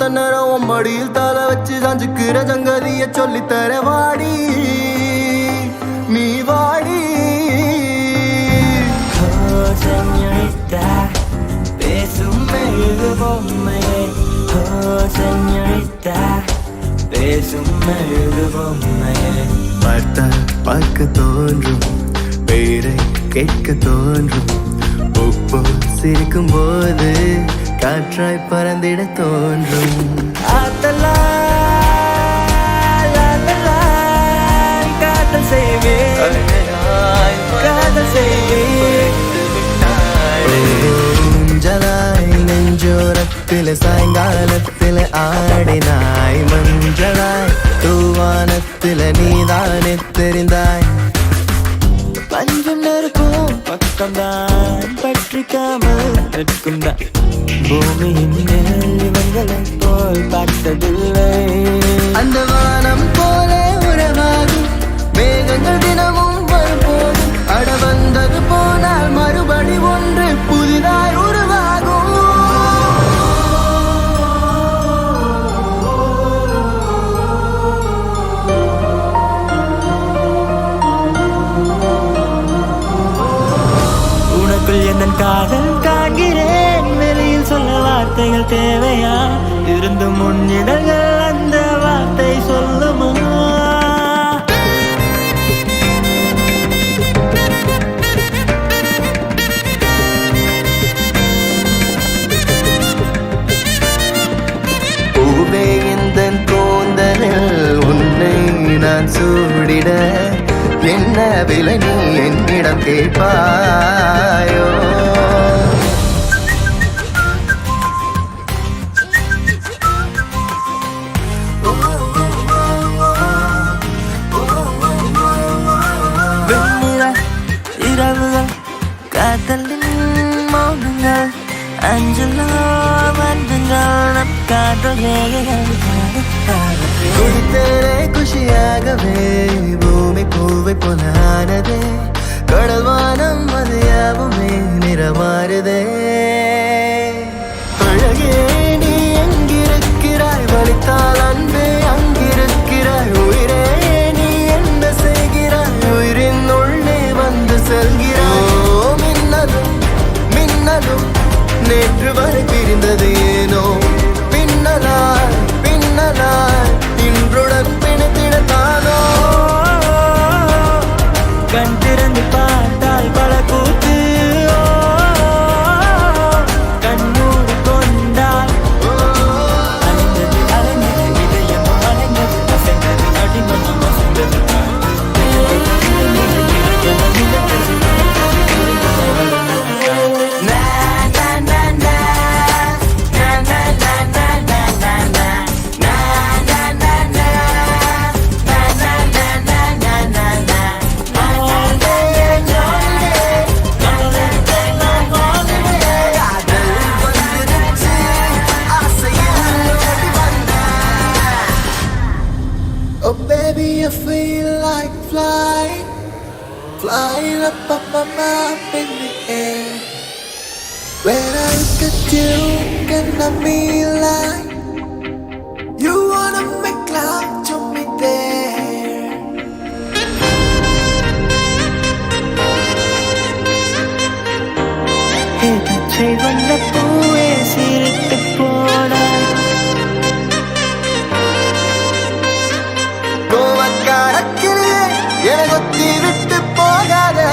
செத்த நேரம் மடியில் தலை வச்சு சாஞ்சுக்கிற சங்கதிய சொல்லித்தர வாடி நீ வாடி. Señorita, பேசும் மெழுகு பொம்மையே. Señorita, பேசும் மெழுகு பொம்மையே. பார்த்தால் பார்க்க தோன்றும், பேரை கேட்க தோன்றும், உப்பு சிரிக்கும் போது காற்றாய் பறந்திட தோன்றும். காதல் செய்வேன், காதல் செய்வேன். ஊஞ்சலாய் நெஞ்சோரத்தில் சாயங்காலத்தில் ஆடினாய், மஞ்சளாய் தூவானத்தில் நீதானே தெரிந்தாய். பஞ்சம் நெருக்கும் பக்கம்தான் பற்றிக்காமல் நிற்கும்தான். பூமியின் மேல் இவங்களைப் போல் பார்த்ததில்லை. அந்த வானம் போல உறவாகும் மேகங்கள் தினமும் வரும்போதும், அட வந்தது போனால் மறுபடி ஒன்று புதிதாய் உருவாகும். உனக்குள் என் காதல் காண்கிறேன், வெளியில் சொல்ல வார்த்தைகள் தேவையா? இருந்து முன்னிடங்கள் அந்த வார்த்தை சொல்லுமா? பூவே இந்த கூந்தலில் உன்னை நான் சூடிட, என்ன விலை நீ என்னிடம் கேட்பாயோ? இரவுகள் காதலின் மௌனங்கள், அஞ்சலோ வந்துங்கள் நம் காதல் குடித்தேனே குஷியாகவே, பூமி பூவை போலானதே, கடல் வானம் அது யாவுமே நிறமாறுதே. அழகே நீ எங்கிருக்கிறாய், வலித்தால் அன்பே அங்கிருக்கிறாய். உயிரே நீ என்ன செய்கிறாய், உயிரின் உள்ளே வந்து செல்கிறாய். மின்னலும் மின்னலும் நேற்று வரை பிரிந்தது ஏனோ, பின்னலாய் பின்னலாய் இன்றுடன் பிணைத்திடத்தானோ. கண் திறந்து பார்த்தால் பல கூத்து, கண்ணூர் கொண்டால் அலைந்தது அலைந்தது இதயம் அலைந்தது, அசைந்தது அடிமணி அசைந்தது. Oh baby, I feel like flying, flying up in the air. When I look at you, can I be like, you wanna make love to me there. பச்சை வந்த பூவே சிரித்து போனாய். கோவக்காரக்கிளியே என கொத்தி விட்டு போகாதே.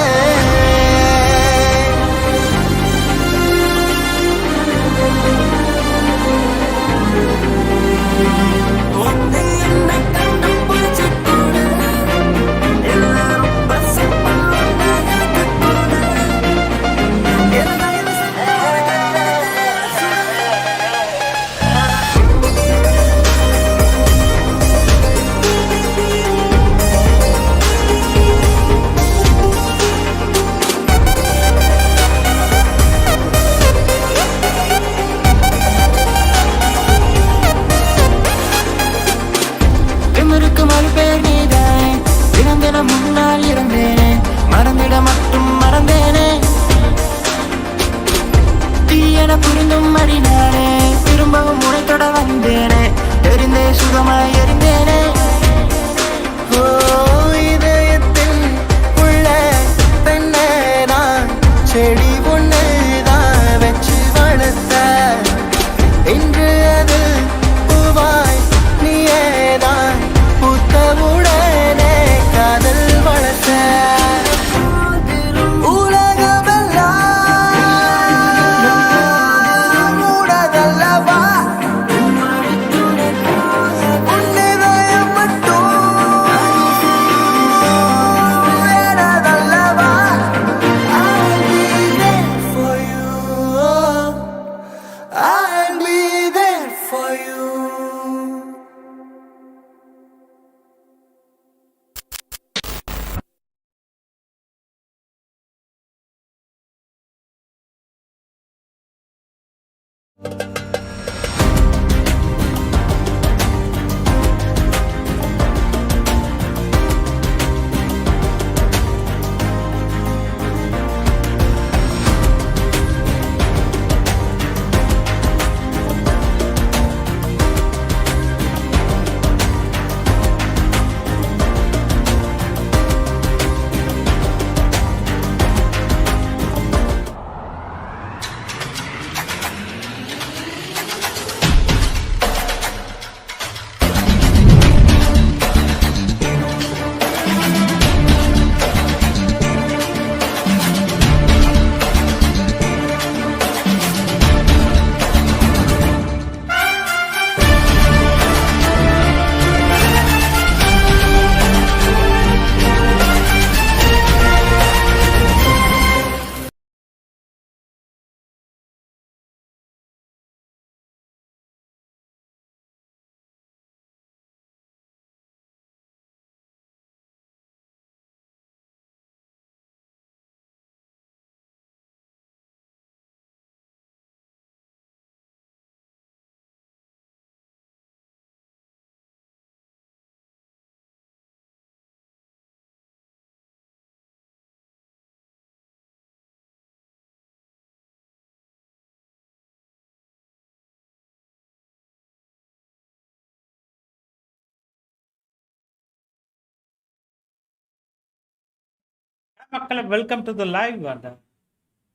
மக்களை வெல்கம் டு த லைவ் வாண்டா.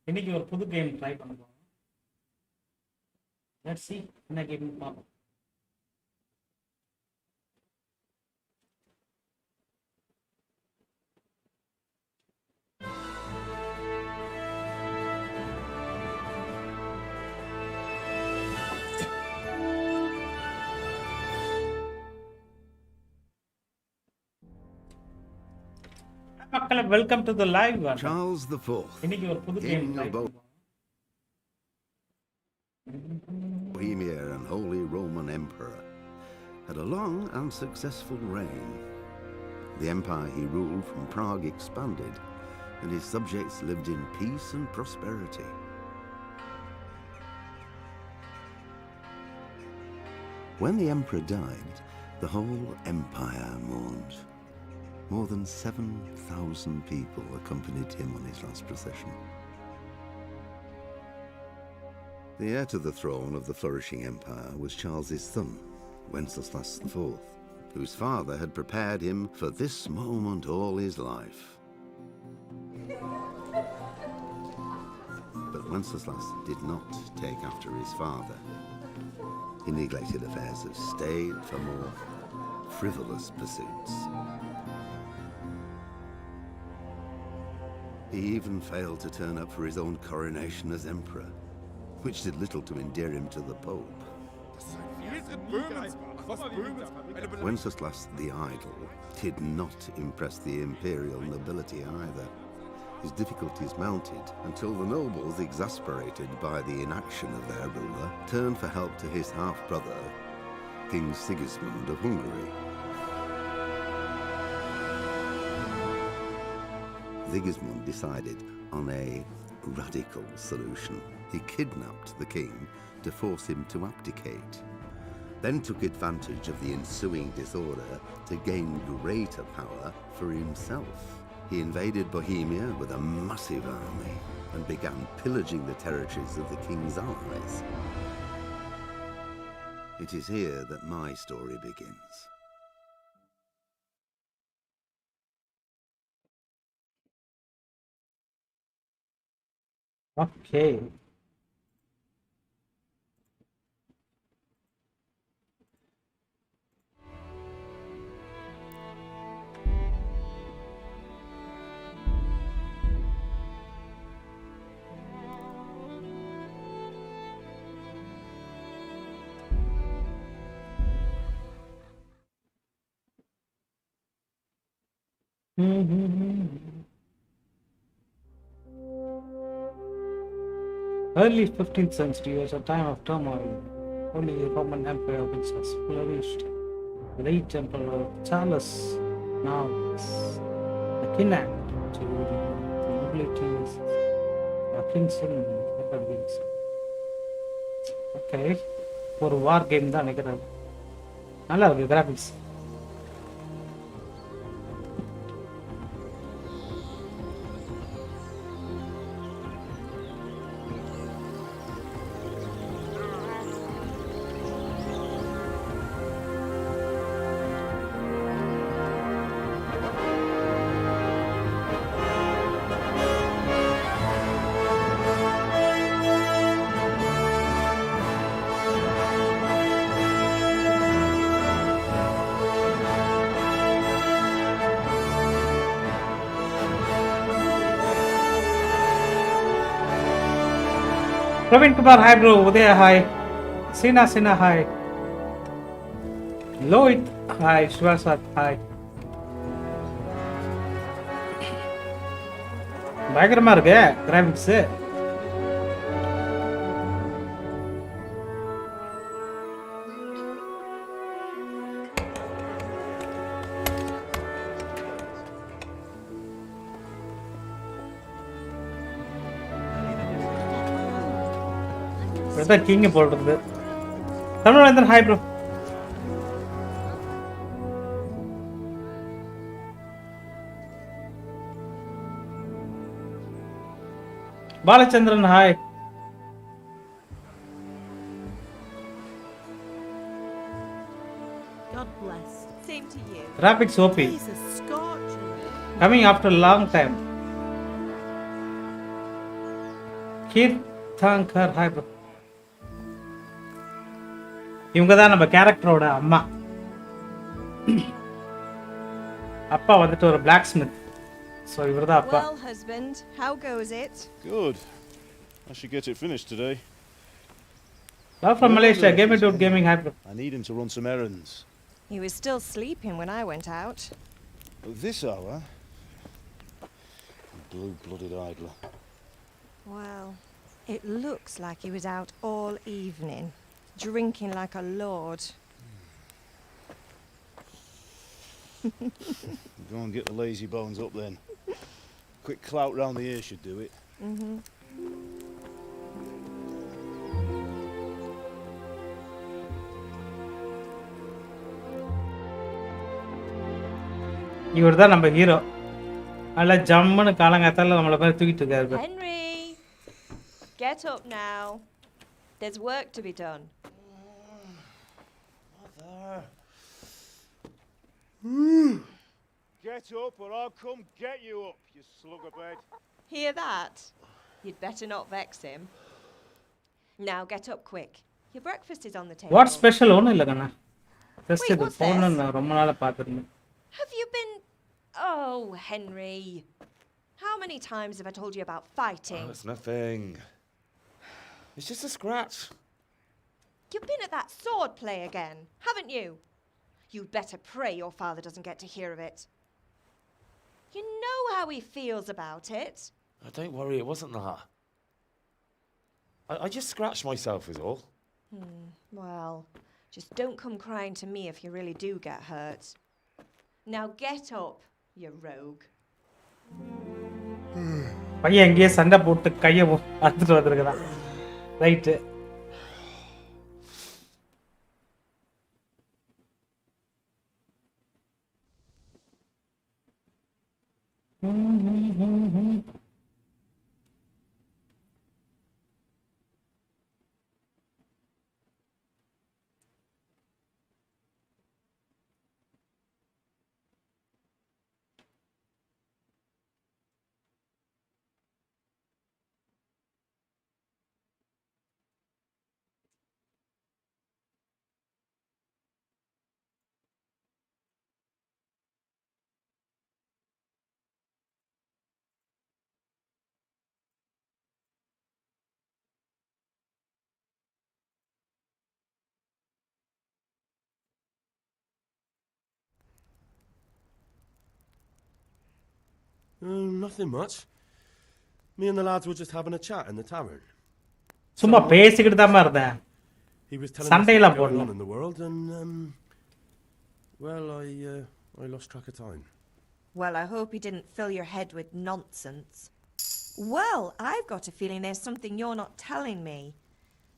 இன்னைக்கு ஒரு புது கேம் ட்ரை பண்ண போறோம். லெட்ஸ் see என்ன கேம் பார்ப்போம். மக்களை welcome to the live Wanda. Charles IV, இன்னைக்கு ஒரு புது கேம் King ட்ரை of பண்ண போறோம். Bohemia and Holy Roman Emperor, had a long and successful reign. The empire he ruled from Prague expanded, and his subjects lived in peace and prosperity. When the emperor died, the whole empire mourned. More than 7,000 people accompanied him on his last procession. The heir to the throne of the flourishing empire was Charles's son, Wenceslas IV, whose father had prepared him for this moment all his life. But Wenceslas did not take after his father. He neglected affairs of state for more frivolous pursuits. He even failed to turn up for his own coronation as emperor, which did little to endear him to the Pope. Wenceslas the Idle did not impress the imperial nobility either. His difficulties mounted until the nobles, exasperated by the inaction of their ruler, turned for help to his half-brother, King Sigismund of Hungary. Sigismund decided on a radical solution. He kidnapped the king to force him to abdicate, then took advantage of the ensuing disorder to gain greater power for himself. He invaded Bohemia with a massive army and began pillaging the territories of the king's allies. It is here that my story begins. Okay. Early 15th century was a time of turmoil. Holy Roman Empire which has flourished. The late Emperor Charles now is the kidnapped to the nobilities, kings and republics. Okay, ஒரு வார் game தான் நினைக்கிறேன். நல்லா இருக்கு graphics. Praveen Kumar, hi bro. Udaya, hi. Sina, hi. Lohit, hi. Shivasat, hi. பயங்கரமா இருக்கு graphics. இதான் king போடுறது. Tamilvendhan, hi bro. Balachandran, hi. God bless. Same to you. Graphics OP. He's a Scotch. Coming after a long time. கீர்த்தாங்கர் hi bro. இவங்க தான் நம்ம கேரக்டரோட அம்மா. அப்பா வந்துட்டு ஒரு பிளாக் ஸ்மித். ஸோ இவர் தான் அப்பா. Well, husband, how goes it? Good. I should get it finished today. Love from Malaysia, Gaming Dude Gaming Hype. I need him to run some errands. He was still sleeping when I went out. At this hour? Blue-blooded idler. Well, it looks like he was out all evening, drinking like a lord. Go and get the lazy bones up then. Quick clout round the ear should do it. Mm-hmm. இவர் தான் நம்ம hero. நல்ல ஜம்முன்னு காலங்காத்தால நம்மள மாதிரி தூக்கிட்டு இருக்காரு. Henry, get up now. There's work to be done. Mother. Get up or I'll come get you up, you slugabed. Hear that? You'd better not vex him. Now get up quick. Your breakfast is on the table. What special ஒண்ணு இல்ல கண்ணா. Just Wait, இது what's phone this? நான் ரொம்ப நாளா பாத்துறேன். Have you been... Oh, Henry. How many times have I told you about fighting? Oh, it's nothing. It's just a scratch. You've been at that sword play again, haven't you? You'd better pray your father doesn't get to hear of it. You know how he feels about it. Oh, don't worry, it wasn't that. I just scratched myself is all. Well, just don't come crying to me if you really do get hurt. Now get up, you rogue. பையன் எங்கேயே சண்டை போட்டு கையை அறுத்துட்டு வந்திருக்கிறான். Right. Nothing much. Me and the lads were just having a chat in the tavern. சும்மா பேசிக்கிட்டு தான் இருந்தேன். He was telling us சண்டையெல்லாம் what's going போடல. on in the world, and well, I lost track of time. Well, I hope he didn't fill your head with nonsense. Well, I've got a feeling there's something you're not telling me.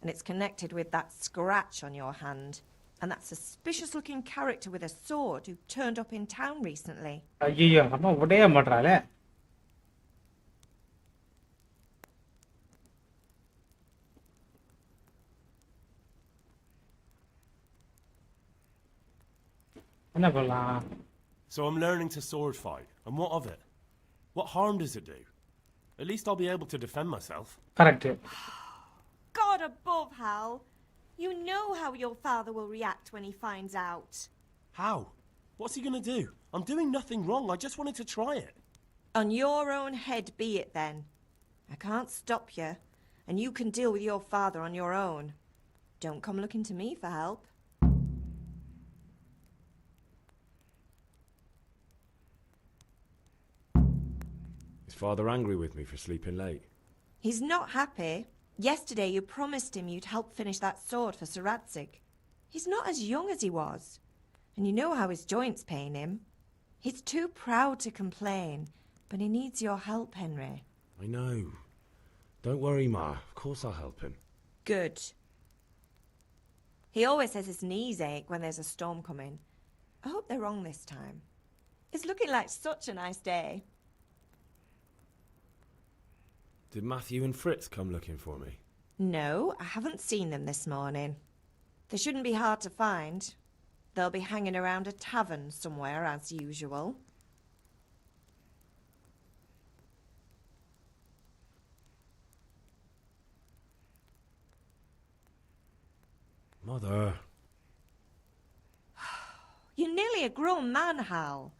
And it's connected with that scratch on your hand. And that suspicious-looking character with a sword who turned up in town recently. ஐயோ அம்மா உடைய மாட்றாளே. என்ன பண்ணலாம்? So I'm learning to sword fight, and what of it? What harm does it do? At least I'll be able to defend myself. Correct. God above, Hal. You know how your father will react when he finds out. How? What's he gonna do? I'm doing nothing wrong. I just wanted to try it. On your own head be it then. I can't stop you, and you can deal with your father on your own. Don't come looking to me for help. Is father angry with me for sleeping late? He's not happy. Yesterday you promised him you'd help finish that sword for Sir Rataje. He's not as young as he was, and you know how his joints pain him. He's too proud to complain, but he needs your help, Henry. I know. Don't worry, Ma. Of course I'll help him. Good. He always says his knees ache when there's a storm coming. I hope they're wrong this time. It's looking like such a nice day. Did Matthew and Fritz come looking for me? No, I haven't seen them this morning. They shouldn't be hard to find. They'll be hanging around a tavern somewhere as usual. Mother. You're nearly a grown man, Hal.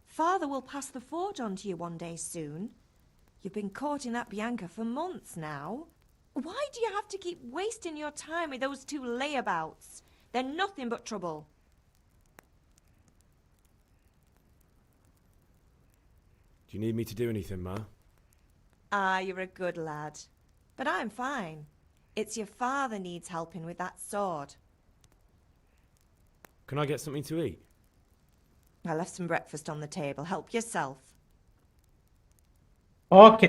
Father will pass the forge on to you one day soon. You've been courting that Bianca for months now. Why do you have to keep wasting your time with those two layabouts? They're nothing but trouble. Do you need me to do anything, Ma? Ah, you're a good lad. But I'm fine. It's your father needs helping with that sword. Can I get something to eat? I left some breakfast on the table. Help yourself. Okay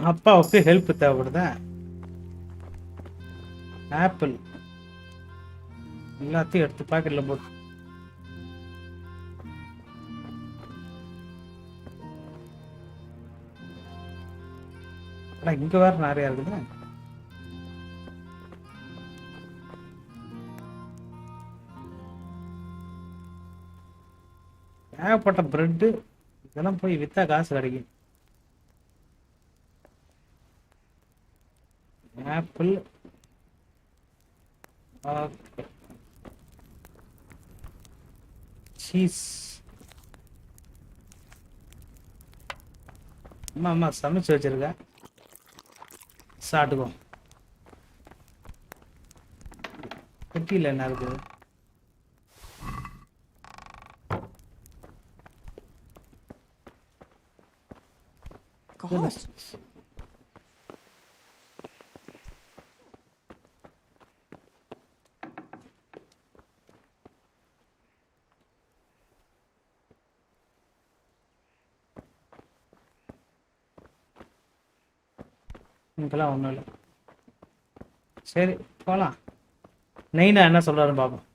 அப்பாவுக்கு help தேவைப்படுதா apple எல்லாத்தையும் எடுத்து பாக்கெட்ல போட்டு இங்க வேற நிறைய இருக்குது ஏகப்பட்ட பிரெட் இதெல்லாம் போய் வித்தா காசு கிடைக்கும் ஆப்பிள் சீஸ் அம்மா சமைச்சு வச்சிருக்க சாப்பிட்டுக்கோ பெட்டியில் என்ன இருக்குது இங்கெல்லாம் ஒன்றும் இல்லை சரி போகலாம் நெய்னா என்ன சொல்கிறாருன்னு பார்ப்போம்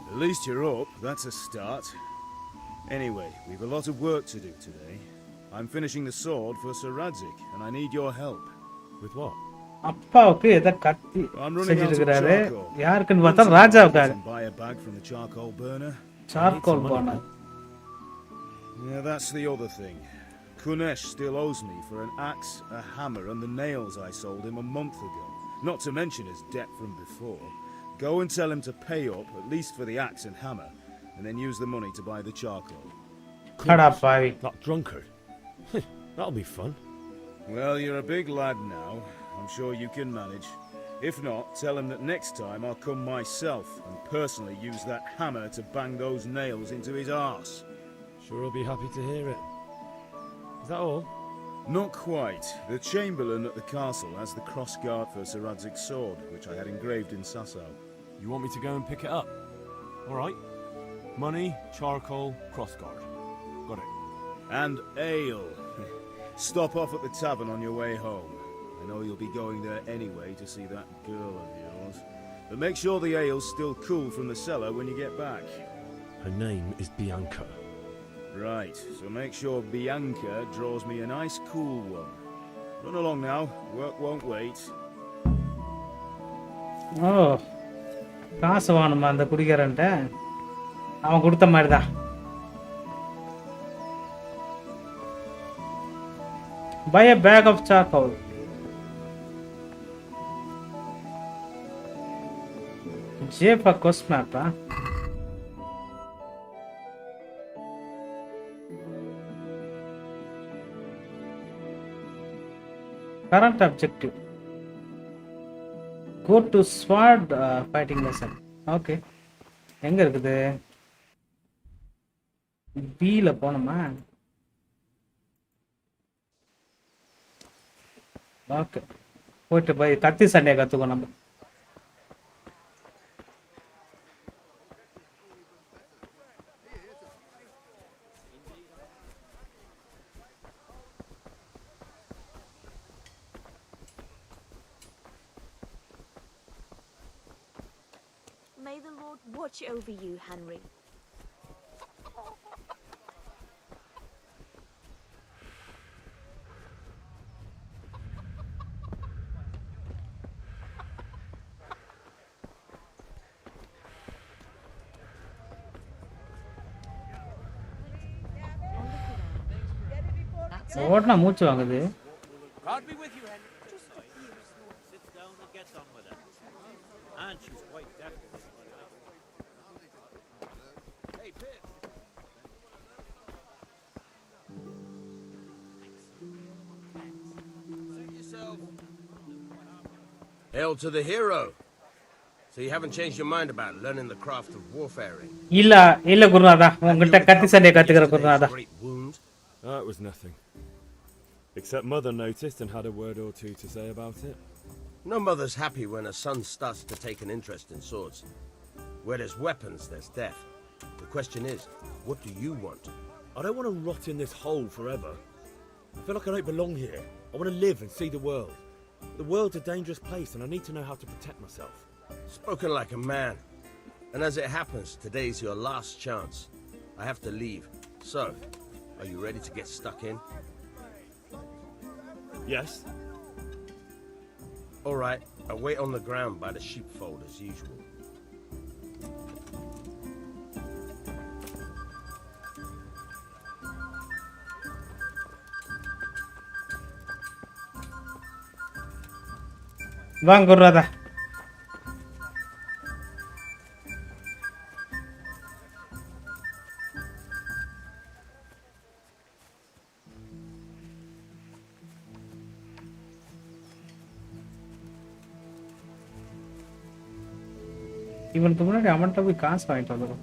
At least you're up, that's a start. Anyway, we've a lot of work to do today. I'm finishing the sword for Sir Rataje, and I need your help. With what? அப்பாவுக்கு எதை கத்தி செஞ்சிருக்கிறாரு யாருக்குன்னு பார்த்தா ராஜாவுக்காக Buy a bag from the charcoal burner. Charcoal burner Yeah, that's the other thing. Kunesh still owes me for an axe, a hammer, and the nails I sold him a month ago. Not to mention his debt from before. Go and tell him to pay up, at least for the axe and hammer, and then use the money to buy the charcoal. கடாப்பாவி That drunkard. That'll be fun. Well, you're a big lad now. I'm sure you can manage. If not, tell him that next time I'll come myself and personally use that hammer to bang those nails into his arse. Sure he'll be happy to hear it. Is that all? Not quite. The Chamberlain at the castle has the crossguard for Sir Radzig's sword, which I had engraved in Sasau. You want me to go and pick it up? All right. Money, charcoal, crossguard. Got it. And ale. Stop off at the tavern on your way home. I know you'll be going there anyway to see that girl of yours. But make sure the ale's still cool from the cellar when you get back. Her name is Bianca. Right, so make sure Bianca draws me a nice cool one. Run along now, work won't wait. ஓ காசு வாங்கணுமா அந்த குடிக்காரன்ட்ட அவன் கொடுத்த மாதிரி தான் buy a bag of charcoal J for quest map current objective go to sword fighting lesson okay எங்க இருக்குது B ல போணுமா ஓகே போயிட்டு போய் கத்தி சண்டையை கத்துக்கோ நம்ம May the Lord watch over you, Henry. ஓடனா மூச்சு வாங்குது. God be with you, Henry. Sits down and gets on with it. And she's quite deaf. Hey, Pitt. Suit yourself. Hail to the hero. So you haven't changed your mind about learning the craft of warfaring? இல்ல குருநாதா, உங்ககிட்ட கத்தி சண்டைய கத்துக்கிற குருநாதா. It was nothing. Except Mother noticed and had a word or two to say about it. No mother's happy when a son starts to take an interest in swords. Where there's weapons, there's death. The question is, what do you want? I don't want to rot in this hole forever. I feel like I don't belong here. I want to live and see the world. The world's a dangerous place and I need to know how to protect myself. Spoken like a man. And as it happens, today's your last chance. I have to leave. So, are you ready to get stuck in? Yes. All right, I'll wait on the ground by the sheepfold as usual. வாங்க குருநாதா. இவனுக்கு முன்னாடி அவன்கிட்ட போய் காசு வாங்கிட்டு வந்துடும்.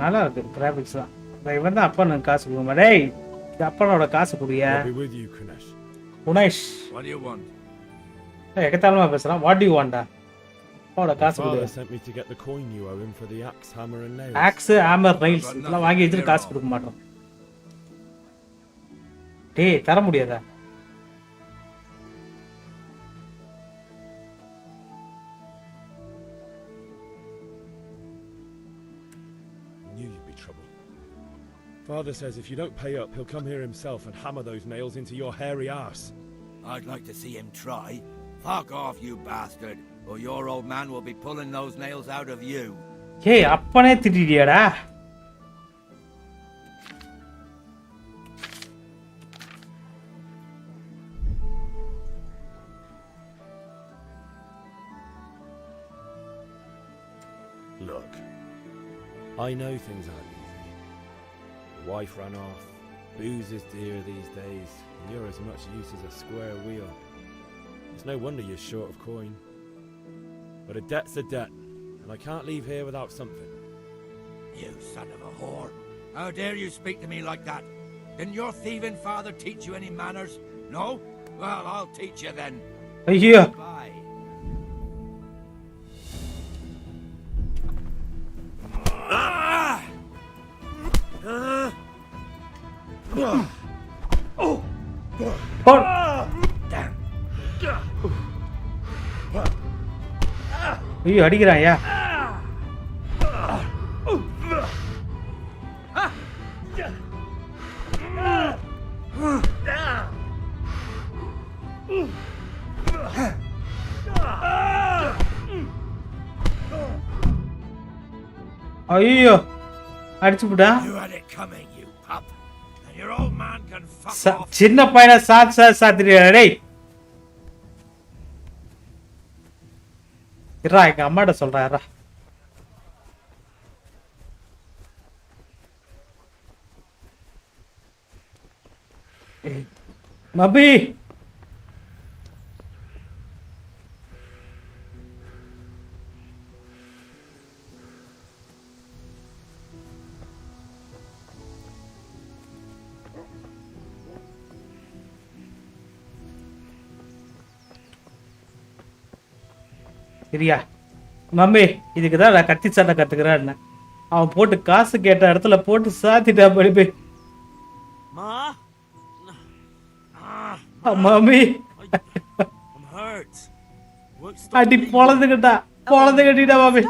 நல்லா இருக்கு கிராபிக்ஸ் தான். இவன் தான் அப்பா எனக்கு காசு கொடுக்க டேய், இது அப்பனோட காசு குடியா. Gunesh What do you want? எக்கத்தாலமா பேசுறான். வாட் டு யூ வாண்டா? அப்பாவோட காசு குடு. Father sent me to get the coin you owe him for the axe, hammer and nails. Axe, hammer, nails இதெல்லாம் வாங்கி வச்சிட்டு காசு கொடுக்க மாட்டோம். டேய் தர முடியாதா? Father says if you don't pay up, he'll come here himself and hammer those nails into your hairy ass. I'd like to see him try. Fuck off, you bastard, or your old man will be pulling those nails out of you. Hey, appane திட்டிடியாடா. Look, I know things aren't easy. The wife ran off, booze is dear these days, and you're as much use as a square wheel. It's no wonder you're short of coin. But a debt's a debt, and I can't leave here without something. You son of a whore. How dare you speak to me like that? Didn't your thieving father teach you any manners? No? Well, I'll teach you then. Here. Bye. ஐயோ அடிக்கிறாயா. ஐயோ அடிச்சு விட்டா. சின்ன பையனை சாத்திரியா டேய். இரா எங்க அம்மாட்ட சொல்றா. மபி சரியா மம்மி, இதுக்குதான் நான் கத்தி சண்டை கத்துக்கிறேன். அவன் போட்டு காசு கேட்ட இடத்துல போட்டு சாத்திட்டா படிப்பு. மம்மி அடி பொழந்து கட்டிட்டா mummy.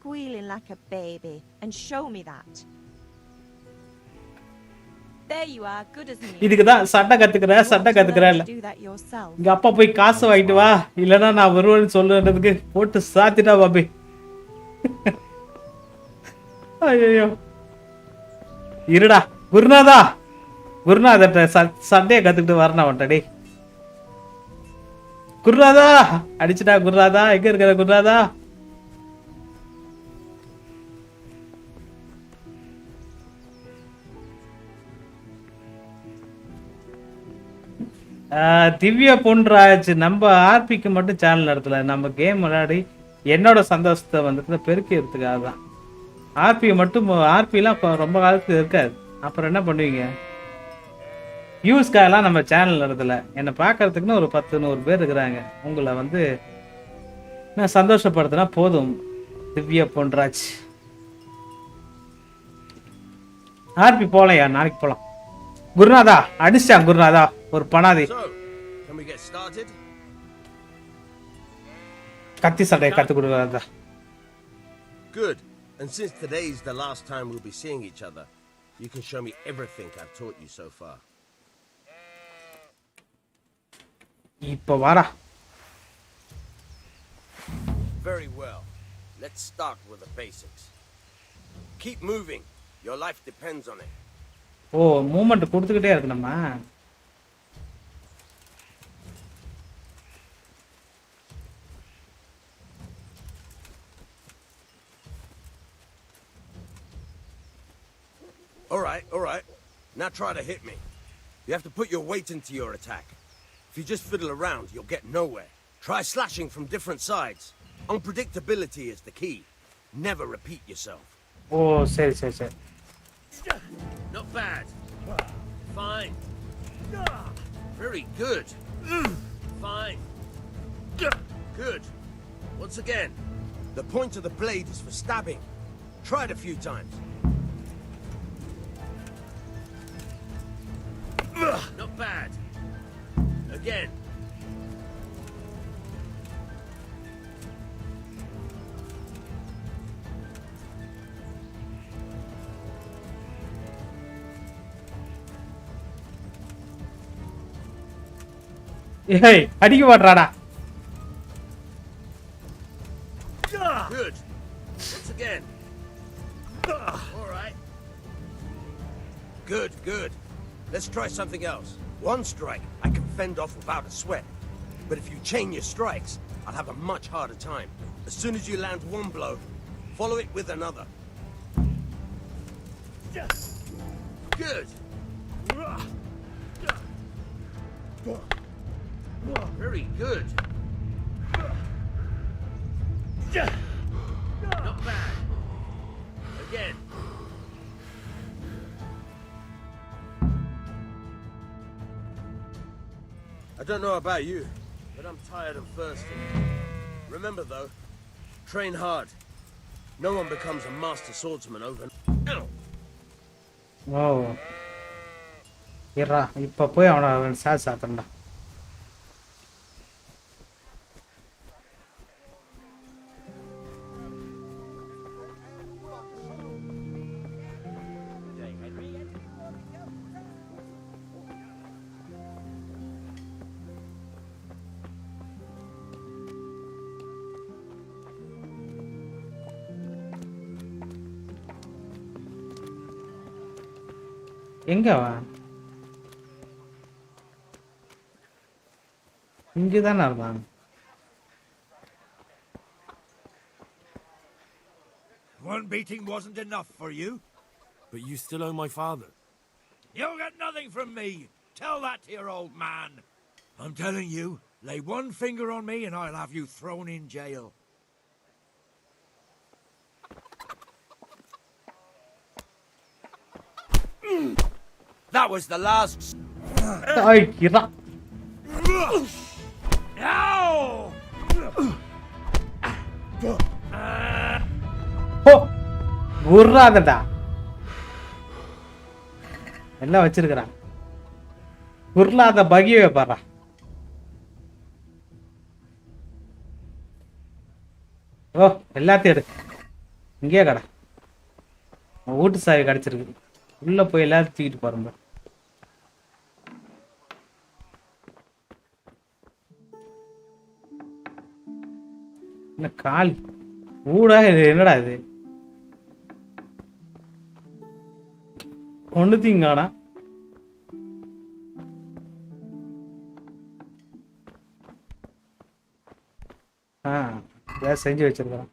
squealing like a baby and show me that. There you are, good as new. இதுக்கு தான் சட்டை கத்துக்கிறேன் இல்ல. Do that yourself. இங்க அப்பா போய் காசு வாங்கிட்டு வா, இல்லனா நான் வருவேன்னு சொல்றதுக்கு போட்டு சாத்திட்டா பாபி. ஐயோ இருடா குருநாதட்ட சண்டையை கத்துக்கிட்டு வரணும் வண்டடி. குருநாதா அடிச்சுட்டா. குருநாதா எங்க இருக்கிற குருநாதா? திவ்யா பொன்ராஜ் நம்ம ஆர்பிக்கு மட்டும் சேனல் நடத்தல, நம்ம கேம் விளையாடி என்னோட சந்தோஷத்தை வந்துட்டு பெருக்கிறதுக்காக தான். ஆர்பி மட்டும் ஆர்பிலாம் ரொம்ப காலத்துக்கு இருக்காது. அப்புறம் என்ன பண்ணுவீங்க? வியூஸ்க்காகலாம் நம்ம சேனல் நடத்தல. என்னை பார்க்கறதுக்குன்னு ஒரு 10-100 பேர் இருக்கிறாங்க. உங்களை வந்து நான் சந்தோஷப்படுத்தினா போதும். திவ்யா பொன்ராஜ் ஆர்பி போகலையா? நாளைக்கு போகலாம். குருநாதா அடிச்சான். குருநாதா ஒரு பணாதி கத்தி சட்டையை கத்து கொடுக்குறதா. Good. And since today's the last time we'll be seeing each other, you can show me everything I've taught you so far. இப்போ வாடா. Very well. Let's start with the basics. Keep moving. Your life depends on it. ஓ movement கொடுத்துக்கிட்டே இருக்கு நம்ம. All right. Now try to hit me. You have to put your weight into your attack. If you just fiddle around, you'll get nowhere. Try slashing from different sides. Unpredictability is the key. Never repeat yourself. Oh, சரி. Not bad. Fine. Very good. Fine. Good. Once again. The point of the blade is for stabbing. Try it a few times. Not bad. Again. ஏய் அடிக்க மாட்டறாடா. Good. Once again. All right. Good. Let's try something else. One strike, I can fend off without a sweat. But if you chain your strikes, I'll have a much harder time. As soon as you land one blow, follow it with another. Good. Very good. Not bad. Again. I don't know about you, but I'm tired and thirsty. Remember though, train hard. No one becomes a master swordsman over. ஓ இரா இப்ப போய் அவன சாத்தண்டா. எங்க வா? இங்கதானே இருந்தான். One beating wasn't enough for you? But you still owe my father. You'll get nothing from me. Tell that to your old man. I'm telling you, lay one finger on me and I'll have you thrown in jail. That was the last. Ay, kira. Ow! Oh, குர்ராதடா. எல்லாம் வச்சிருக்கறான். குர்லாத பகியே பாறா. ஓ, எல்லாத்தையும் எடு. இங்கேயே கடை வீட்டு சாவி கிடச்சிருக்கு. உள்ளே போய் எல்லாரும் தூக்கிட்டு பாருங்க. என்ன கால் ஊடா இது? என்னடா இது? ஒன்றுத்தையும் காணா. ஏதாவது செஞ்சு வச்சிருக்கிறேன்.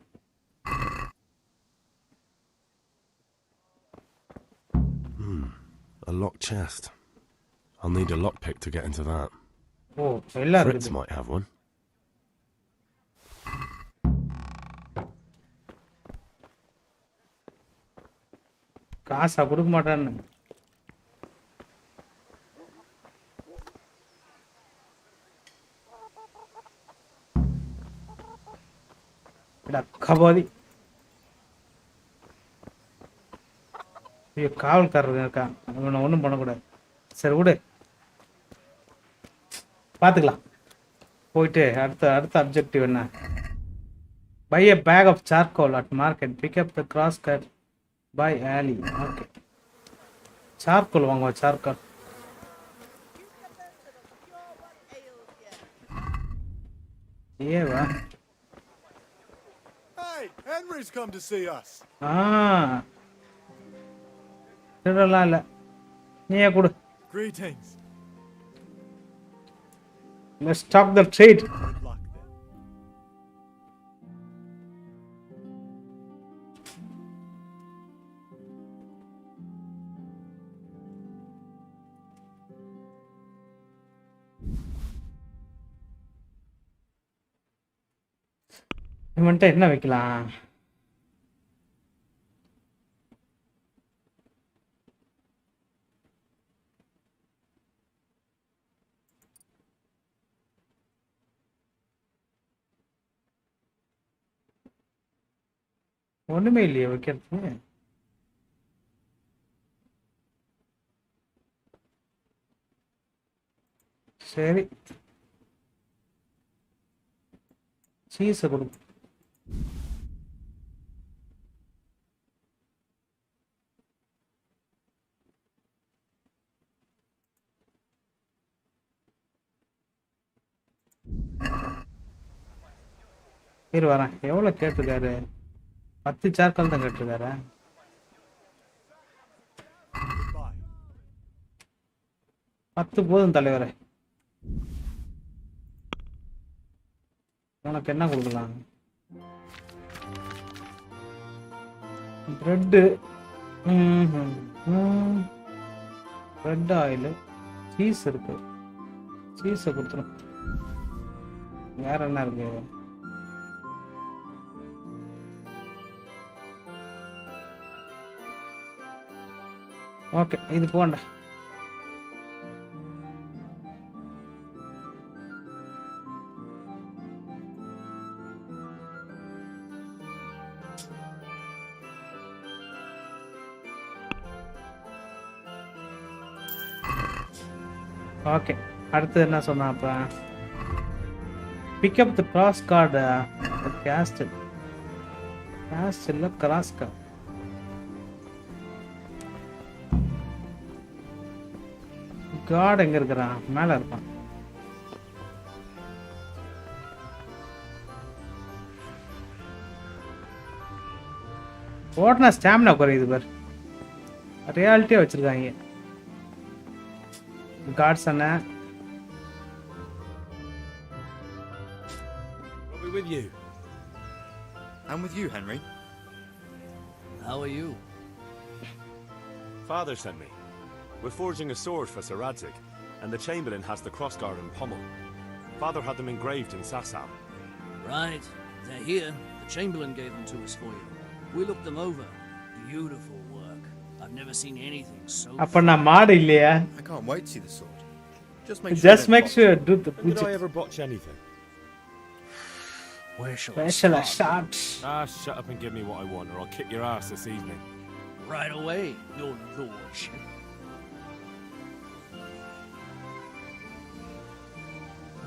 A locked chest. I'll need a lockpick to get into that. Oh, எல்லாம் Fritz இருக்குது. might have one. காசா கொடுக்க மாட்டான்னு. கபாதி காவல்காரர் இருக்கான். இவனை ஒன்றும் பண்ணக்கூடாது. சரி விடு, பார்த்துக்கலாம். போயிட்டு அடுத்த அப்ஜெக்டிவ் என்ன? Buy a bag of charcoal at market, pick up the cross cut by alley. Okay, charcoal வாங்குவோம். Charcoal Eva? Hey, Henry's come to see us. திருடலாம் இல்லை, நீயே கொடு. Greetings. Let's talk the trade. Good luck then. இவன்ட்ட என்ன வைக்கலாம்? ஒண்ணுமே இல்லையே வைக்கிறதுக்கு. சரி, சீஸை கொடு. இரு வரேன். எவ்வளோ கேட்டிருக்காரு? 10 சார்கால் தான் கேட்டிருக்காரு. 10 போதும் தலைவரே. உனக்கு என்ன கொடுக்கலாம்? பிரெட்டு, பிரெட் ஆயில், சீஸ் இருக்கு. சீஸை கொடுத்துரும். வேற என்ன இருக்கு? ஓகே, இது போண்டா. ஓகே, அடுத்து என்ன சொன்னா? அப்ப pick up the cross card castle. Castle cross card. Card எங்க இருக்கிறான்? மேல இருப்பான். ஓட்டனா ஸ்டாமினா குறையுது பார். ரியாலிட்டியா வச்சிருக்காங்க. கார்ட்ஸ் என்ன? I'll be with you. I'm with you, Henry. How are you? Father sent me. We're forging a sword for Sir Rataje, and the Chamberlain has the crossguard and pommel. Father had them engraved in Sasau. Right. They're here. The Chamberlain gave them to us for you. We looked them over. Beautiful work. I've never seen anything so அப்ப நான் மாடு இல்லையா? I can't wait to see the sword. Just make sure do the Did I ever botch anything? Where shall I start? Shut up and give me what I want, or I'll kick your ass this evening. Right away, your lordship.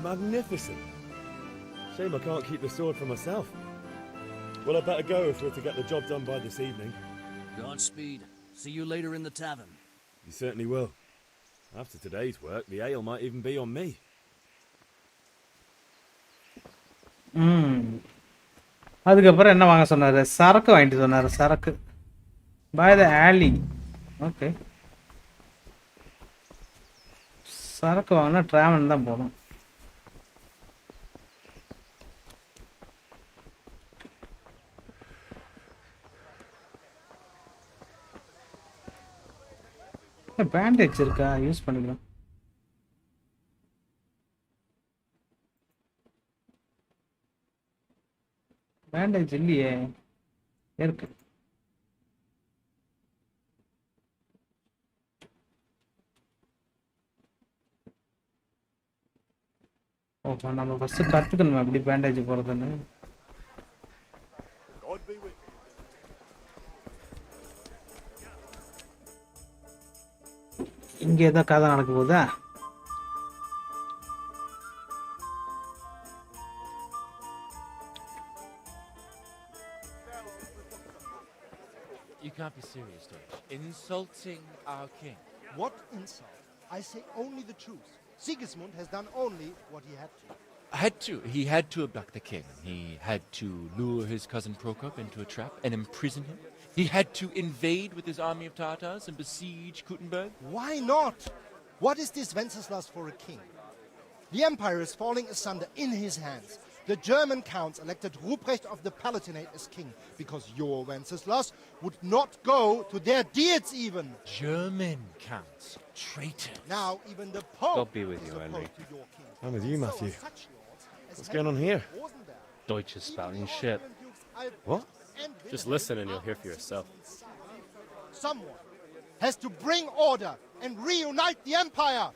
Magnificent. Shame I can't keep the sword for myself. Well, I better go if we're to get the job done by this evening. Godspeed. See you later in the tavern. You certainly will. After today's work, the ale might even be on me. அதுக்கப்புறம் என்ன வாங்க சொன்னாரு? சரக்கு வாங்கிட்டு சொன்னாரு. சரக்கு by the alley. Okay, சரக்கு வாங்கினா டிராவல் தான் போகணும். பேண்டேஜ் இருக்கா? யூஸ் பண்ணிக்கலாம். பேண்டேஜ் இல்லையே, இருக்கு. ஓகே, நம்ம ஃபர்ஸ்ட் கற்றுக்கணும் எப்படி பேண்டேஜ் போகிறதுன்னு. இங்கே ஏதோ கதை நடக்க போதா? You can't be serious, Deutsch. Insulting our king. What insult? I say only the truth. Sigismund has done only what he had to. He had to abduct the king. He had to lure his cousin Prokop into a trap and imprison him. He had to invade with his army of Tatars and besiege Kuttenberg. Why not? What is this Wenceslas for a king? The empire is falling asunder in his hands. The German counts elected Ruprecht of the Palatinate as king because your Wenceslas would not go to their deeds even. German counts. Traitors. Now even the Pope God be with you, Henry. to your king. I'm with you, Matthew. What's going on here? Deutsch is spouting shit. What? Just listen and you'll hear for yourself. Someone has to bring order and reunite the empire.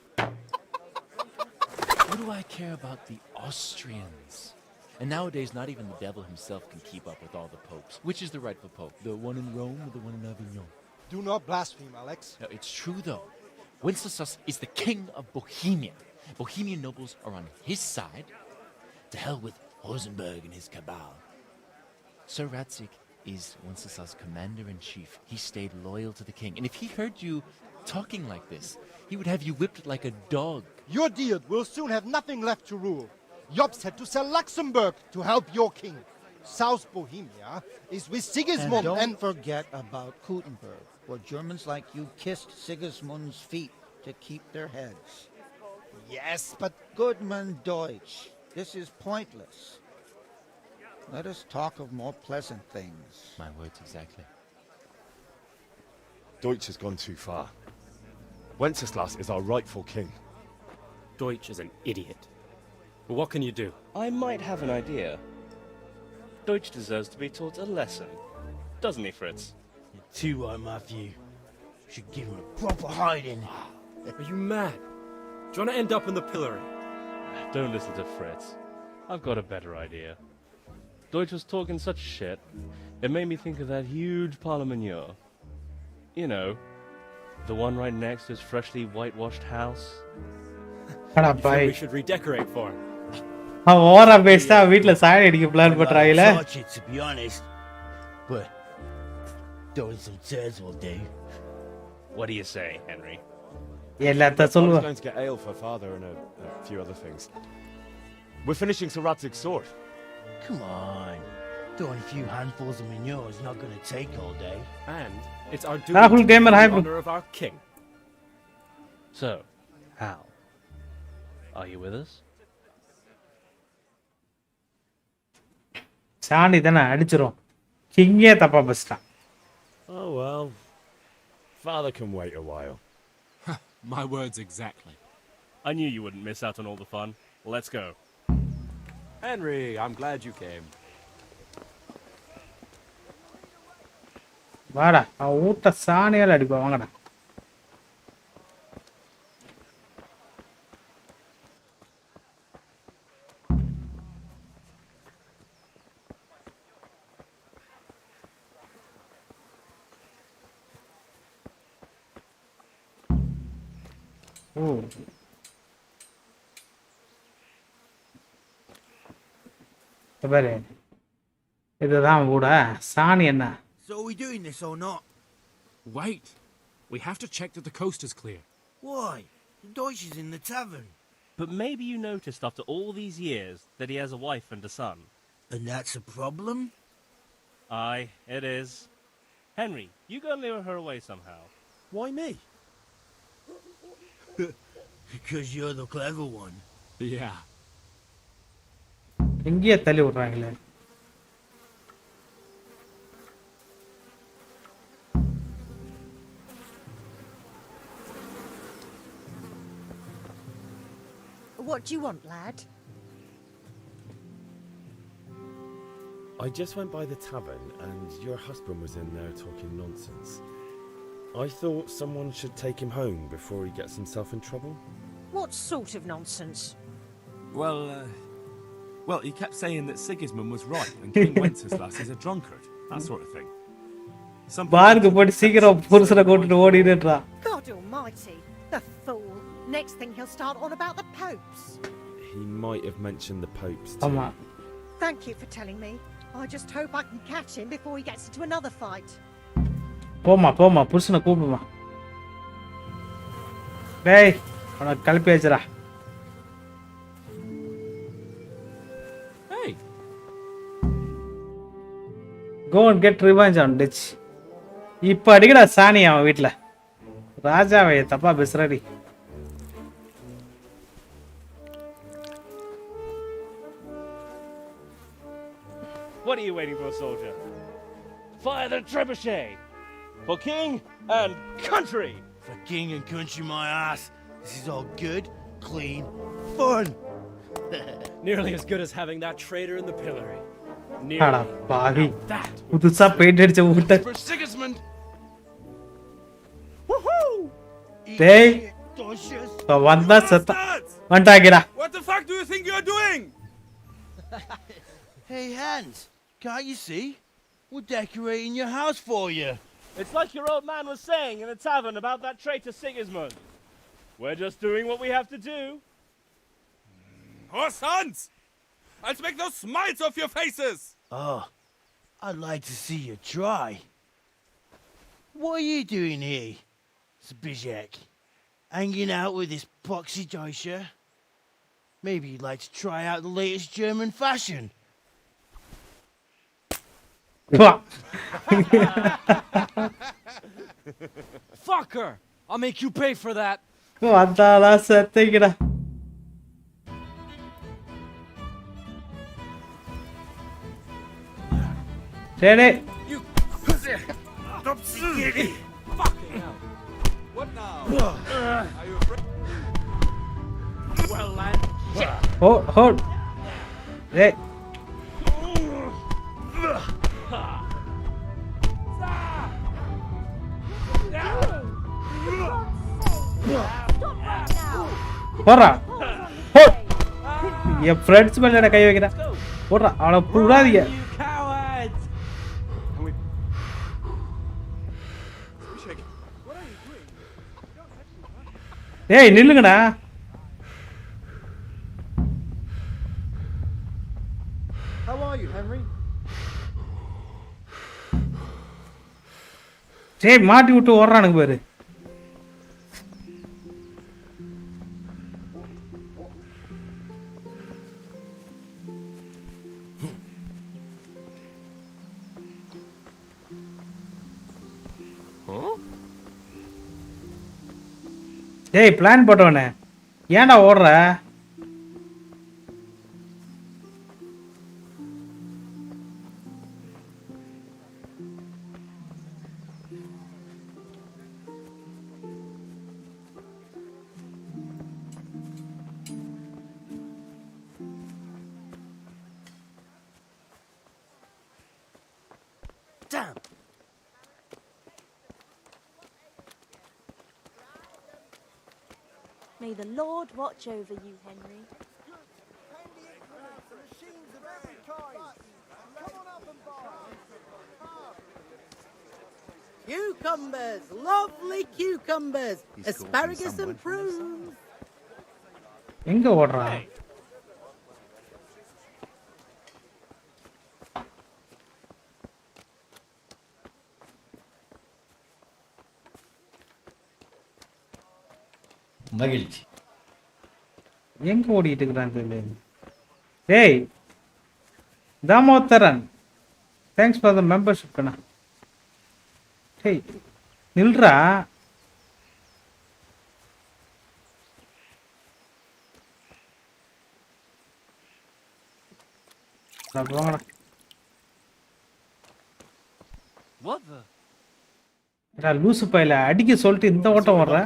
What do I care about the Austrians? And nowadays, not even the devil himself can keep up with all the popes. Which is the rightful pope? The one in Rome or the one in Avignon? Do not blaspheme, Alex. No, it's true, though. Wenceslas is the king of Bohemia. Bohemian nobles are on his side. To hell with Rosenberg and his cabal. Sir Rataje is Wenceslas' commander-in-chief. He stayed loyal to the king. And if he heard you talking like this, he would have you whipped like a dog. Your Diet will soon have nothing left to rule. Jobst had to sell Luxembourg to help your king. South Bohemia is with Sigismund and don't forget about Kuttenberg, where Germans like you kissed Sigismund's feet to keep their heads. Yes, but Goodman Deutsch, this is pointless. Let us talk of more pleasant things. My words exactly. Deutsch has gone too far. Wenceslas is our rightful king. Deutsch is an idiot. But what can you do? I might have an idea. Deutsch deserves to be taught a lesson. Doesn't he, Fritz? You're too right, Matthew. Should give him a proper hiding. Are you mad? Do you want to end up in the pillory? Don't listen to Fritz. I've got a better idea. Deutsch was talking such shit, it made me think of that huge parliament. You know, the one right next to his freshly whitewashed house. You think we should redecorate for him? ஓவரா பேசிட்டா வீட்ல சாடி அடிக்க plan பண்றாங்கல. To be honest, but throwing some turds will do. What do you say, Henry? எல்லாத்த I சொல்லுவா. was going to get ale for father and a few other things. We're finishing Sir Radzig's sword. Come on. Throwing a few handfuls of manure is not going to take all day. And it's our duty Rahul to Gamer do the Hyper. honor of our king. So, Hal, are you with us? சாண்டி தானே அடிச்சிரும். கிங்கே தப்பா பேசிட்டான். Oh well. Father can wait a while. My words exactly. I knew you wouldn't miss out on all the fun. Let's go. Henry, I'm glad you came. வாடா, ஊட்ட சாணியால அடிப்பா வாங்கடா. ஓ பாரு, இதுதான் கூட சாணி என்ன? So are we doing this or not? Wait. We have to check that the coast is clear. Why? The Deutsch is in the tavern. But maybe you noticed after all these years that he has a wife and a son. And that's a problem? Aye, it is. Henry, you go and lure her away somehow. Why me? Because you're the clever one. Yeah. எங்கேயே தள்ளி விடுறாங்களே. What do you want, lad? I just went by the tavern and your husband was in there talking nonsense. I thought someone should take him home before he gets himself in trouble. What sort of nonsense? Well, he kept saying that Sigismund was right and King Wenceslas is a drunkard, that sort of thing. Park போட்டு சீக்கிரம் புருஷனை கூட்டிட்டு ஓடிடுறா. God almighty, the fool. Next thing he'll start on about the popes. He might have mentioned the popes too. ஆமா. Thank you for telling me. I just hope I can catch him before he gets into another fight. போமா புருஷனை கூப்பிடுமா. டேய் அவனை கல்பி வச்சுடா. Hey. Go and get revenge on Ditch. இப்ப அடிக்கடா சாணி அவன் வீட்டுல. ராஜாவே தப்பா பேசுறடி. What are you waiting for, soldier? Fire the trebuchet! For king and country! For king and country, my ass. This is all good, clean, fun. Nearly as good as having that traitor in the pillory. அட பாவி. புதுசா paint அடிச்ச ஊட்ட. For Sigismund. டேய். வந்தா சத்தா. வந்துட்டாங்கடா. What the fuck do you think you're doing? Hey, Hans, can't you see? We're decorating your house for you. It's like your old man was saying in the tavern about that traitor Sigismund. We're just doing what we have to do. Oh, sons! Let's make those smiles off your faces! Oh, I'd like to see you try. What are you doing here, Zbigniew? Hanging out with this poxy Deutscher? Maybe you'd like to try out the latest German fashion. Fucker! I'll make you pay for that. வந்தாளா சத்திங்கடா. டேய். You stop skinny. Fucking hell. What now? Are you afraid? Well, lad. Hold. Hey. போறா. Hot. என் friends மேல கை வைக்கிறா. போறா. அவளை புடாதீங்க. ஏய் நில்லுங்கடா. How are you, Henry? டேய் மாட்டி விட்டு ஓடுறானுங்க பாரு. டேய் பிளான் போட்டவனே ஏன்டா ஓடுற? Damn! May the Lord watch over you, Henry. Cucumbers! Lovely cucumbers! Asparagus and prunes! எங்க ஓடுறா? மகிழ்ச்சி. எங்க ஓடிட்டு இருக்கிறான் தெரியல. டேய் Damodaran, thanks for the membership கண்ணா. டேய் நில்றா. வாங்கடா. What the? லூசு பையல அடிக்க சொல்லிட்டு இந்த ஓட்டம் வர்ற.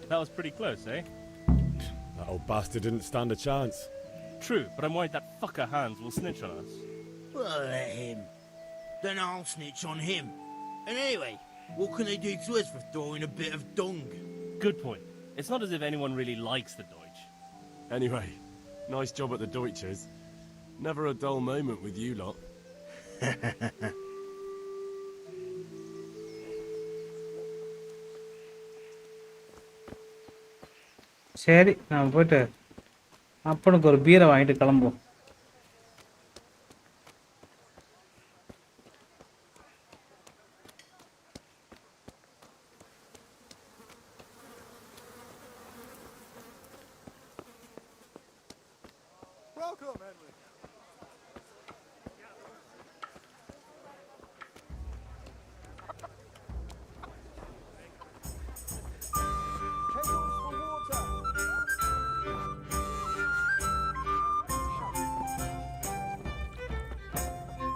That was pretty close, eh? That old bastard didn't stand a chance. True, but I'm worried that fucker Hans will snitch on us. Well, let him. Then I'll snitch on him. And anyway, what can they do to us for throwing a bit of dung? Good point. It's not as if anyone really likes the Deutsch. Anyway, nice job at the Deutsches. Never a dull moment with you lot. சரி நான் போயிட்டு அப்பனுக்கு ஒரு பீரை வாங்கிட்டு கிளம்புவோம். Welcome, Henry.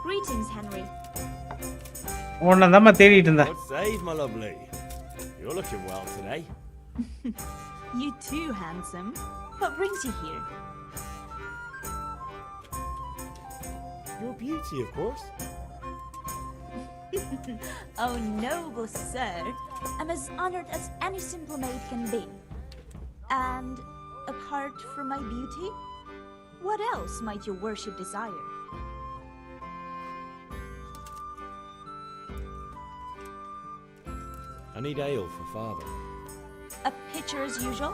Greetings, Henry. உன்னை தாம்மா தேடிட்டு இருந்தேன். God save my lovely. You're looking well today. You too, handsome. What brings you here? Your beauty, of course. Oh, noble sir. I'm as honored as any simple maid can be. And apart from my beauty, what else might your worship desire? I need ale for father. A pitcher as usual?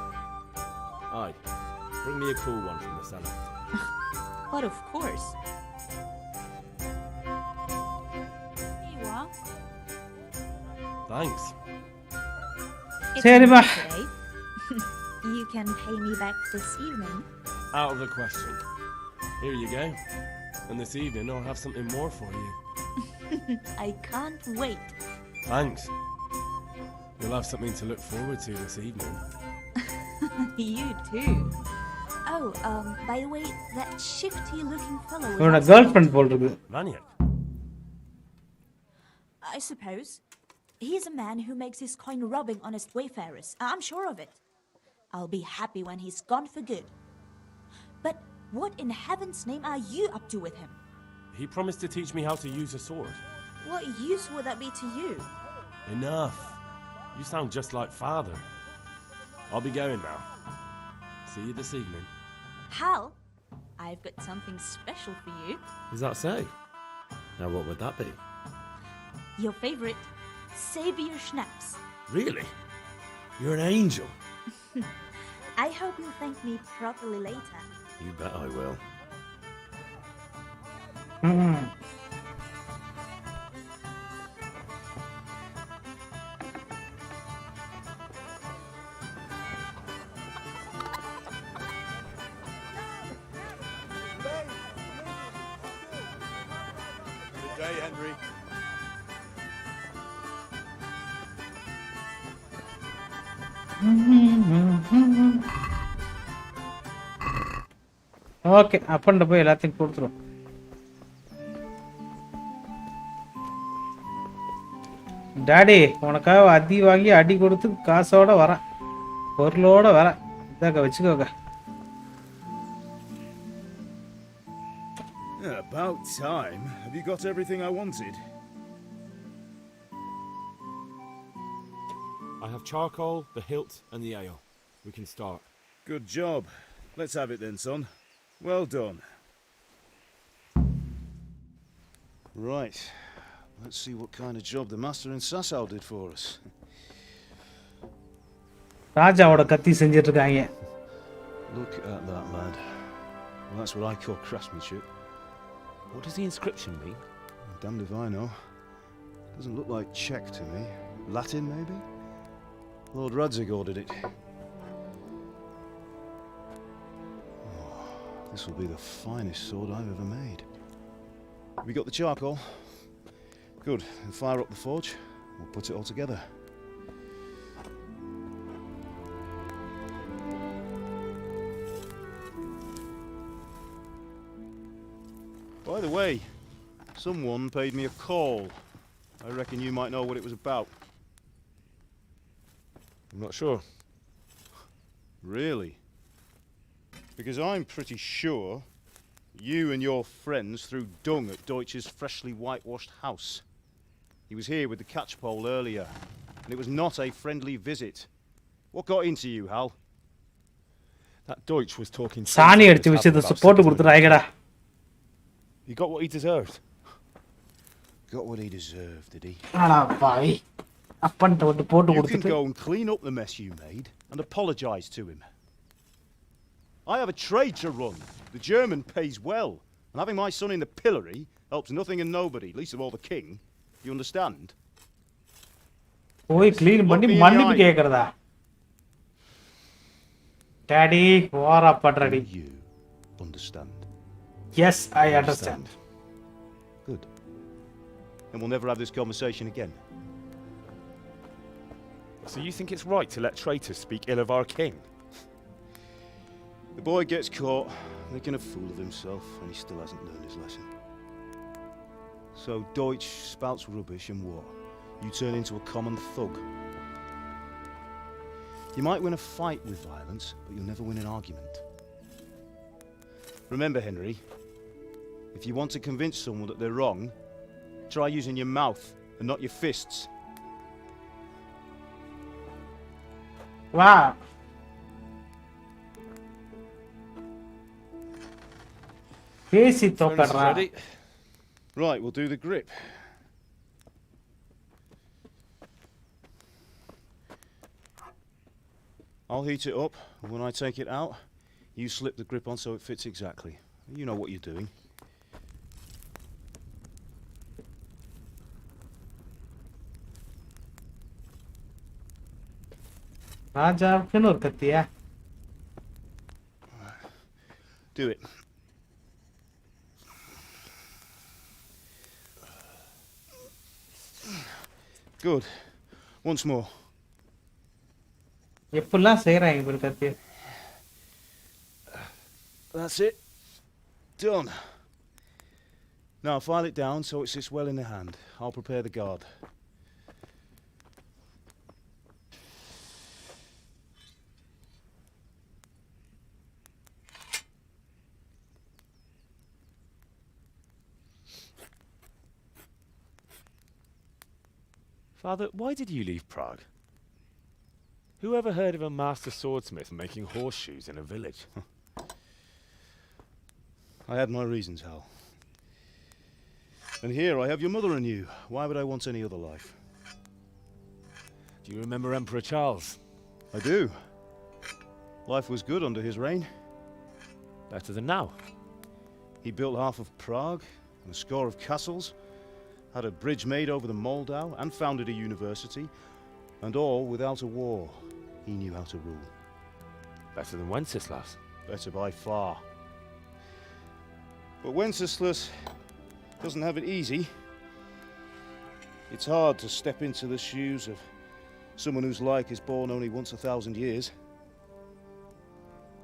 Aye. Bring me a cool one from the cellar. But of course. Here you are. Thanks. It's Seriba. new today. You can pay me back this evening. Out of the question. Here you go. And this evening I'll have something more for you. I can't wait. Thanks. You'll have something to look forward to this evening. You too. Oh, by the way, that shifty-looking fellow. உன்னோட girl friend போல் இருக்கு. Maniac. I suppose. He's a man who makes his coin robbing honest wayfarers. I'm sure of it. I'll be happy when he's gone for good. But what in heaven's name are you up to with him? He promised to teach me how to use a sword. What use would that be to you? Enough. You sound just like father. I'll be going now. See you this evening. Hal, I've got something special for you. Is that so? Now what would that be? Your favorite, Savior Schnapps. Really? You're an angel. I hope you'll thank me properly later. You bet I will. Good day, Henry. Okay அப்பன்ட்ட போய் எல்லாத்தையும் கொடுத்துரும். Daddy உனக்காக அடி வாங்கி அடி கொடுத்து காசோட வரேன், பொருளோட வரேன். இதாக்க வச்சுக்கோங்க. About time. Have you got everything I wanted? I have charcoal, the hilt, and the ale. We can start. Good job. Let's have it then, son. Well done. Right. Let's see what kind of job the master in Sasau did for us. ராஜாவோட கத்தி செஞ்சிட்டு இருக்காங்க. Look at that, lad. Well, that's what I call craftsmanship. What does the inscription mean? Damned if I know. Doesn't look like Czech to me. Latin, maybe? Lord Radzig ordered it. Oh, this will be the finest sword I've ever made. Have you got the charcoal? Good. Then fire up the forge. We'll put it all together. By the way, someone paid me a call. I reckon you might know what it was about. I'm not sure. Really? Because I'm pretty sure you and your friends threw dung at Deutsch's freshly whitewashed house. He was here with the catchpole earlier, and it was not a friendly visit. What got into you, Hal? That Deutsch was talking Sani sense eduthu about vechithu six support months koduthu ago. raigada. He got what he deserved. Got what he deserved, did he? Ala bhai. Appanta vandu potu You can kodutittu. go and clean up the mess you made and apologise to him. I have a trade to run. The German pays well, and having my son in the pillory helps nothing and nobody, least of all the king. You understand? Oi clean பண்ணி மன்னிப்பு கேக்குறதா? Daddy, vara padradi. You understand? Yes, I understand. Good. Then we'll never have this conversation again. So you think it's right to let traitors speak ill of our king? The boy gets caught, making a fool of himself, and he still hasn't learned his lesson. So Deutsch spouts rubbish, and what? You turn into a common thug. You might win a fight with violence, but you'll never win an argument. Remember, Henry, if you want to convince someone that they're wrong, try using your mouth and not your fists. Wow. Pesi tokadra. Right, we'll do the grip. I'll heat it up, and when I take it out, you slip the grip on so it fits exactly. You know what you're doing. Raja, kenur kattiya? Do it. Good. Once more. எப்படிலாம் செய்றாங்க இவர் கத்திய? That's it. Done. Now file it down so it sits well in the hand. I'll prepare the guard. Father, why did you leave Prague? Who ever heard of a master swordsmith making horseshoes in a village? I had my reasons, Hal. And here I have your mother and you. Why would I want any other life? Do you remember Emperor Charles? I do. Life was good under his reign. Better than now. He built half of Prague and a score of castles, had a bridge made over the Moldau, and founded a university, and all without a war. He knew how to rule. Better than Wenceslas. Better by far. But Wenceslas doesn't have it easy. It's hard to step into the shoes of someone whose like is born only once 1,000 years.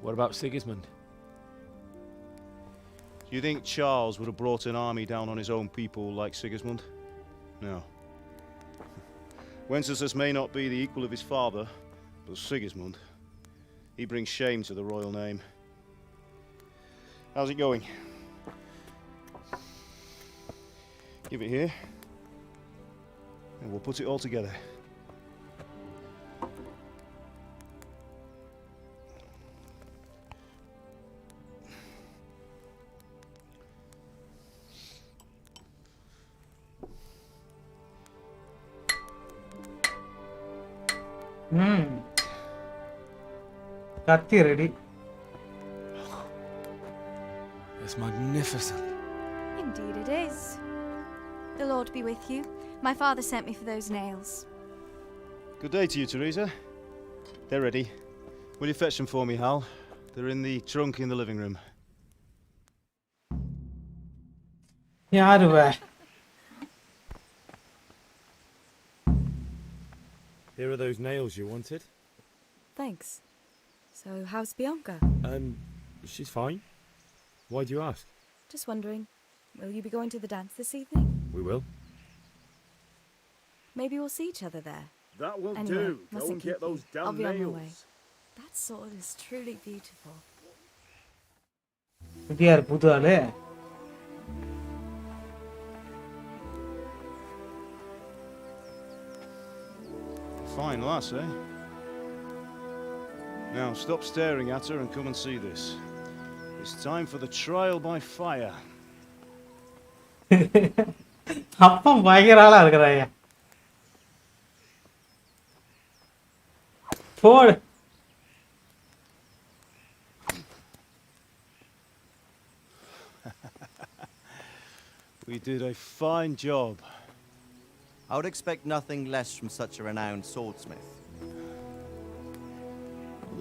What about Sigismund? Do you think Charles would have brought an army down on his own people like Sigismund? No. Wenceslas may not be the equal of his father, but Sigismund, he brings shame to the royal name. How's it going? Give it here, and we'll put it all together. Katti ready. It's magnificent. Indeed it is. The Lord be with you. My father sent me for those nails. Good day to you, Teresa. They're ready. Will you fetch them for me, Hal? They're in the trunk in the living room. யாருவ? Here are those nails you wanted. Thanks. So, how's Bianca? She's fine. Why do you ask? Just wondering, will you be going to the dance this evening? We will. Maybe we'll see each other there. That will Anyway, do. Go mustn't and get keep those you. damn I'll be on my nails. way. That sword is truly beautiful. இது யார் புது ஆளு? Fine lass, eh? Now stop staring at her and come and see this. It's time for the trial by fire. அப்பம் பயங்கர ஆளா இருக்கறாயா. போடு. We did a fine job. I would expect nothing less from such a renowned swordsmith.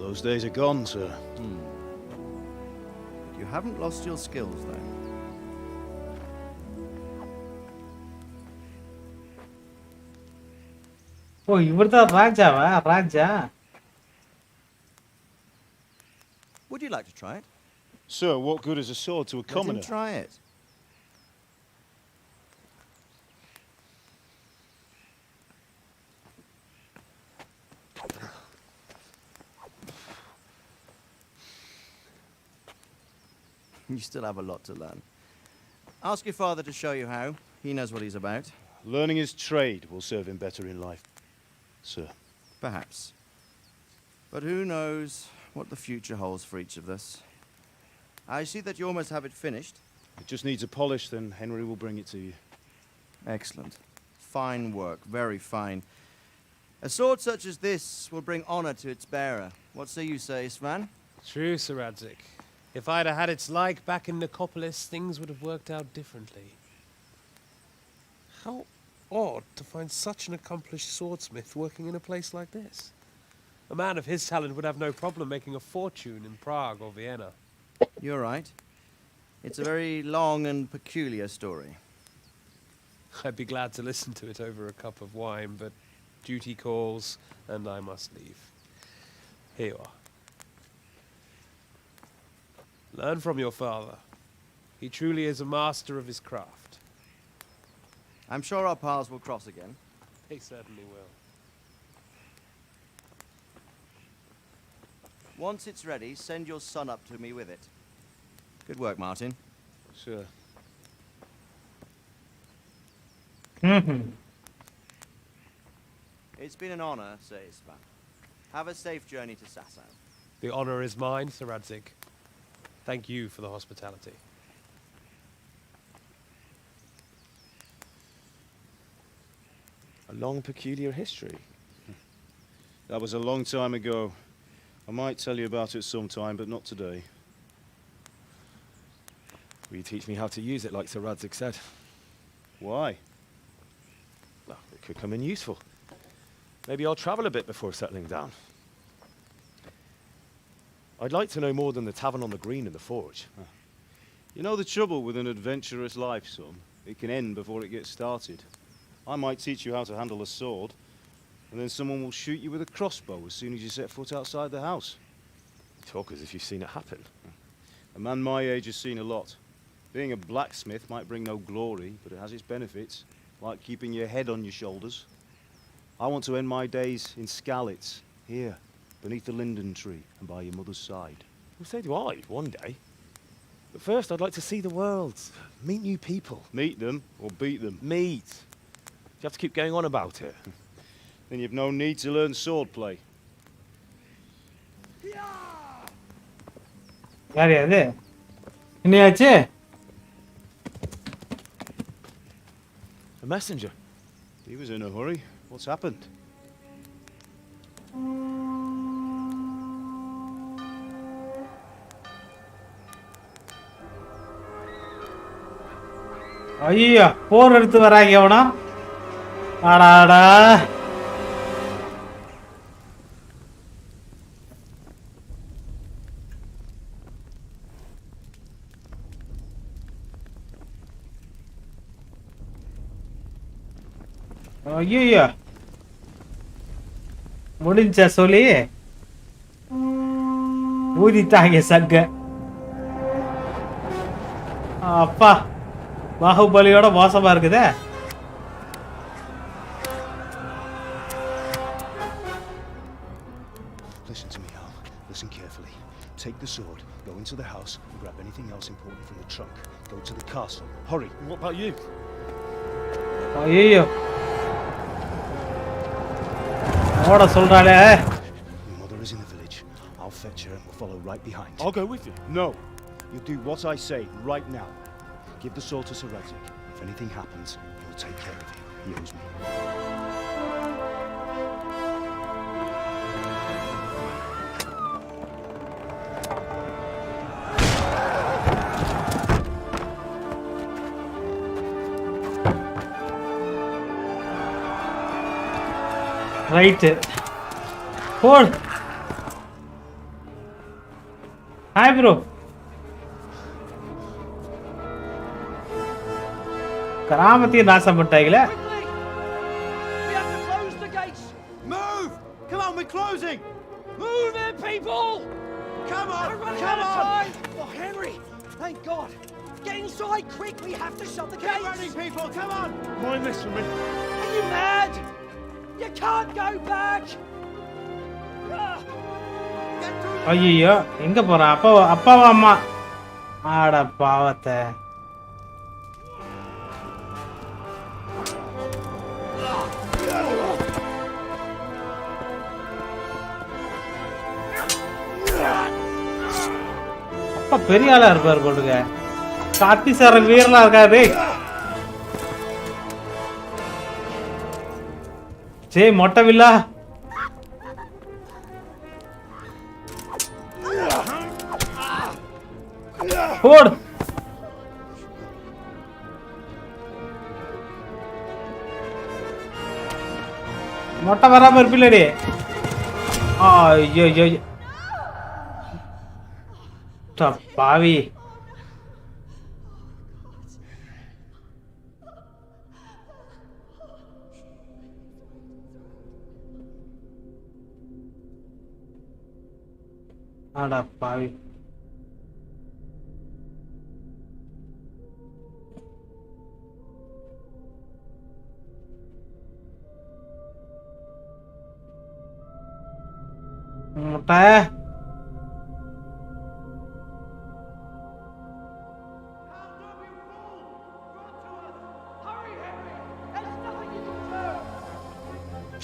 Those days are gone, sir. You haven't lost your skills, though. ஓ இவர்தான் ராஜாவா? ராஜா. Would you like to try it? Sir, what good is a sword to a commoner? Let him try it. You still have a lot to learn. Ask your father to show you how. He knows what he's about. Learning his trade will serve him better in life, sir. Perhaps. But who knows what the future holds for each of us. I see that you almost have it finished. It just needs a polish, then Henry will bring it to you. Excellent. Fine work, very fine. A sword such as this will bring honor to its bearer. What say you, Svan? True, Sir Radzik. If I'd have had its like back in Nicopolis, things would have worked out differently. How odd to find such an accomplished swordsmith working in a place like this. A man of his talent would have no problem making a fortune in Prague or Vienna. You're right. It's a very long and peculiar story. I'd be glad to listen to it over a cup of wine, but duty calls, and I must leave. Here you are. Learn from your father. He truly is a master of his craft. I'm sure our paths will cross again. They certainly will. Once it's ready, send your son up to me with it. Good work, Martin. Sir. It's been an honor, Sir Isvan. Have a safe journey to Sasau. The honor is mine, Sir Radzik. Thank you for the hospitality. A long, peculiar history. That was a long time ago. I might tell you about it sometime, but not today. Will you teach me how to use it like Sir Radzik said? Why? Well, it could come in useful. Maybe I'll travel a bit before settling down. I'd like to know more than the tavern on the green and the forge. You know the trouble with an adventurous life, son? It can end before it gets started. I might teach you how to handle a sword, and then someone will shoot you with a crossbow as soon as you set foot outside the house. You talk as if you've seen it happen. A man my age has seen a lot. Being a blacksmith might bring no glory, but it has its benefits, like keeping your head on your shoulders. I want to end my days in Skalitz, here, beneath the linden tree and by your mother's side. Well, so do I, one day. But first, I'd like to see the world, meet new people. Meet them or beat them? Meet. You have to keep going on about it. Then you've no need to learn swordplay. யார் அது? என்னையாச்சு? A messenger. He was in a hurry. What's happened? ஐயோ போர் எடுத்து வராங்க எவனா? ஆடாடா ஐயோ முடிஞ்சா சொல்லி ஊதிட்டாங்க சங்க. அப்பா பாகுபலியோட மோசமா இருக்குதே. Listen to me, Al. Listen carefully. Take the sword, go into the house, and grab anything else important from the trunk. Go to the castle. Hurry. What about you? ஐயோ ஓட சொல்றாளே. Your mother is in the village. I'll fetch her and we'll follow right behind. I'll go with you. No. You do what I say right now. Give the sword to Sir Rataje. If anything happens, he'll take care of you. He owes me. Right. Hold. Hi, bro. Karamati nasa mattaigile. We have to close the gates. Move! Come on, we're closing. Move it, people! Come on, come on! Oh, Henry, thank God. Get inside quick. We have to shut the gates. Get running, people. Come on. Mind this for me. Are you mad? You can't go back. ஐயோ எங்க போற? அப்பாவா அம்மா? ஆட பாவத்தை. அப்பா பெரிய ஆளா இருப்பாரு போட்டுக்க. காத்தி சார வீரலா இருக்காரு. ஜெய் மொட்டை வில்லா. போடு. மொட்டை வராம இருப்பில்லடி. ஐயோ பாவி. ஆடா பாவி. முட்டை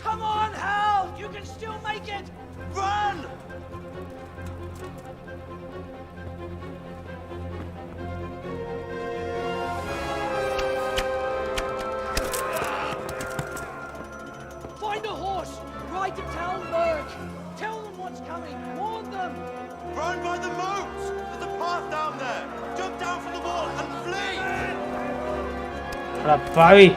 Come on, Hal! You can still make it! Run! Find a horse! Ride to Talmberg! Tell them what's coming! Warn them! Run by the moat! There's a path down there! Jump down from the wall and flee! ஆடா பாவி.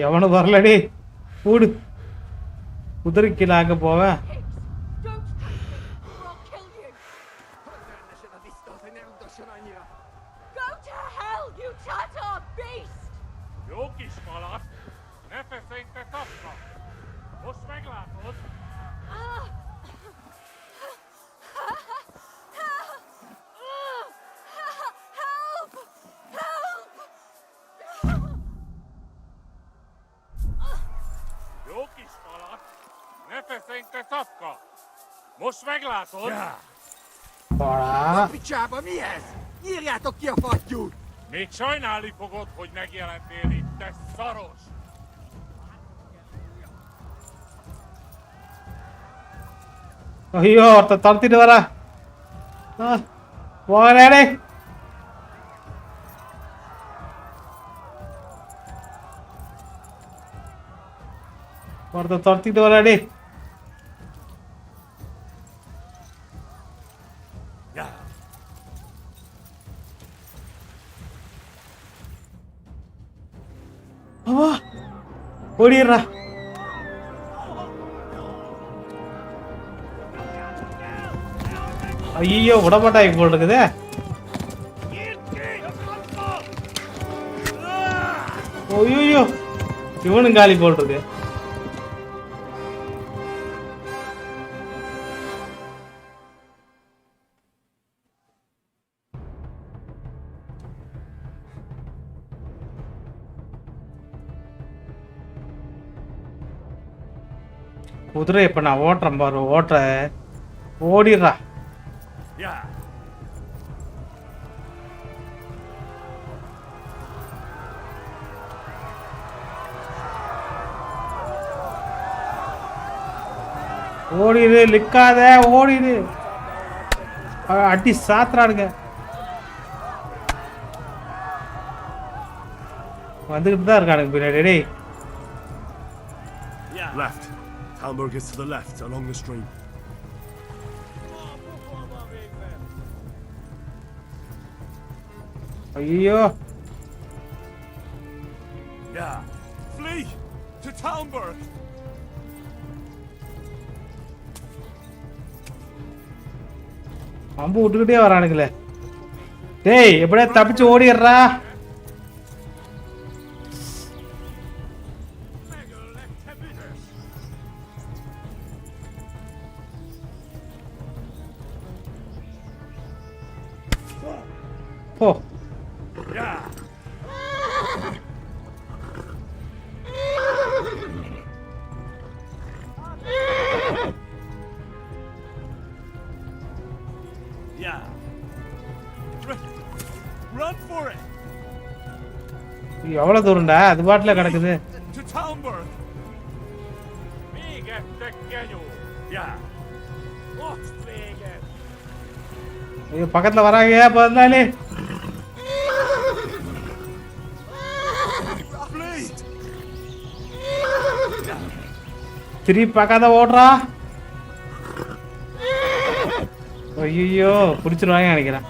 எவனும் வரலடி. கூடு குதிரைக்கிலாங்க போவேன். Para. Picsába mi ez? Nyírjátok ki a fattyút! Még sajnálni fogod, hogy megjelentél itt, te szaros! ஐயோ ஒருத்தன் துரத்திட்டு வரா போகிறே ஒருத்தன் துரத்திட்டு வராடி ஓடிடுறா ஐயோ விடமாட்டாங்க போல் இருக்குது ஐயோ இவனும் காலி போல் இருக்கு குதிரை இப்ப நான் ஓட்டுறேன் பாரு ஓட்டுற ஓடிடுறா ஓடிடு லிக்காத ஓடிடு அடி சாத்துறானுங்க வந்துகிட்டு தான் இருக்கானுங்க பின்னாடி டேய் Left. Talmberg is to the left, along the stream. ஐயோ Yeah. Flee to Talmberg. அம்பு விட்டுக்கிட்டே வரானுங்களே டேய் எப்படியா தப்பிச்சு ஓடிடுறா போ எவ்வளவு தூரம்டா அது பாட்டுல கிடக்குது To Talmberg. Még genyó. Yeah. Most vége. ஐயோ பக்கத்துல வராங்க பதினாலு திருப்பி பார்க்காத ஓடுறா ஐயோ பிடிச்சிருவாங்க நினைக்கிறேன்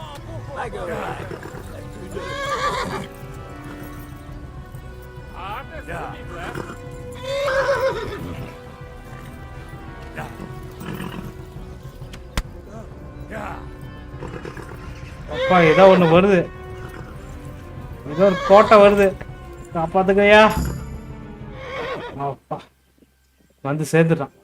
அப்பா ஏதோ ஒண்ணு வருது ஏதோ ஒரு கோட்டை வருது காப்பாத்துக்கையா அப்பா வந்து சேர்ந்துட்டான்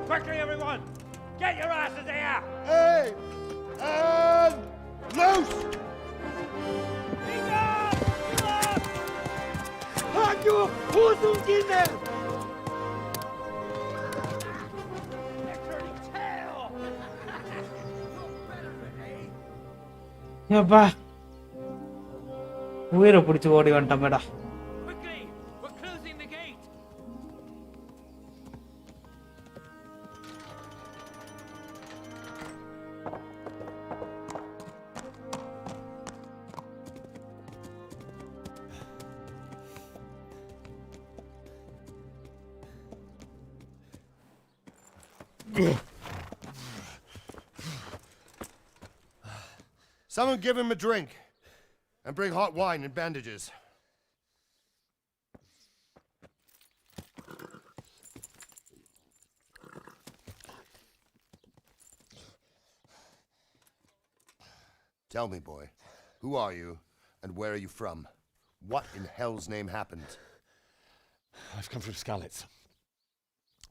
Quickly, everyone! Get your asses here! Hey! And loose! Hagyú! Húzzunk innen! ஏப்பா உயிரை பிடிச்சி ஓடி வந்துட்டோம் madam Someone give him a drink. And bring hot wine and bandages. Tell me, boy, who are you and where are you from? What in hell's name happened? I've come from Skalitz.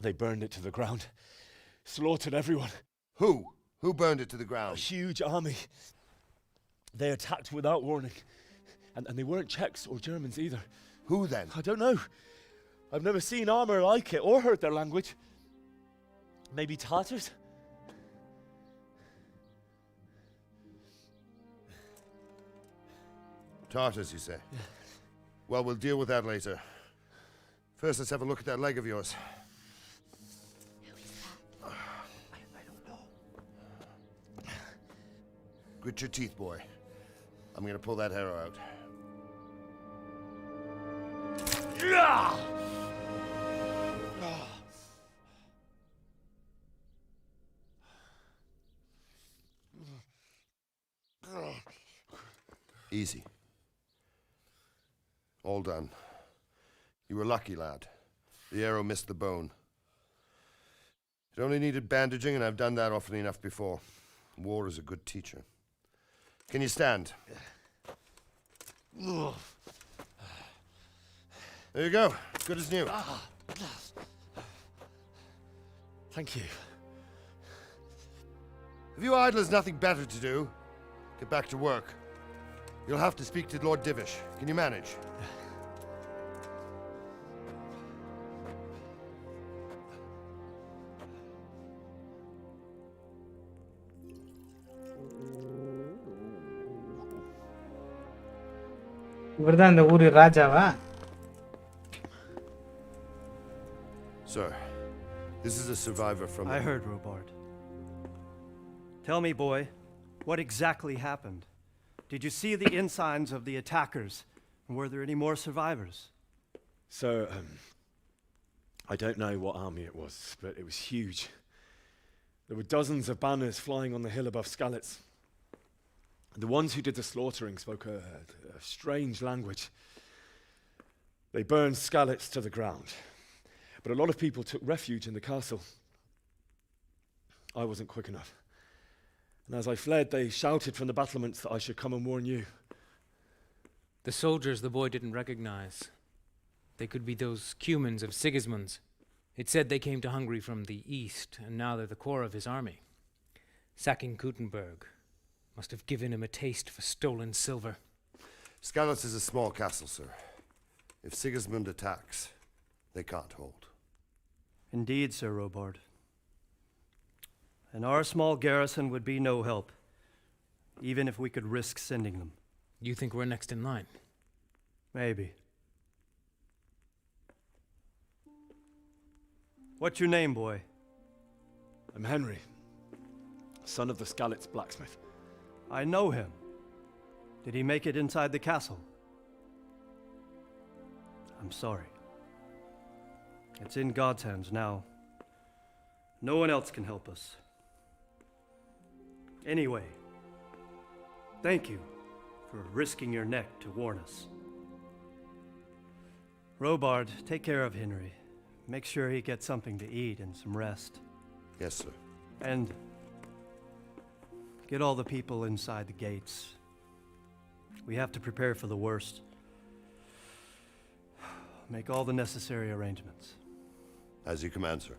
They burned it to the ground. Slaughtered everyone. Who? Who burned it to the A ground? huge army. They attacked without warning. And they weren't Czechs or Germans either. Who then? I don't know. I've never seen armor like it or heard their language. Maybe Tatars? Tartars, you say? Well, we'll deal with that later. First, let's have a look at that leg of yours. Grit your teeth, boy. I'm gonna pull that arrow out. Easy. All done. You were lucky, lad. The arrow missed the bone. It only needed bandaging, and I've done that often enough before. War is a good teacher. Can you stand? There you go. Good as new. Thank you. Have you idlers nothing better to do? Get back to work. You'll have to speak to Lord Divish. Can you manage? இவர்தான் இந்த ஊரு ராஜாவா? Sir, this is a survivor from... I heard, Robard. Tell me, boy, what exactly happened? Did you see the ensigns of the attackers? And were there any more survivors? So, I don't know what army it was, but it was huge. There were dozens of banners flying on the hill above Skalitz. The ones who did the slaughtering spoke a strange language. They burned Skalitz to the ground, but a lot of people took refuge in the castle. I wasn't quick enough. And as I fled, they shouted from the battlements that I should come and warn you. The soldiers the boy didn't recognize. They could be those Cumans of Sigismund's. It said they came to Hungary from the east, and now they're the core of his army. Sacking Talmberg must have given him a taste for stolen silver. Skalitz is a small castle, sir. If Sigismund attacks, they can't hold. Indeed, Sir Robard. And our small garrison would be no help, even if we could risk sending them. You think we're next in line? Maybe. What's your name, boy? I'm Henry, son of the Skalitz blacksmith. I know him. Did he make it inside the castle? I'm sorry. It's in God's hands now. No one else can help us. Anyway, thank you for risking your neck to warn us. Robard, take care of Henry. Make sure he gets something to eat and some rest. Yes, sir. And get all the people inside the gates. We have to prepare for the worst. Make all the necessary arrangements. As you command, sir.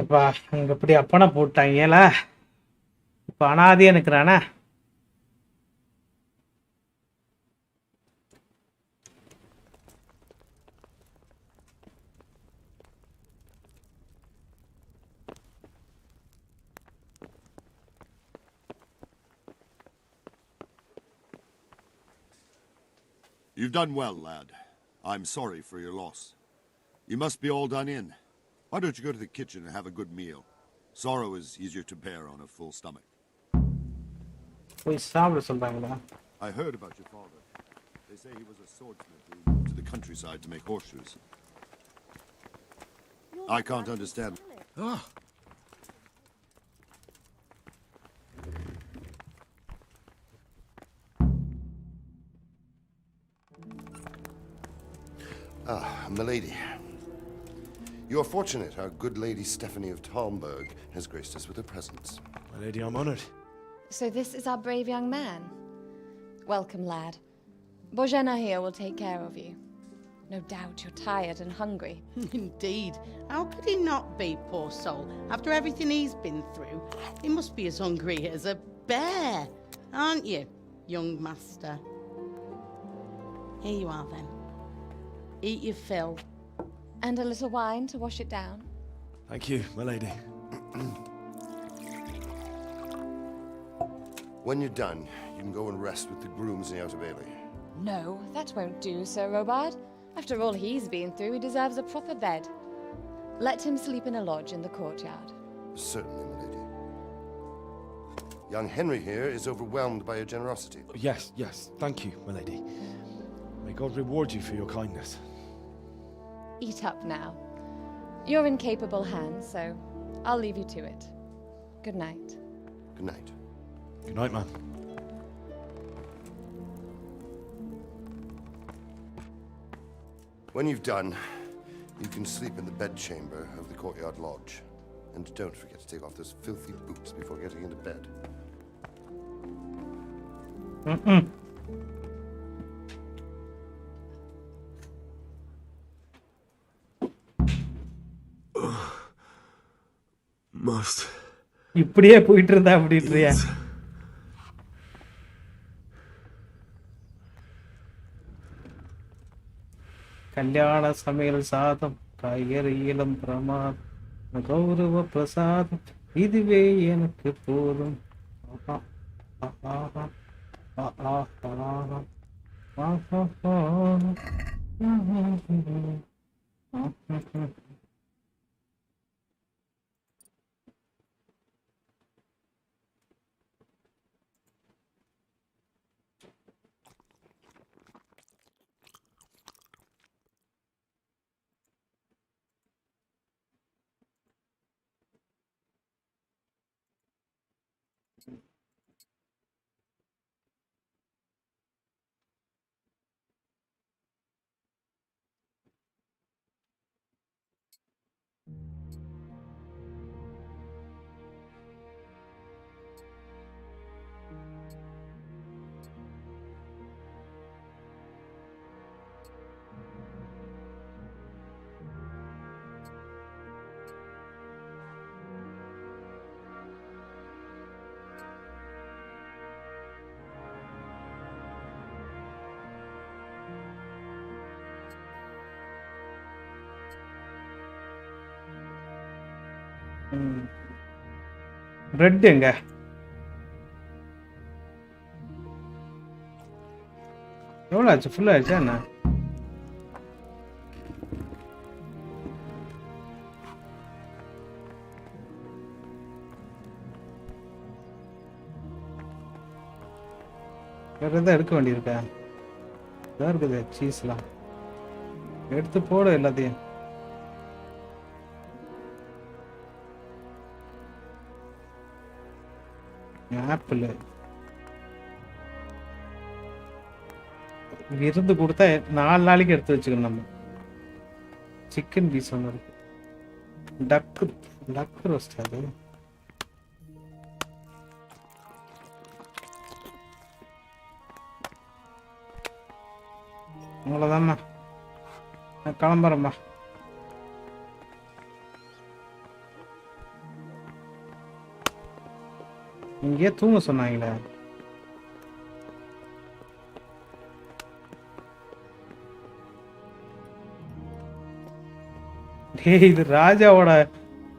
அப்பா அங்க இப்படி அப்பனா போட்டாங்கல இப்ப அனாதையா நிக்கிறானா You've done well, lad. I'm sorry for your loss. You must be all done in. Why don't you go to the kitchen and have a good meal? Sorrow is easier to bear on a full stomach. போய் சாப்பிட சொல்றாங்களா? I heard about your father. They say he was a swordsmith who moved to the countryside to make horseshoes. I can't understand. Milady. You are fortunate our good lady Stephanie of Talmberg has graced us with her presence. My lady, I'm honored. So this is our brave young man. Welcome, lad. Bojena here will take care of you. No doubt you're tired and hungry. Indeed. How could he not be, poor soul? After everything he's been through, he must be as hungry as a bear, aren't you, young master? Here you are, then. Eat your fill. And a little wine to wash it down. Thank you, my lady. When you're done, you can go and rest with the grooms in the Outer Bailey. No, that won't do, Sir Robard. After all he's been through, he deserves a proper bed. Let him sleep in a lodge in the courtyard. Certainly, milady. Young Henry here is overwhelmed by your generosity. Yes, yes. Thank you, my lady. May God reward you for your kindness. Eat up now. You're in capable hands, so I'll leave you to it. Good night. Good night. Good night, man. When you've done, you can sleep in the bedchamber of the courtyard lodge. And don't forget to take off those filthy boots before getting into bed. Must. இப்படியே போயிட்டு இருந்தா அப்படின்றியா? கல்யாண சமையல் சாதம் காய்கறி இளம் பிரமாதம் கௌரவ பிரசாதம் இதுவே எனக்கு போதும். ரெட் எங்க? எவ்வளோ ஆச்சு? ஃபுல்லாக ஆச்சா என்ன? வேறு எதாவது எடுக்க வேண்டியிருக்கா? இதாக இருக்குது சீஸ்லாம். எடுத்து போட எல்லாத்தையும். ஆப்பிள் விருந்து கொடுத்தா 4 நாளைக்கு எடுத்து வச்சுக்கணும். நம்ம சிக்கன் பீஸ் ஒன்று இருக்கு. டக்கு ரோஸ்ட். அது அவ்வளோதாம்மா, நான் கிளம்புறேம்மா. இங்கேயே தூங்க சொன்னாங்களே. டேய், இது ராஜாவோட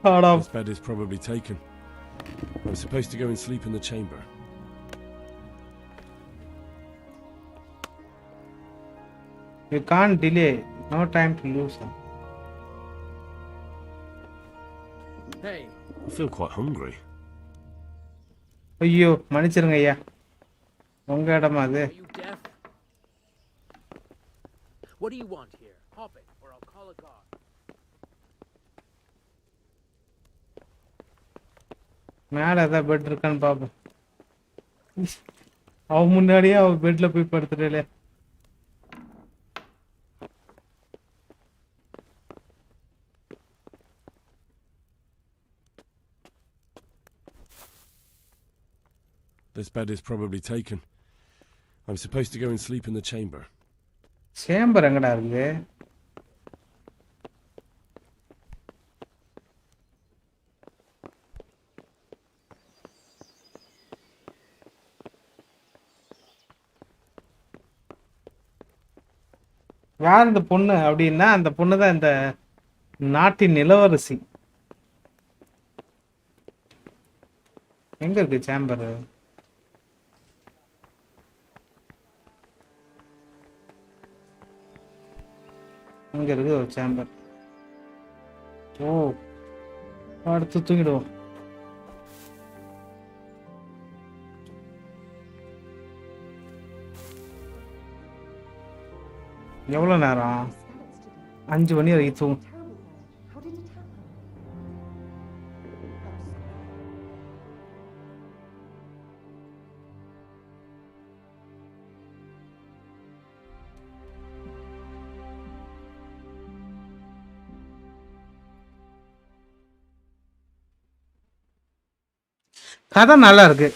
This bed is probably taken. I'm supposed to go and sleep in the chamber. You can't delay. No time to lose. Hey. I feel quite hungry. ஐயோ மன்னிச்சிருங்க ஐயா உங்க இடமா அது Are you deaf? What do you want here? Hop it, or I'll call a guard. மேல ஏதாவது bed இருக்கான்னு பாப்போம் அவன் முன்னாடியே அவன் பெட்ல போய் படுத்துட்டே This bed is probably taken. I'm supposed to go and sleep in the chamber. Chamber எங்கடா இருக்கு யார் இந்த பொண்ணு அப்படின்னா அந்த பொண்ணு தான் இந்த நாட்டின் இளவரசி எங்க இருக்கு சேம்பர் இங்க இருக்கு ஒரு சேம்பர் ஓ அடுத்து தூங்கிடுவோம் எவ்வளவு நேரம் 5 மணி வரைக்கும் தூங்கும் கதை நல்லா இருக்கு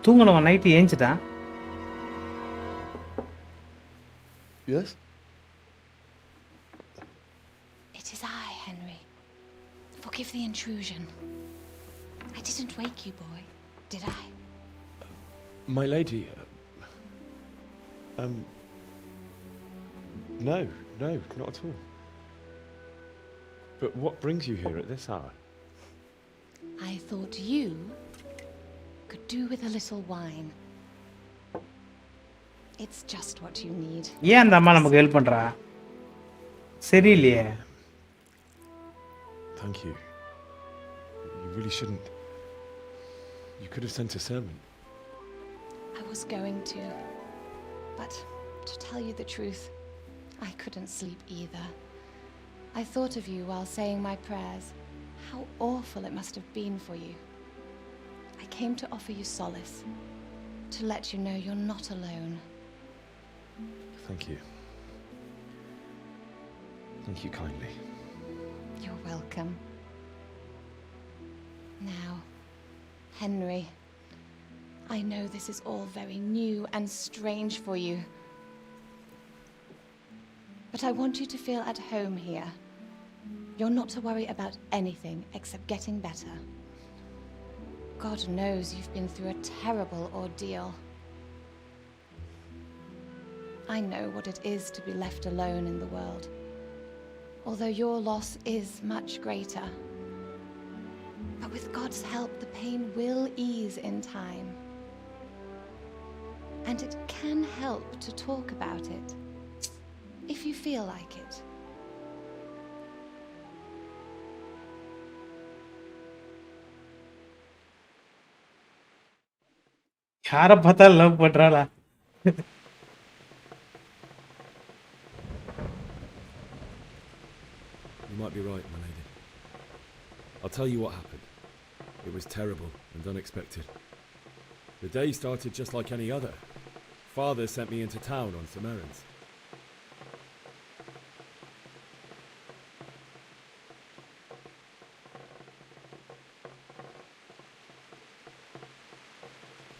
தூங்கணும் night ஏஞ்சிட்டான் Yes? It is I, Henry. Forgive the intrusion. I didn't wake you, boy, did I? My lady, no, not at all. But what brings you here at this hour? I thought you could do with a little wine. It's just what you need. ஏன் அந்த அம்மா நமக்கு help பண்றா சரியில்லையே Thank you. You really shouldn't. You could have sent a sermon. I was going to, but to tell you the truth, I couldn't sleep either. I thought of you while saying my prayers. How awful it must have been for you. I came to offer you solace, to let you know you're not alone. Thank you. Thank you kindly. You're welcome. Now, Henry, I know this is all very new and strange for you. But I want you to feel at home here. You're not to worry about anything except getting better. God knows you've been through a terrible ordeal. I know what it is to be left alone in the world, although your loss is much greater. But with God's help, the pain will ease in time. And it can help to talk about it, if you feel like it. யாரை பார்த்தாலும் love பண்றாளா You might be right, my lady. I'll tell you what happened. It was terrible and unexpected. The day started just like any other. Father sent me into town on some errands.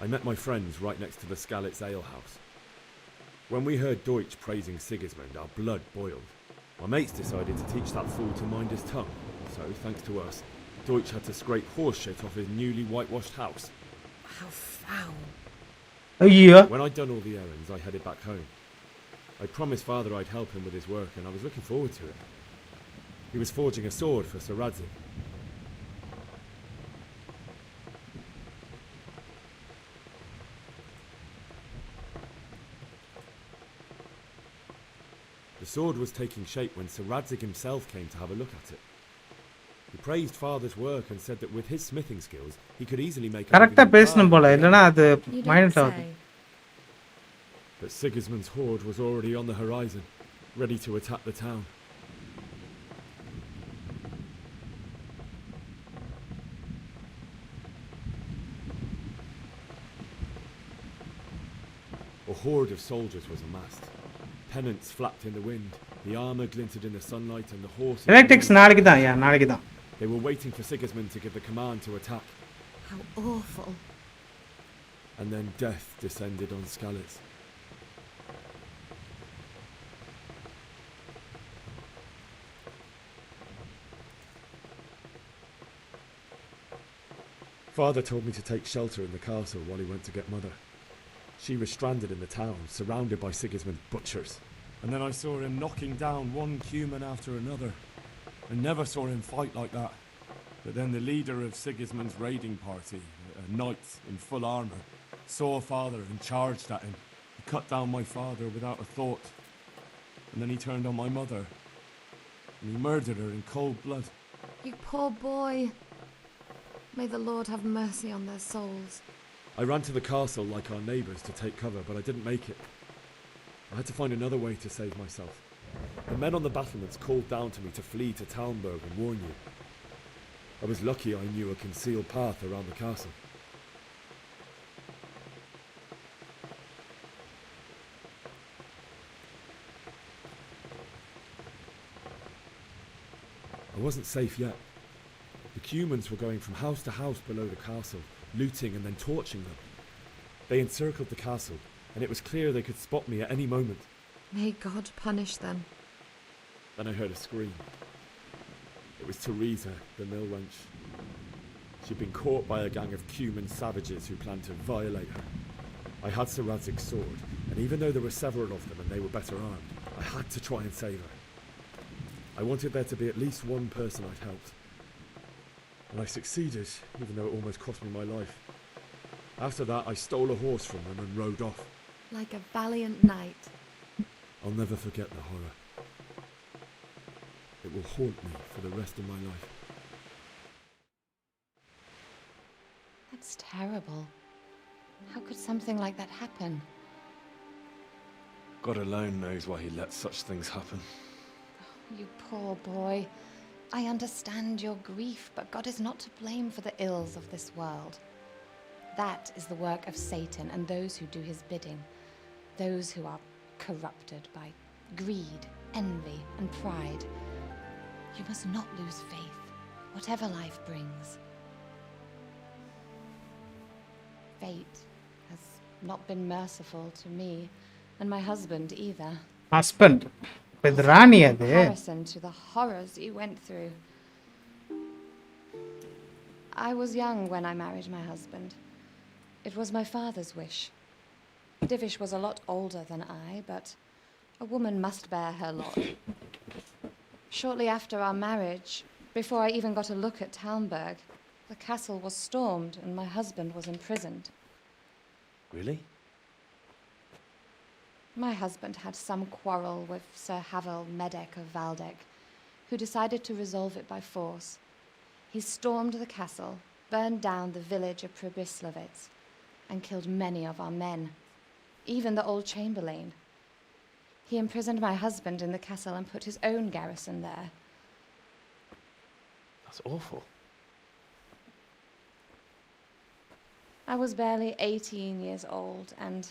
I met my friends right next to the Skalitz alehouse. When we heard Deutsch praising Sigismund, our blood boiled. My mates decided to teach that fool to mind his tongue. So, thanks to us, Deutsch had to scrape horse shit off his newly whitewashed house. How foul. Oh yeah. When I'd done all the errands, I headed back home. I promised Father I'd help him with his work, and I was looking forward to it. He was forging a sword for Rataje. The sword was taking shape when Sir Radzig himself came to have a look at it. He praised Father's work and said that with his smithing skills, he could easily make a கரெக்டா பேசணும் போல இல்லனா அது minus ஆகுது. But Sigismund's horde was already on the horizon, ready to attack the town. A horde of soldiers was amassed. Pennants flapped in the wind, the armor glinted in the sunlight, and the horses... Electrics நாளைக்கு தான், yeah, நாளைக்கு தான். They were waiting for Sigismund to give the command to attack. How awful. And then death descended on Skalitz. Father told me to take shelter in the castle while he went to get Mother. She was stranded in the town, surrounded by Sigismund's butchers. And then I saw him knocking down one human after another. I never saw him fight like that. But then the leader of Sigismund's raiding party, a knight in full armour, saw Father and charged at him. He cut down my father without a thought. And then he turned on my mother. And he murdered her in cold blood. You poor boy. May the Lord have mercy on their souls. I ran to the castle like our neighbours to take cover, but I didn't make it. I had to find another way to save myself. The men on the battlements called down to me to flee to Talmberg and warn you. I was lucky I knew a concealed path around the castle. I wasn't safe yet. The Cumans were going from house to house below the castle, looting and then torching them. They encircled the castle, and it was clear they could spot me at any moment. May God punish them. Then I heard a scream. It was Teresa, the mill wench. She'd been caught by a gang of Cuman savages who planned to violate her. I had Sir Radzig's sword, and even though there were several of them and they were better armed, I had to try and save her. I wanted there to be at least one person I'd helped. And I succeeded, even though it almost cost me my life. After that, I stole a horse from them and rode off. Like a valiant knight. I'll never forget the horror. It will haunt me for the rest of my life. That's terrible. How could something like that happen? God alone knows why he lets such things happen. You poor boy. I understand your grief, but God is not to blame for the ills of this world. That is the work of Satan and those who do his bidding. Those who are corrupted by greed, envy, and pride. You must not lose faith, whatever life brings. Fate has not been merciful to me, and my husband either. Husband? With Rani In comparison to the horrors you went through. I was young when I married my husband. It was my father's wish. Divish was a lot older than I, but a woman must bear her lot. Shortly after our marriage, before I even got a look at Talmberg, the castle was stormed and my husband was imprisoned. Really? My husband had some quarrel with Sir Havel Medek of Valdek, who decided to resolve it by force. He stormed the castle, burned down the village of Pribyslavitz, and killed many of our men, even the old chamberlain. He imprisoned my husband in the castle and put his own garrison there. That's awful. I was barely 18 years old, and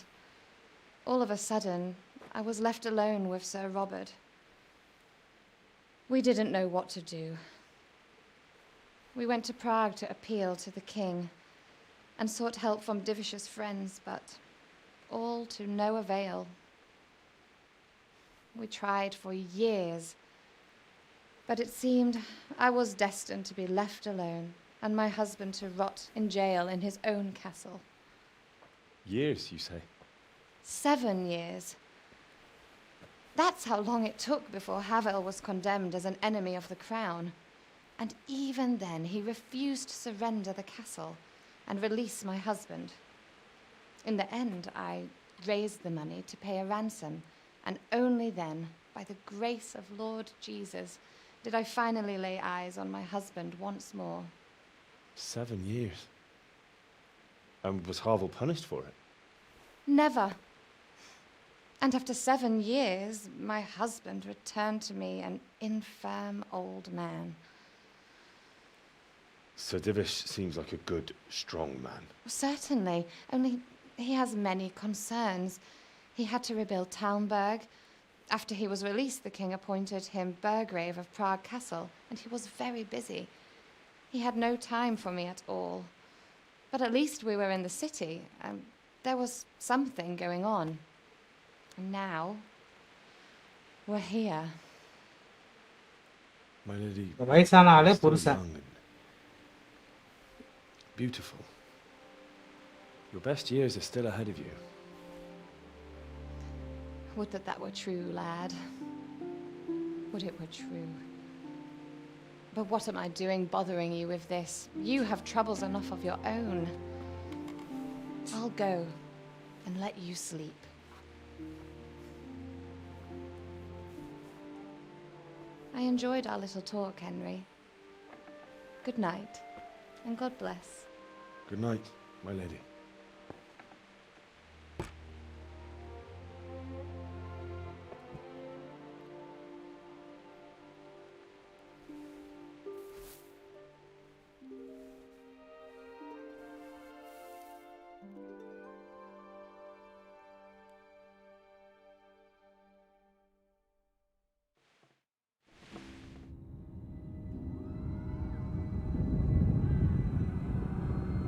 all of a sudden, I was left alone with Sir Robert. We didn't know what to do. We went to Prague to appeal to the king and sought help from Divish's friends, but all to no avail. We tried for years, but it seemed I was destined to be left alone and my husband to rot in jail in his own castle. Years, you say? 7 years. That's how long it took before Havel was condemned as an enemy of the crown. And even then, he refused to surrender the castle and release my husband. In the end, I raised the money to pay a ransom, and only then by the grace of Lord Jesus, did I finally lay eyes on my husband once more. 7 years. And was Harville punished for it? Never. And after 7 years, my husband returned to me an infirm old man. Sir Divish seems like a good, strong man. Certainly, only he has many concerns. He had to rebuild Talmberg. After he was released, the king appointed him Burgrave of Prague Castle, and he was very busy. He had no time for me at all. But at least we were in the city, and there was something going on. And now, we're here. My lady, வயசான ஆளே still புருஷன். young and beautiful. Your best years are still ahead of you. Would that were true, lad. Would it were true. But what am I doing bothering you with this? You have troubles enough of your own. I'll go and let you sleep. I enjoyed our little talk, Henry. Good night, and God bless. Good night, my lady.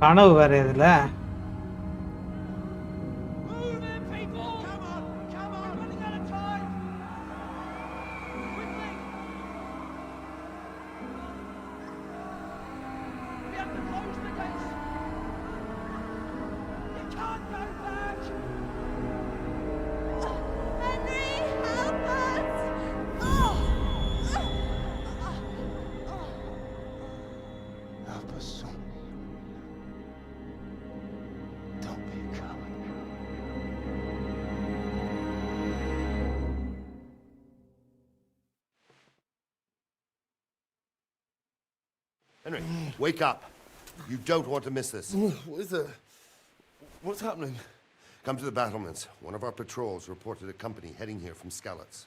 கனவு வேற இதுல. Henry, wake up. You don't want to miss this. What is it? What's happening? Come to the battlements. One of our patrols reported a company heading here from Skalitz.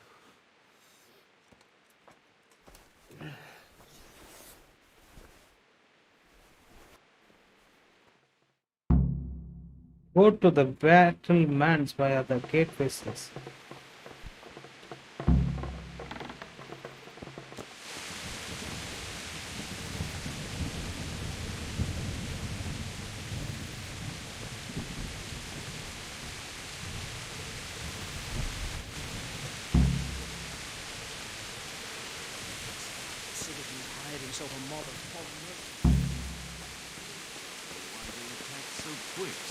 Go to the battlements via the gate faces.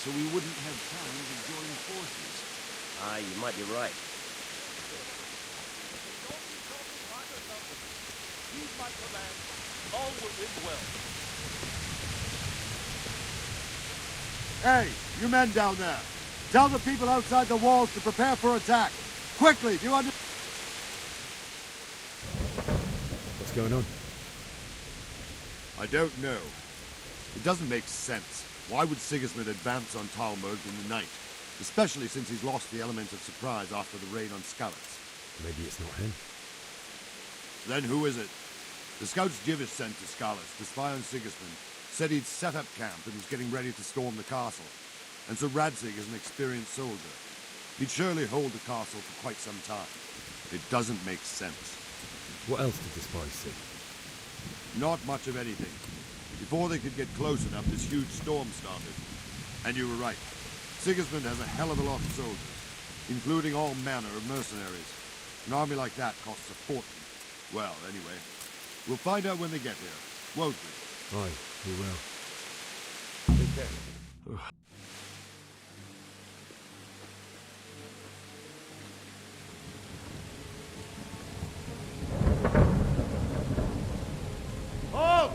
So we wouldn't have time to join forces. Aye, you might be right. Heed my command. All will live well. Hey, you men down there. Tell the people outside the walls to prepare for attack. Quickly, do you understand? What's going on? I don't know. It doesn't make sense. Why would Sigismund advance on Talmberg in the night? Especially since he's lost the element of surprise after the raid on Skalitz. Maybe it's not him. Then who is it? The scouts Jivish sent to Skalitz to spy on Sigismund said he'd set up camp and was getting ready to storm the castle. And so Radzig is an experienced soldier. He'd surely hold the castle for quite some time. It doesn't make sense. What else did the spies see? Not much of anything. Before they could get close enough, this huge storm started. And you were right. Sigismund has a hell of a lot of soldiers, including all manner of mercenaries. An army like that costs a fortune. Well, anyway, we'll find out when they get here, won't we? Aye, we will. Take care. Halt!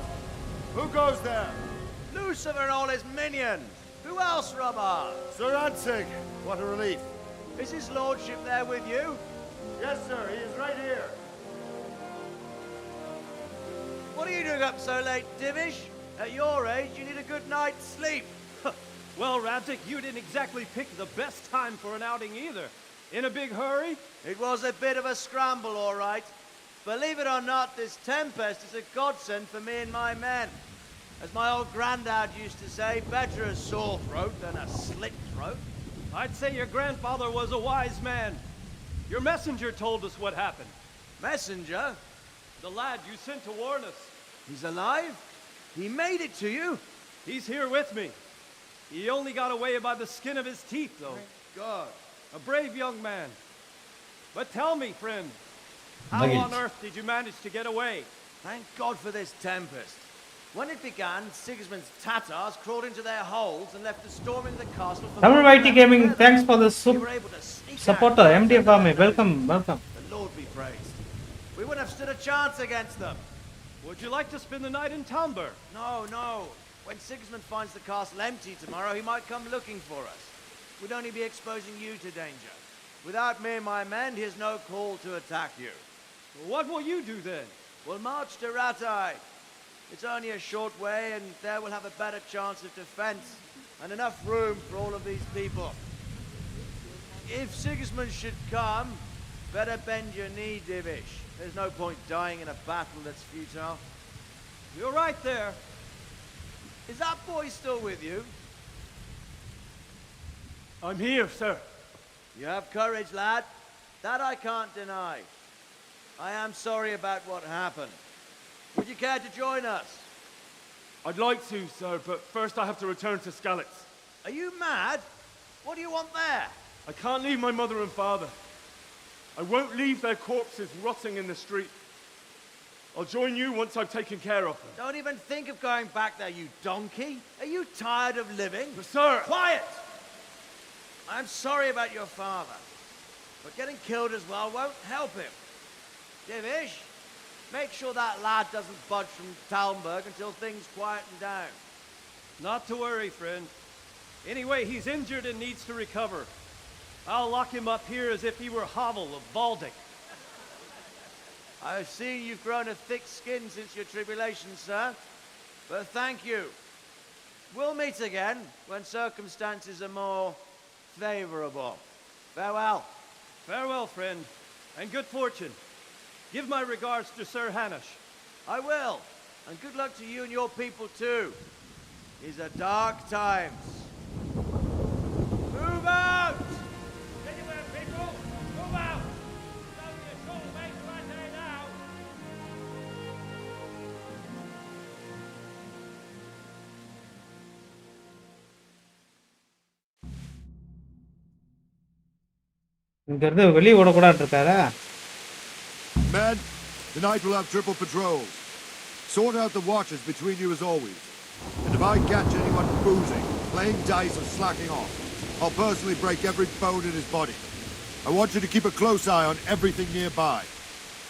Who goes there? Lucifer and all his minions! Who else, Robert? Sir Radzig! What a relief. Is his lordship there with you? Yes, sir, he is right here. What are you doing up so late, Divish? At your age, you need a good night's sleep. Well, Rataje, you didn't exactly pick the best time for an outing either. In a big hurry? It was a bit of a scramble, all right. Believe it or not, this tempest is a godsend for me and my men. As my old granddad used to say, better a sore throat than a slit throat. I'd say your grandfather was a wise man. Your messenger told us what happened. Messenger? The lad you sent to warn us. He's alive? He made it to you? He's here with me. He only got away by the skin of his teeth, though. Thank God. A brave young man. But tell me, friend, how on earth did you manage to get away? Thank God for this tempest. When it began, Sigismund's Tatars crawled into their holes and left us storming the castle for Tamil YT Gaming, thanks for the supporter. out. MDF Army, welcome, welcome. The Lord be praised. We wouldn't have stood a chance against them. Would you like to spend the night in Talmberg? No, no. When Sigismund finds the castle empty tomorrow, he might come looking for us. We'd only be exposing you to danger. Without me and my men, he has no call to attack you. What will you do then? We'll march to Rataje. It's only a short way, and there we'll have a better chance of defense and enough room for all of these people. If Sigismund should come, better bend your knee, Divish. There's no point dying in a battle that's futile. You're right there. Is that boy still with you? I'm here, sir. You have courage, lad. That I can't deny. I am sorry about what happened. Would you care to join us? I'd like to, sir, but first I have to return to Skalitz. Are you mad? What do you want there? I can't leave my mother and father. I won't leave their corpses rotting in the street. I'll join you once I've taken care of them. Don't even think of going back there, you donkey. Are you tired of living? But sir! Quiet! I'm sorry about your father, but getting killed as well won't help him. Divish, make sure that lad doesn't budge from Talmberg until things quieten down. Not to worry, friend. Anyway, he's injured and needs to recover. I'll lock him up here as if he were Havel of Baldic. I've seen you've grown a thick skin since your tribulation, sir. But thank you. We'll meet again when circumstances are more favorable. Farewell. Farewell, friend, and good fortune. Give my regards to Sir Hanush. I will. And good luck to you and your people, too. These are dark times. Move out! Anywhere, people! Move out! It's only a short way to Rataje now! இங்க இருந்து வெளிய ஓட கூடாது இருக்காரா? Men, tonight we'll have triple patrols. Sort out the watches between you as always. And if I catch anyone boozing, playing dice or slacking off, I'll personally break every bone in his body. I want you to keep a close eye on everything nearby.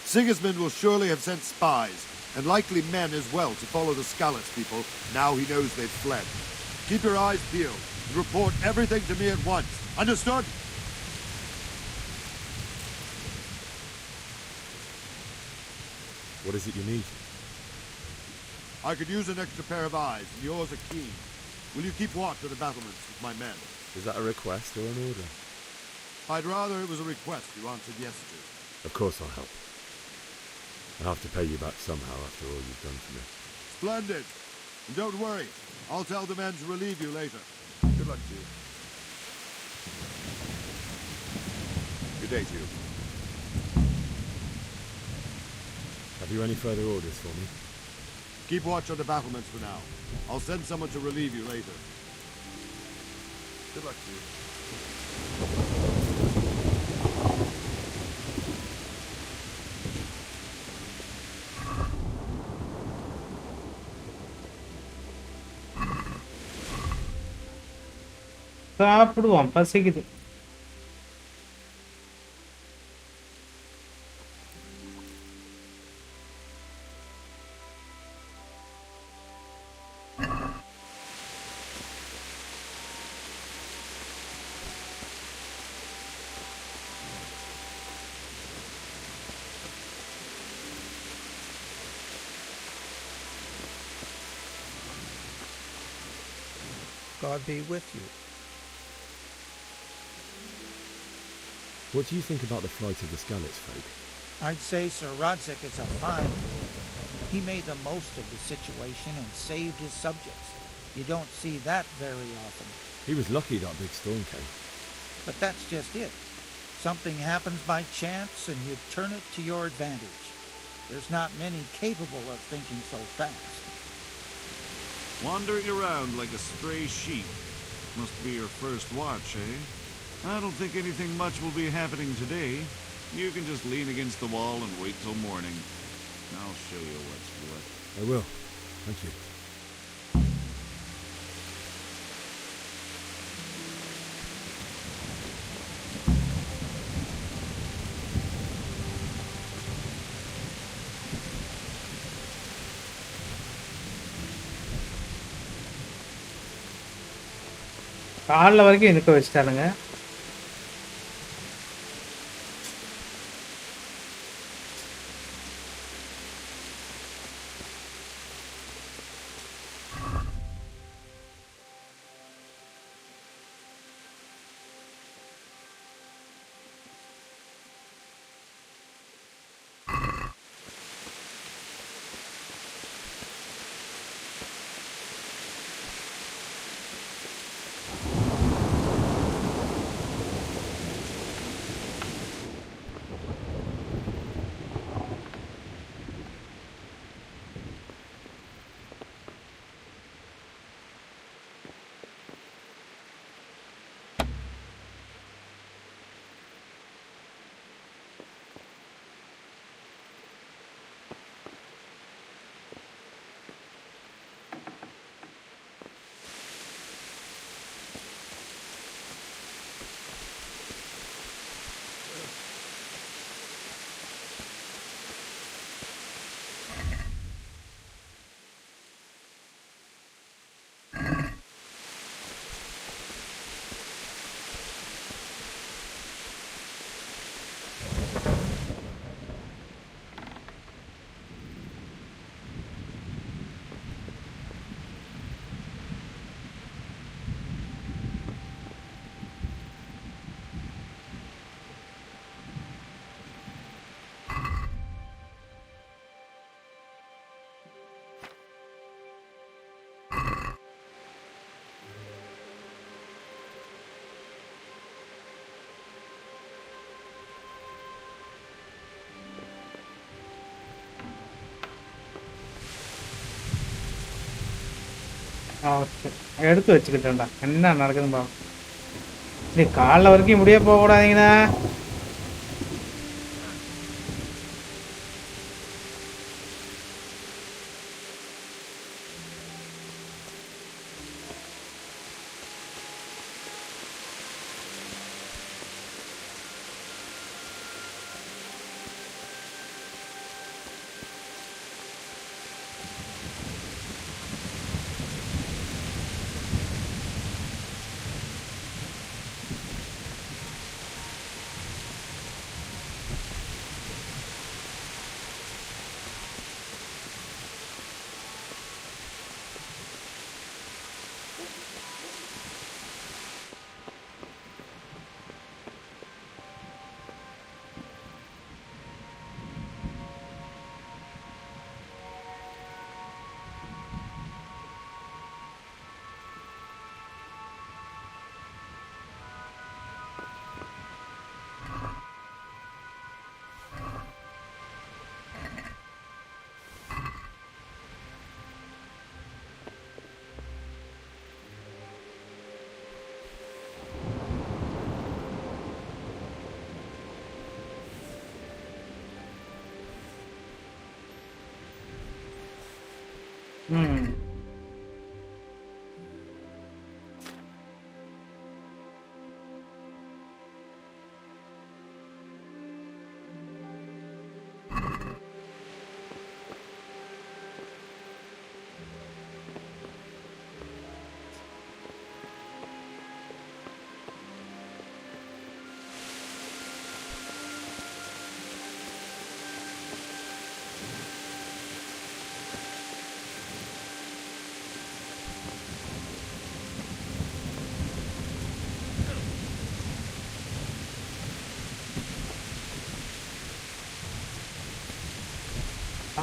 Sigismund will surely have sent spies, and likely men as well, to follow the Skalitz people now he knows they've fled. Keep your eyes peeled and report everything to me at once. Understood? What is it you need? I could use an extra pair of eyes, and yours are keen. Will you keep watch of the battlements with my men? Is that a request or an order? I'd rather it was a request you answered yes to. Of course I'll help. I'll have to pay you back somehow after all you've done for me. Splendid. And don't worry, I'll tell the men to relieve you later. Good luck to you. Good day to you. Have you any further orders for me? Keep watch on the battlements for now. I'll send someone to relieve you later. Good luck to you. சாப்பிடுவோம், பசிக்குது. God be with you. What do you think about the flight of the Skalitz folk? I'd say Sir Rataje is a fine ruler. He made the most of the situation and saved his subjects. You don't see that very often. He was lucky that big storm came. But that's just it. Something happens by chance and you turn it to your advantage. There's not many capable of thinking so fast. Wandering around like a stray sheep. Must be your first watch, eh? I don't think anything much will be happening today. You can just lean against the wall and wait till morning. I'll show you what's what. I will. Thank you. காலைல வரைக்கும் இருக்க வச்சுட்டானுங்க. Okay, எடுத்து வச்சுக்கிட்டேன்டா. என்ன நடக்குதுன்னு பாவம். நீ காலைல வரைக்கும் முடிய போகக்கூடாதீங்கண்ணா.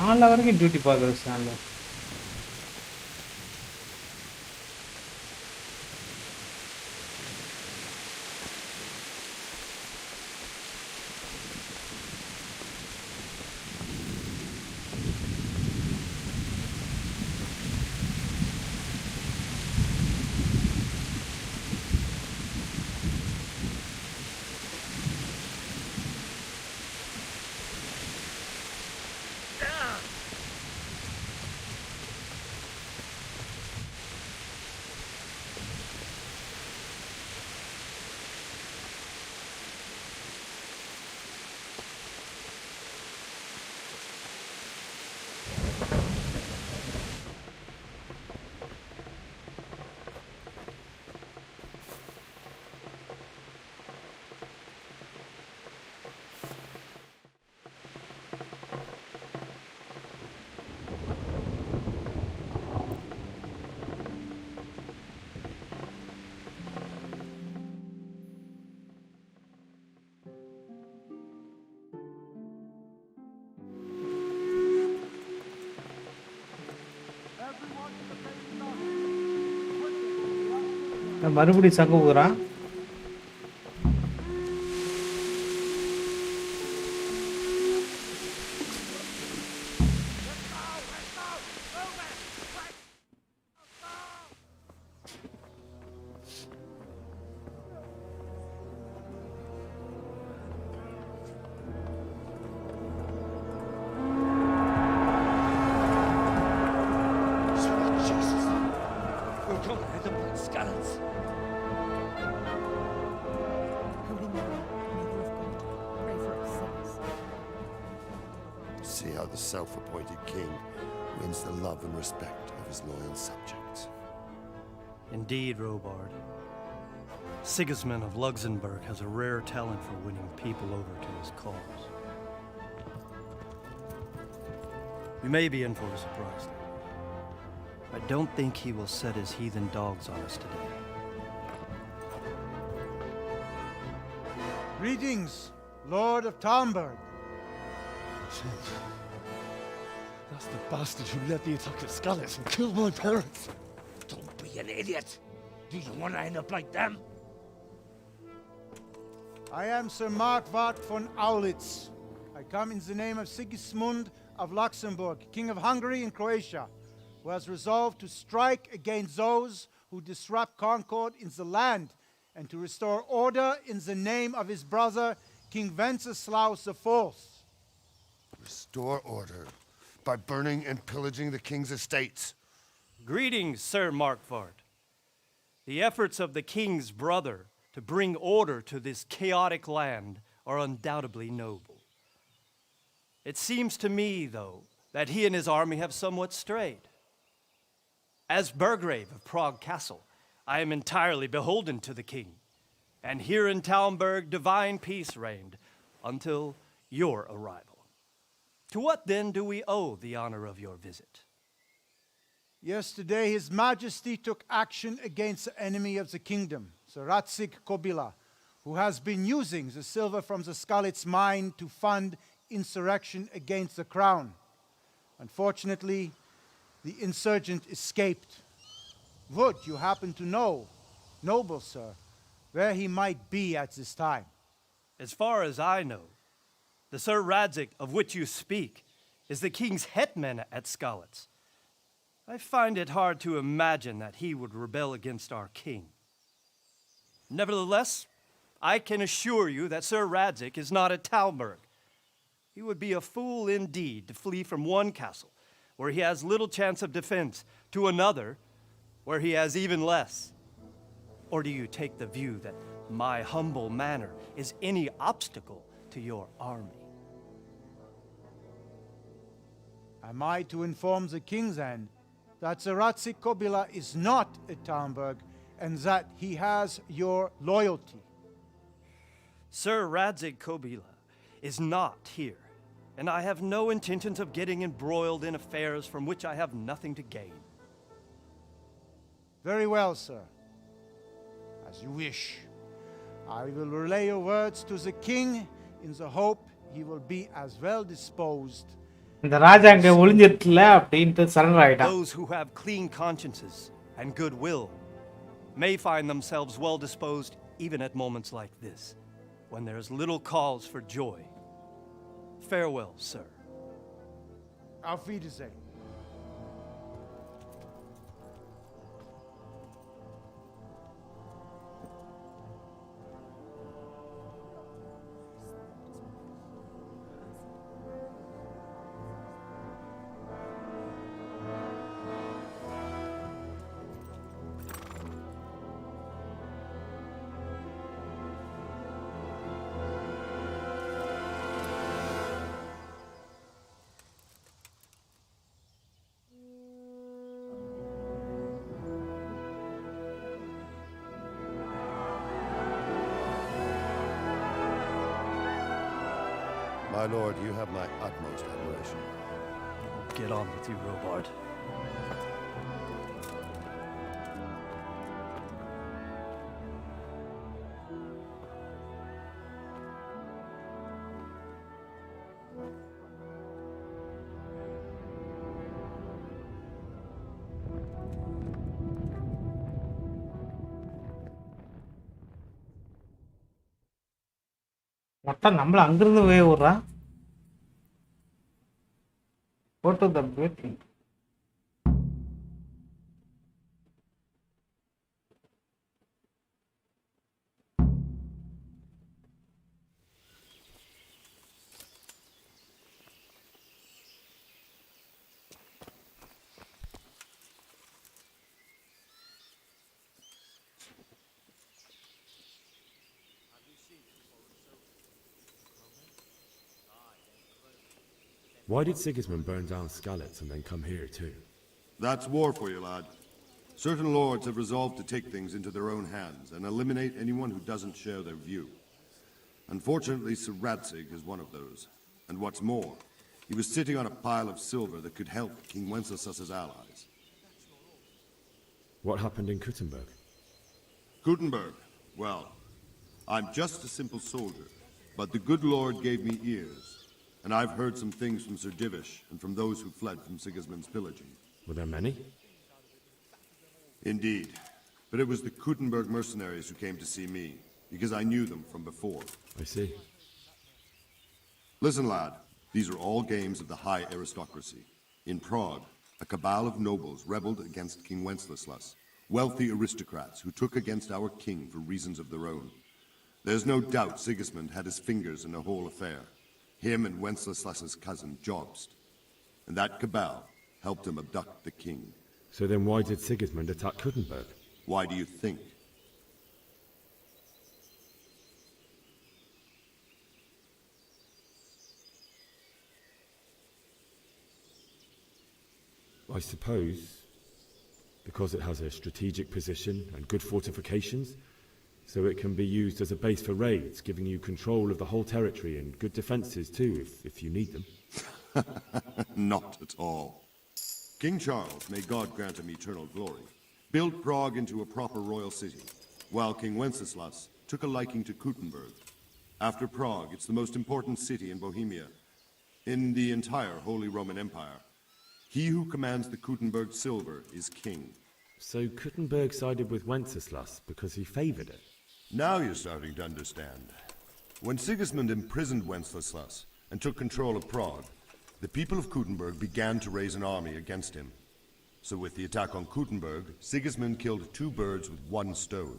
நாலு வரைக்கும் டியூட்டி பார்க்க வச்சாங்க. மறுபடி சக்க போகிறான். See how the self-appointed king wins the love and respect of his loyal subjects. Indeed, Robard. Sigismund of Luxembourg has a rare talent for winning people over to his cause. We may be in for a surprise, though. I don't think he will set his heathen dogs on us today. Greetings, Lord of Talmberg. That's the bastard who led the attack at Skalitz and killed my parents. Don't be an idiot. Do you want to end up like them? I am Sir Markwart von Aulitz. I come in the name of Sigismund of Luxembourg, King of Hungary and Croatia, who has resolved to strike against those who disrupt concord in the land and to restore order in the name of his brother, King Wenceslaus IV. Restore order by burning and pillaging the king's estates. Greetings, Sir Markwart. The efforts of the king's brother to bring order to this chaotic land are undoubtedly noble. It seems to me, though, that he and his army have somewhat strayed. As Burgrave of Prague Castle, I am entirely beholden to the king, and here in Talmberg divine peace reigned until your arrival. To what then do we owe the honor of your visit? Yesterday, His Majesty took action against the enemy of the kingdom, Sir Rataje Kobila, who has been using the silver from the Skalitz mine to fund insurrection against the crown. Unfortunately, the insurgent escaped. Would you happen to know, noble sir, where he might be at this time? As far as I know, the Sir Rataje of which you speak is the king's hetman at Skalitz. I find it hard to imagine that he would rebel against our king. Nevertheless, I can assure you that Sir Rataje is not at Talmberg. He would be a fool indeed to flee from one castle, where he has little chance of defense, to another, where he has even less. Or do you take the view that my humble manner is any obstacle to your army? Am I to inform the king then that Sir Rataje Kobila is not at Talmberg and that he has your loyalty? Sir Rataje Kobila is not here, and I have no intentions of getting embroiled in affairs from which I have nothing to gain. Very well, sir. As you wish. I will relay your words to the king in the hope he will be as well disposed இந்த ராஜா அங்க ஒளிஞ்சிட்டுல அப்படின்ட்டு surrender ஆயிட்டான். Those who have clean consciences and goodwill may find themselves well disposed even at moments like this, when there is little cause for joy. Farewell, sir. Auf Wiedersehen. My lord, you have my utmost admiration. Get on with you, Robard. மொத்தம் நம்மள அங்கிருந்து வே விடுறான். Go to the building. Why did Sigismund burn down Skalitz and then come here too? That's war for you, lad. Certain lords have resolved to take things into their own hands and eliminate anyone who doesn't share their view. Unfortunately, Sir Rataje is one of those. And what's more, he was sitting on a pile of silver that could help King Wenceslas's allies. What happened in Kuttenberg? Kuttenberg? Well, I'm just a simple soldier, but the good Lord gave me ears. And I've heard some things from Sir Divish and from those who fled from Sigismund's pillaging. Were there many? Indeed. But it was the Kuttenberg mercenaries who came to see me, because I knew them from before. I see. Listen, lad. These are all games of the high aristocracy. In Prague, a cabal of nobles rebelled against King Wenceslas, wealthy aristocrats who took against our king for reasons of their own. There's no doubt Sigismund had his fingers in the whole affair. Him and Wenceslas's cousin, Jobst. And that cabal helped him abduct the king. So then why did Sigismund attack Kuttenberg? Why do you think? I suppose because it has a strategic position and good fortifications, so it can be used as a base for raids, giving you control of the whole territory and good defences too, if you need them. Not at all. King Charles, may God grant him eternal glory, built Prague into a proper royal city, while King Wenceslas took a liking to Kuttenberg. After Prague, it's the most important city in Bohemia, in the entire Holy Roman Empire. He who commands the Kuttenberg silver is king. So Kuttenberg sided with Wenceslas because he favoured it? Now you're starting to understand. When Sigismund imprisoned Wenceslas and took control of Prague, the people of Kuttenberg began to raise an army against him. So with the attack on Kuttenberg, Sigismund killed 2 birds with 1 stone.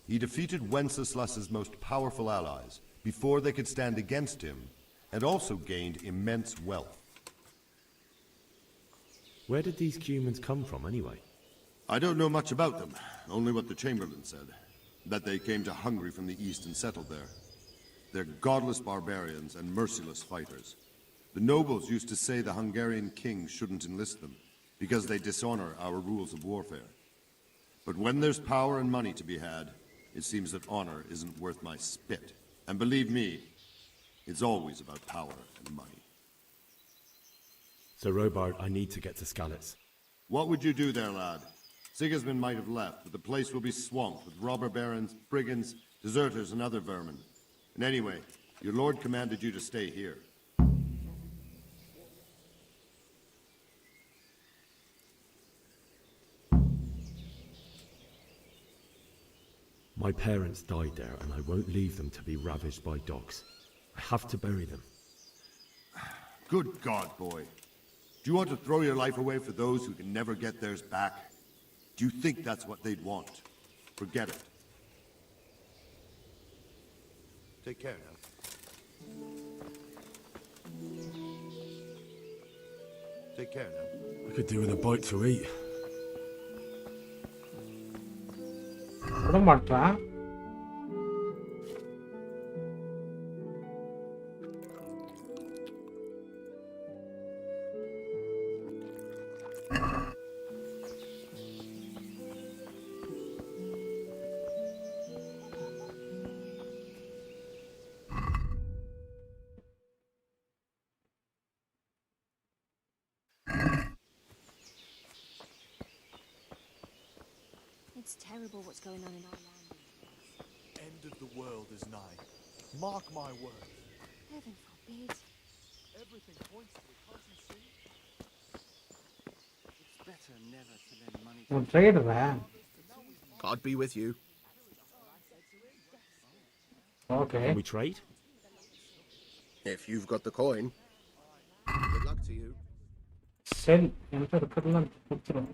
He defeated Wenceslas's most powerful allies before they could stand against him, and also gained immense wealth. Where did these humans come from anyway? I don't know much about them, only what the Chamberlain said. That they came to Hungary from the east and settled there. They're godless barbarians and merciless fighters. The nobles used to say the Hungarian king shouldn't enlist them, because they dishonor our rules of warfare. But when there's power and money to be had, it seems that honor isn't worth my spit. And believe me, it's always about power and money. So Robard, I need to get to Skalitz. What would you do there, lad? Sigismund might have left, but the place will be swamped with robber barons, brigands, deserters, and other vermin. And anyway, your lord commanded you to stay here. My parents died there, and I won't leave them to be ravaged by dogs. I have to bury them. Good God, boy. Do you want to throw your life away for those who can never get theirs back? Do you think that's what they'd want? Forget it. Take care now. Take care now. I could do with a bite to eat. விட மாட்டான். It's terrible what's going on in our land. End of the world is nigh. Mark my words. Heaven forbid. Everything points to it, can't you see? It's better never to lend money உன் trade man. God be with you. Okay. Can we trade? If you've got the coin. Good luck to you. Sell. என்கிட்ட இருக்கிறதெல்லாம் கொடுத்துரும்.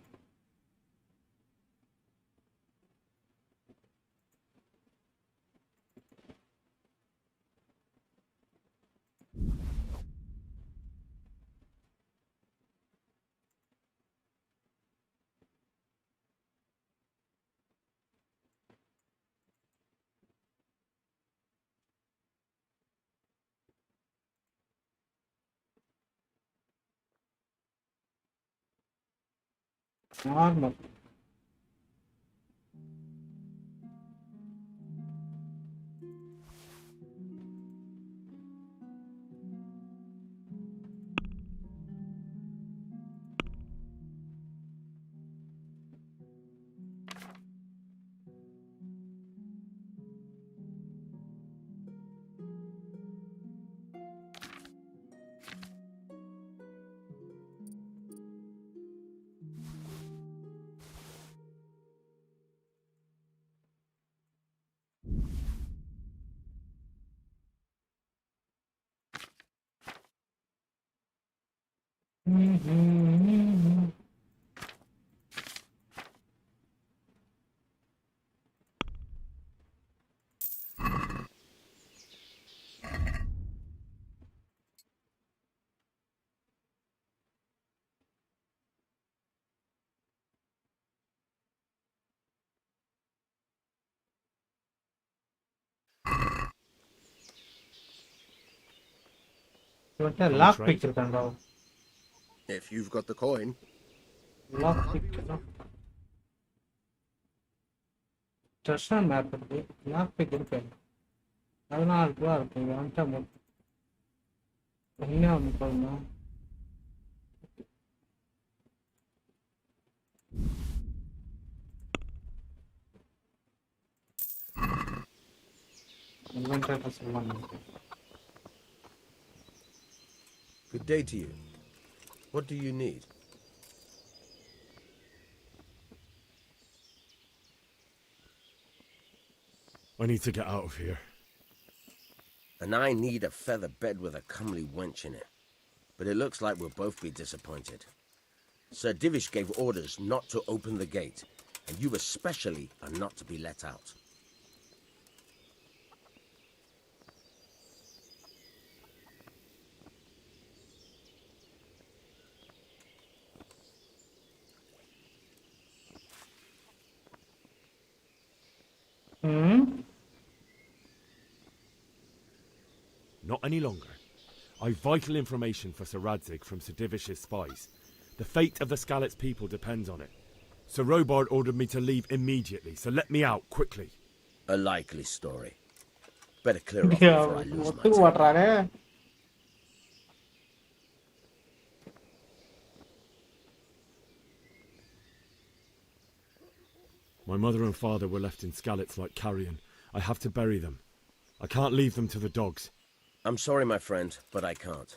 Normal. இவன்ட்ட lock pick இருக்கான்டா. If you've got the coin. Lock pick treasure map இருக்கு. Lock pick இருக்கு. 14 ரூபா இருக்கு. இவன்ட்ட என்ன ஒன்று பண்ணணும். இவன்ட்ட சொல்லுவாங்க. Good day to you. What do you need? I need to get out of here. And I need a feather bed with a comely wench in it. But it looks like we'll both be disappointed. Sir Divish gave orders not to open the gate, and you especially are not to be let out. Not any longer. I've vital information for Sir Radzig from Sir Divish's spies. The fate of the Skalitz people depends on it. Sir Robard ordered me to leave immediately, so let me out quickly. A likely story. Better clear off before I lose my time. My mother and father were left in Skalitz like carrion. I have to bury them. I can't leave them to the dogs. I'm sorry, my friend, but I can't.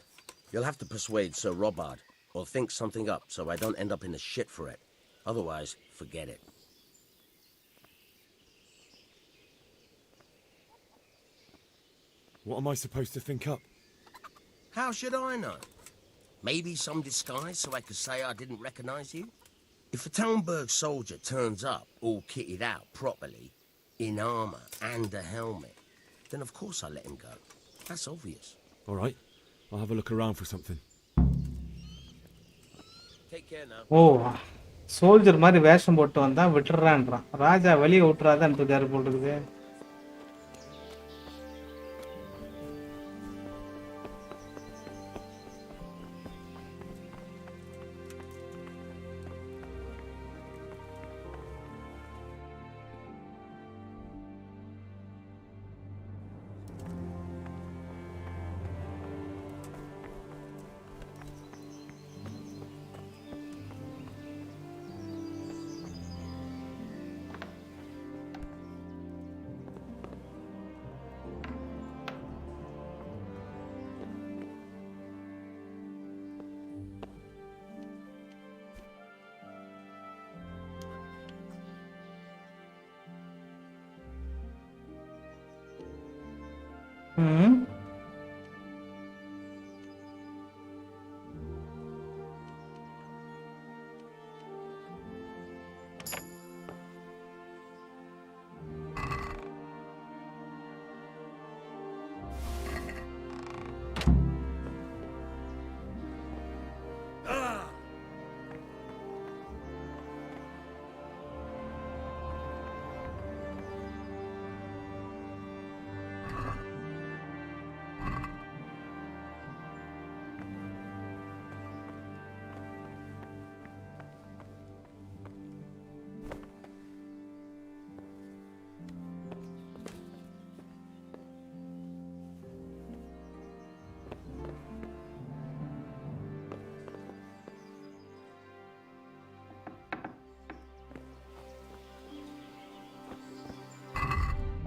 You'll have to persuade Sir Robard, or think something up so I don't end up in the shit for it. Otherwise, forget it. What am I supposed to think up? How should I know? Maybe some disguise so I could say I didn't recognize you? If a Talmberg soldier turns up all kitted out properly, in armor and a helmet, then of course I let him go. That's obvious. All right, I'll have a look around for something. Take care now. O soldier மாதிரி வேஷம் போட்டு வந்தா விட்டுறான்றான். ராஜா வெளியே விட்டுறாதான் இருக்காரு போல் இருக்குது.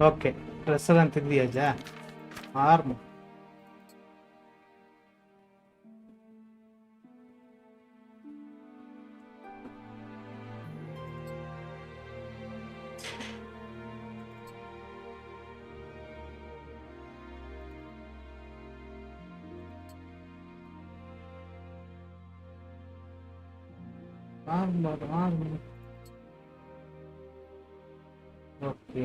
Okay dress எல்லாம் திருதியாச்சா ஆரம்பம். ஆரம்பம். Okay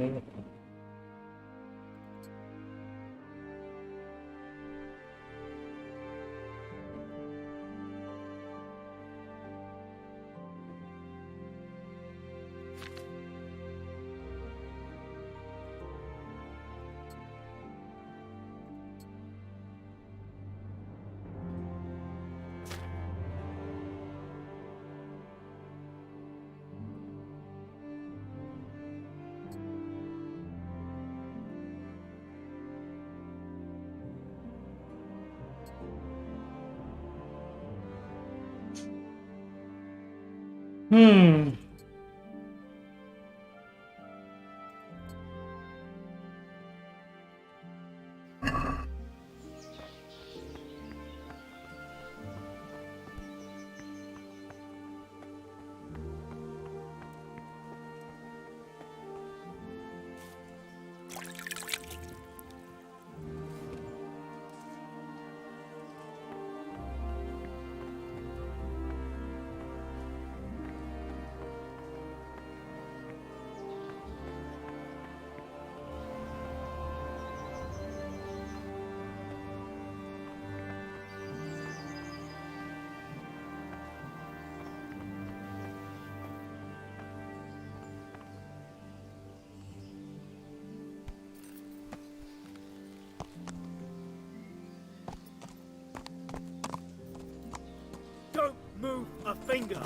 Don't move a finger.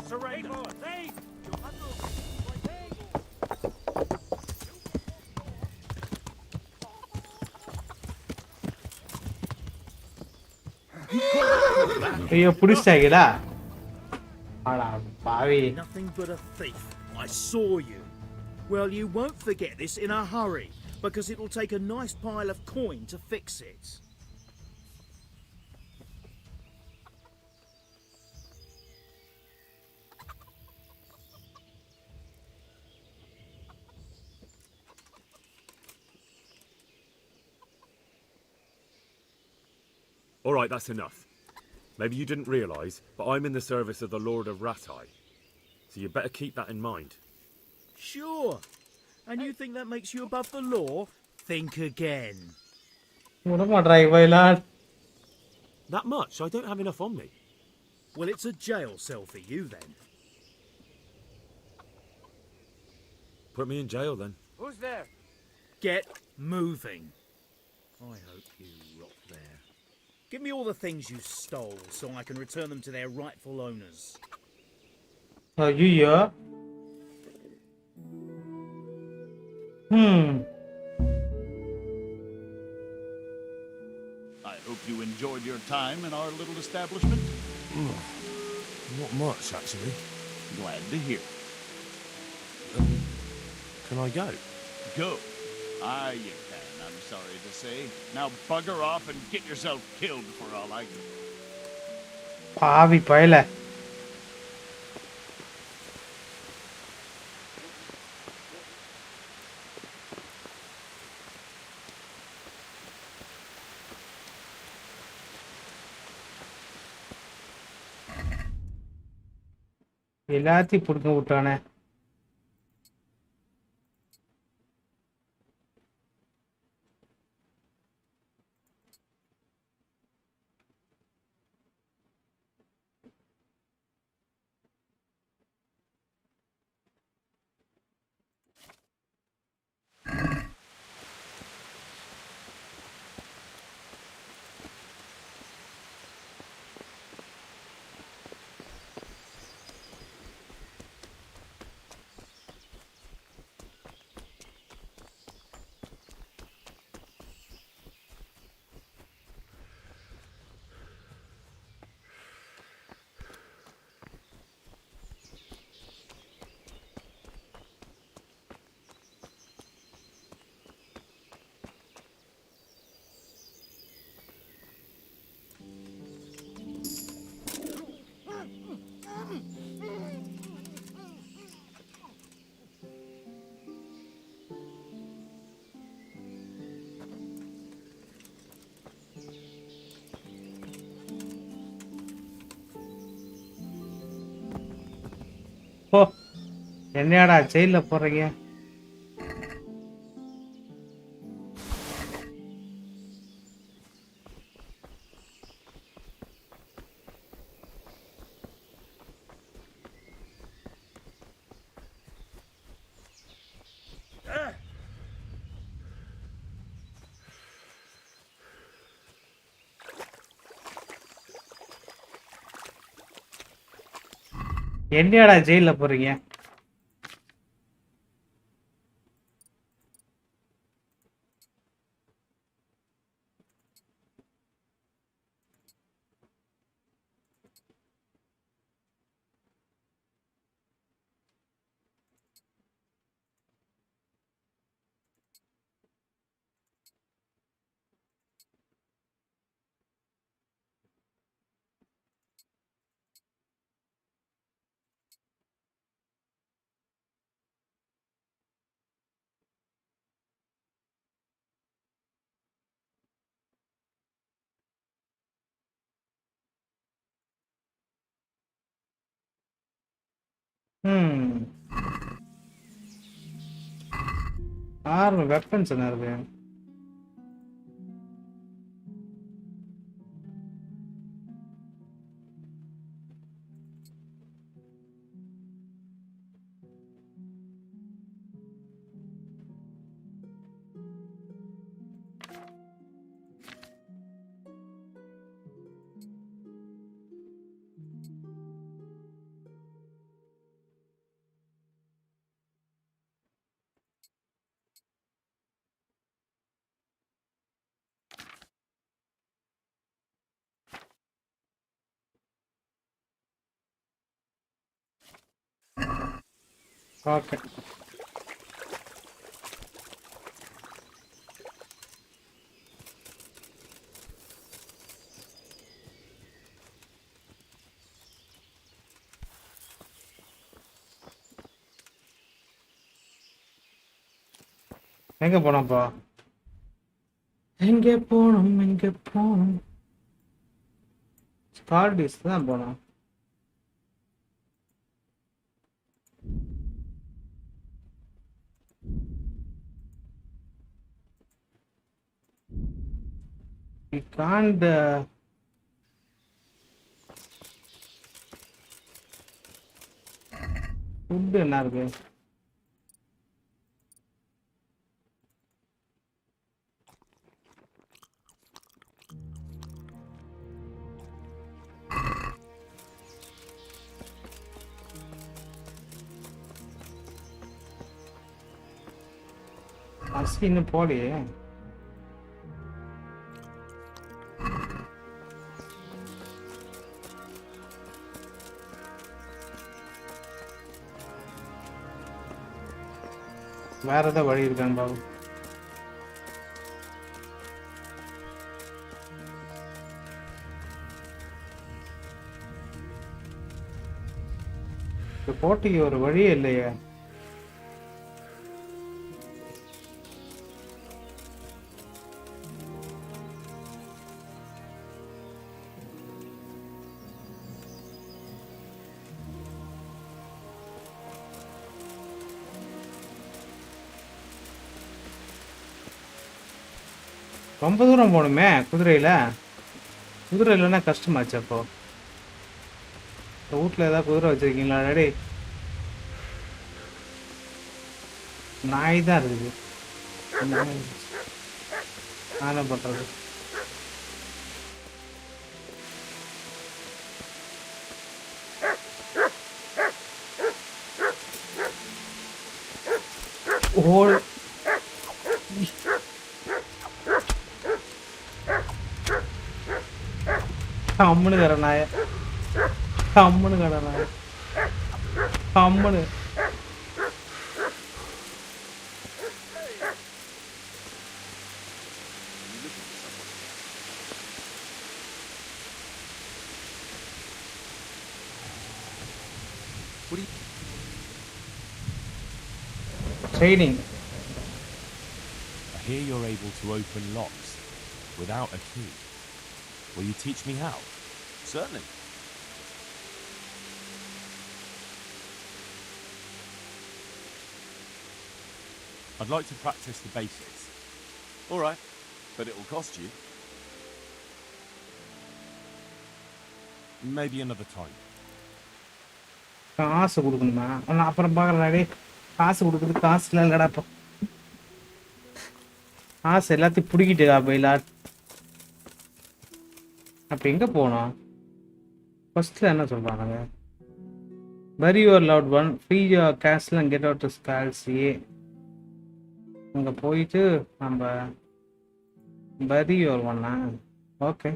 Surrender. ஐயோ புடிச்சாங்கடா. ஆடா பாவி. Nothing but a thief. I saw you. Well, you won't forget this in a hurry, because it'll take a nice pile of coin to fix it. All right, that's enough. Maybe you didn't realise, but I'm in the service of the Lord of Rataje. So you better keep that in mind. Sure. And you think that makes you above the law? Think again. That much? I don't have enough on me. Well, it's a jail cell for you then. Put me in jail then. Who's there? Get moving. I hope you rot there. Give me all the things you stole so I can return them to their rightful owners. ஐயோ I hope you enjoyed your time in our little establishment. Not much, actually. Glad to hear. Can I go? Go. Aye, you can, I'm sorry to say. Now bugger off and get yourself killed for all I know. பாவி பயல எல்லாத்தையும் புடுங்க விட்டானே ஓ என்னடா ஜெயில போறீங்க என்னடா ஜெயில போறீங்க ஆறு வெப்பன்ஸ் என்ன இருக்கு ஓகே எங்க போனோம்ப்பா எங்க போனோம் ஸ்காலிட்ஸ் தான் போனோம். We can't ஃபுட் என்ன இருக்கு? அரிசி இன்னும் போலையே. வேற ஏதாவது வழி இருக்கான்னு பாபு. இந்த போட்டிக்கு ஒரு வழியே இல்லையே. ரொம்ப தூரம் போகணுமே குதிரையில். குதிரை இல்லைன்னா கஷ்டமாச்சு. அப்போ வீட்டில் ஏதாவது குதிரை வச்சுருக்கீங்களா டாடி? நாய் தான் இருக்குது. நான் என்ன பண்ணுறது? ஓ கம்முனு கடை நாய, கம்முனு கடை நாய, கம்முனு. Trading. I hear you're able to open locks without a key. Will you teach me how? Certainly. I'd like to practice the basics. All right, but it will cost you. Maybe another time. காசு கொடுக்கணுமா? நான் அப்புறம் பார்க்கலாடி. காசு கொடுக்குறது காசுலாம் இல்லைடா. இப்போ காசு எல்லாத்தையும் பிடிக்கிட்டுக்கா போயிலா. அப்போ எங்கே போகணும்? ஃபர்ஸ்ட்டில் என்ன சொல்கிறாங்க? bury your loved one, free your castle and get out to Skalitz. அங்கே போயிட்டு நம்ம bury your one. ஓகே.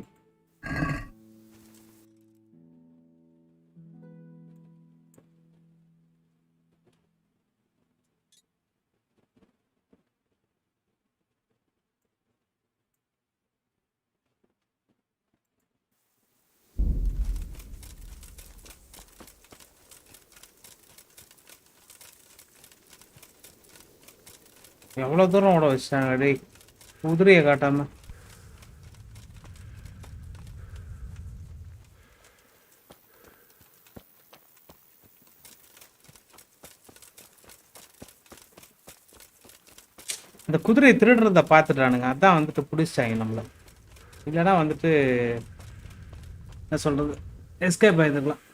எவ்வளோ தூரம் ஓட வச்சிட்டாங்க டேய், குதிரையை காட்டாம. அந்த குதிரையை திருடுறத பார்த்துட்டானுங்க, அதான் வந்துட்டு பிடிச்சிட்டாங்க நம்மள. இல்லைன்னா வந்துட்டு என்ன சொல்றது, எஸ்கேப் ஆகிருக்கலாம்.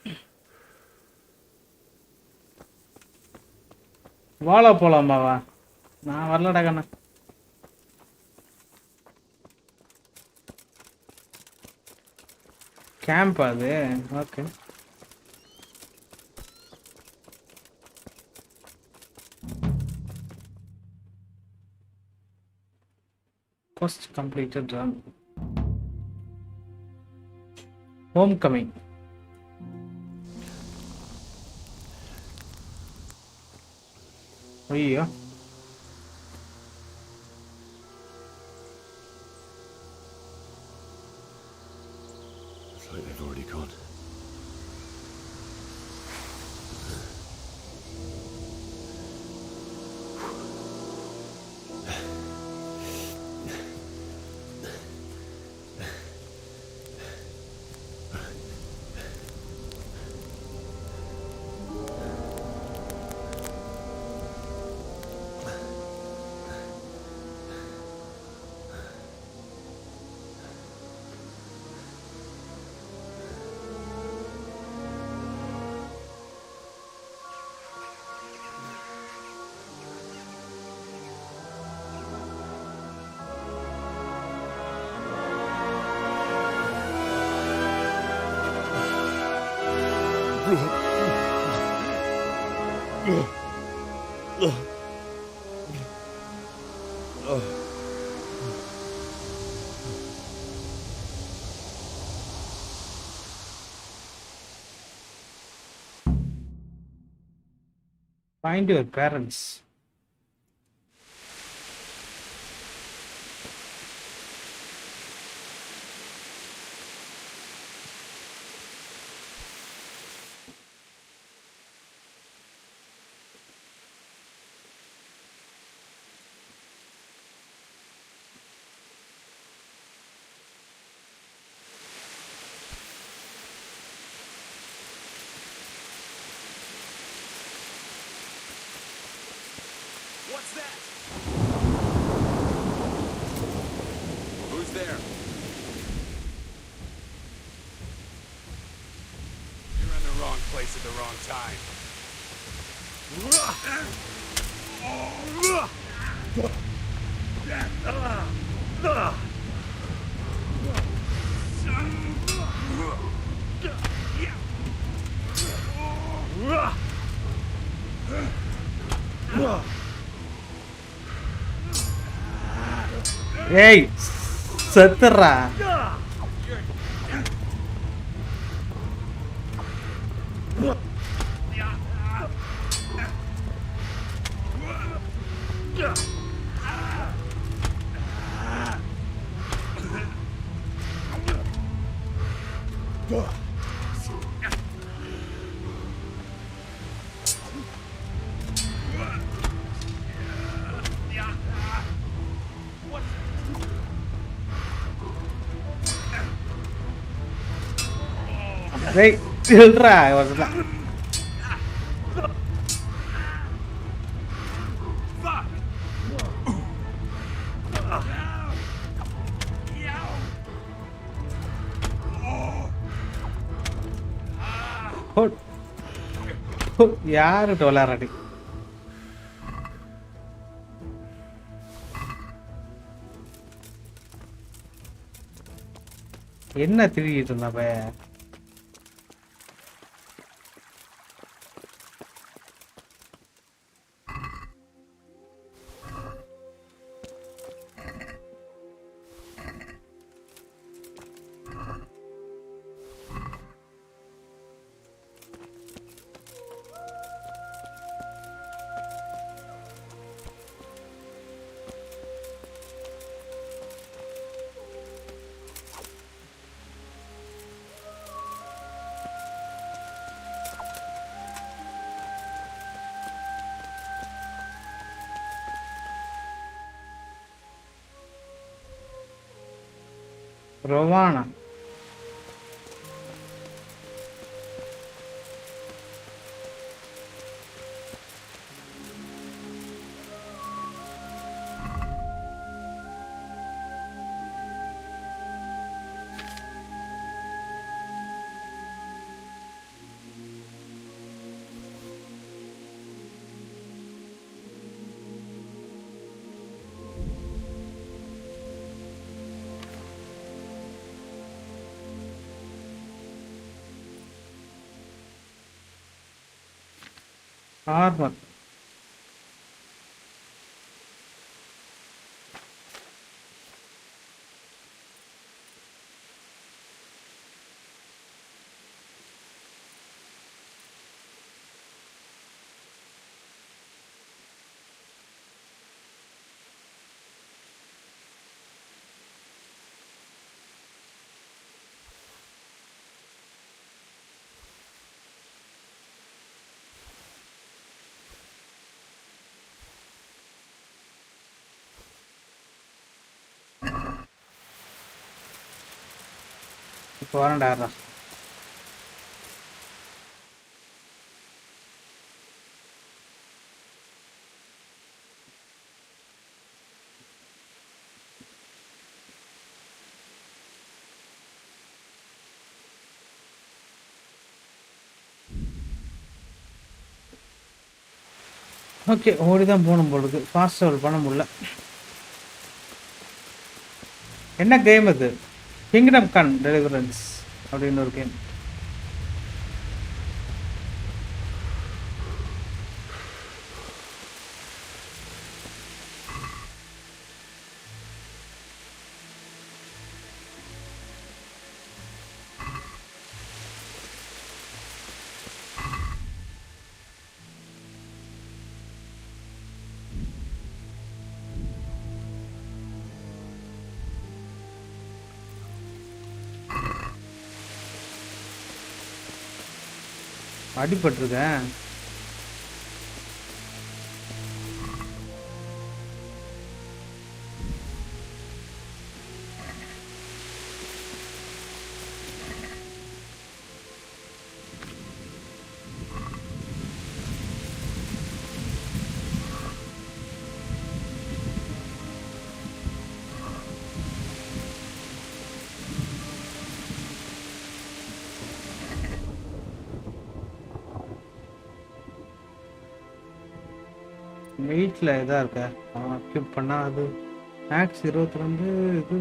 வாழ போலாமாவா? நான் வரலடா கண்ணா. கேம்ப் அது. Okay. Quest completed. Run. Homecoming. ஐயோ, Looks like they've already gone. Find your parents. What's that? Who's there? You're in the wrong place at the wrong time. Hey, செத்துறா. Hey, இல்லடா வரல. யாரு டோலாரடி? என்ன திரியிட்டு இருந்தா பய? Rovana. Armor. இப்போ வரேன்டா. ஓகே, ஓடி தான் போகணும் போலுக்கு. ஃபாஸ்ட் ட்ராவல் பண்ண முடியல. என்ன கேம் இது? கிங்டம் கம் டெலிவரன்ஸ் அப்படின்னு ஒரு கேம். அடிபட்டிருக்கேன். வெயிட்ல இதா இருக்க கிளிக் பண்ணா அது மேக்ஸ் 22 இது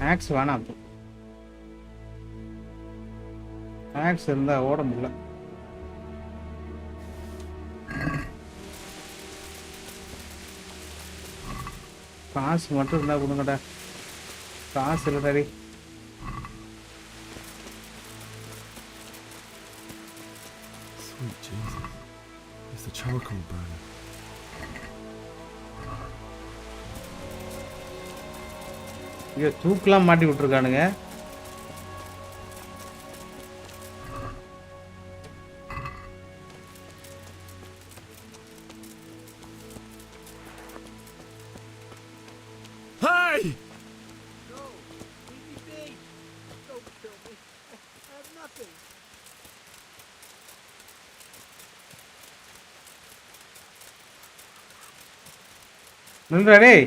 மேக்ஸ் வேணாம். மேக்ஸ் இருந்தா ஓட முடியல. காசு மட்டும் இருந்தா கொடுங்கடா. காசு இல்லடாடி. Sweet Jesus. It's the charcoal burner. இங்க தூக்கலாம் மாட்டி விட்டுருக்கானுங்க. நில்றா டேய்.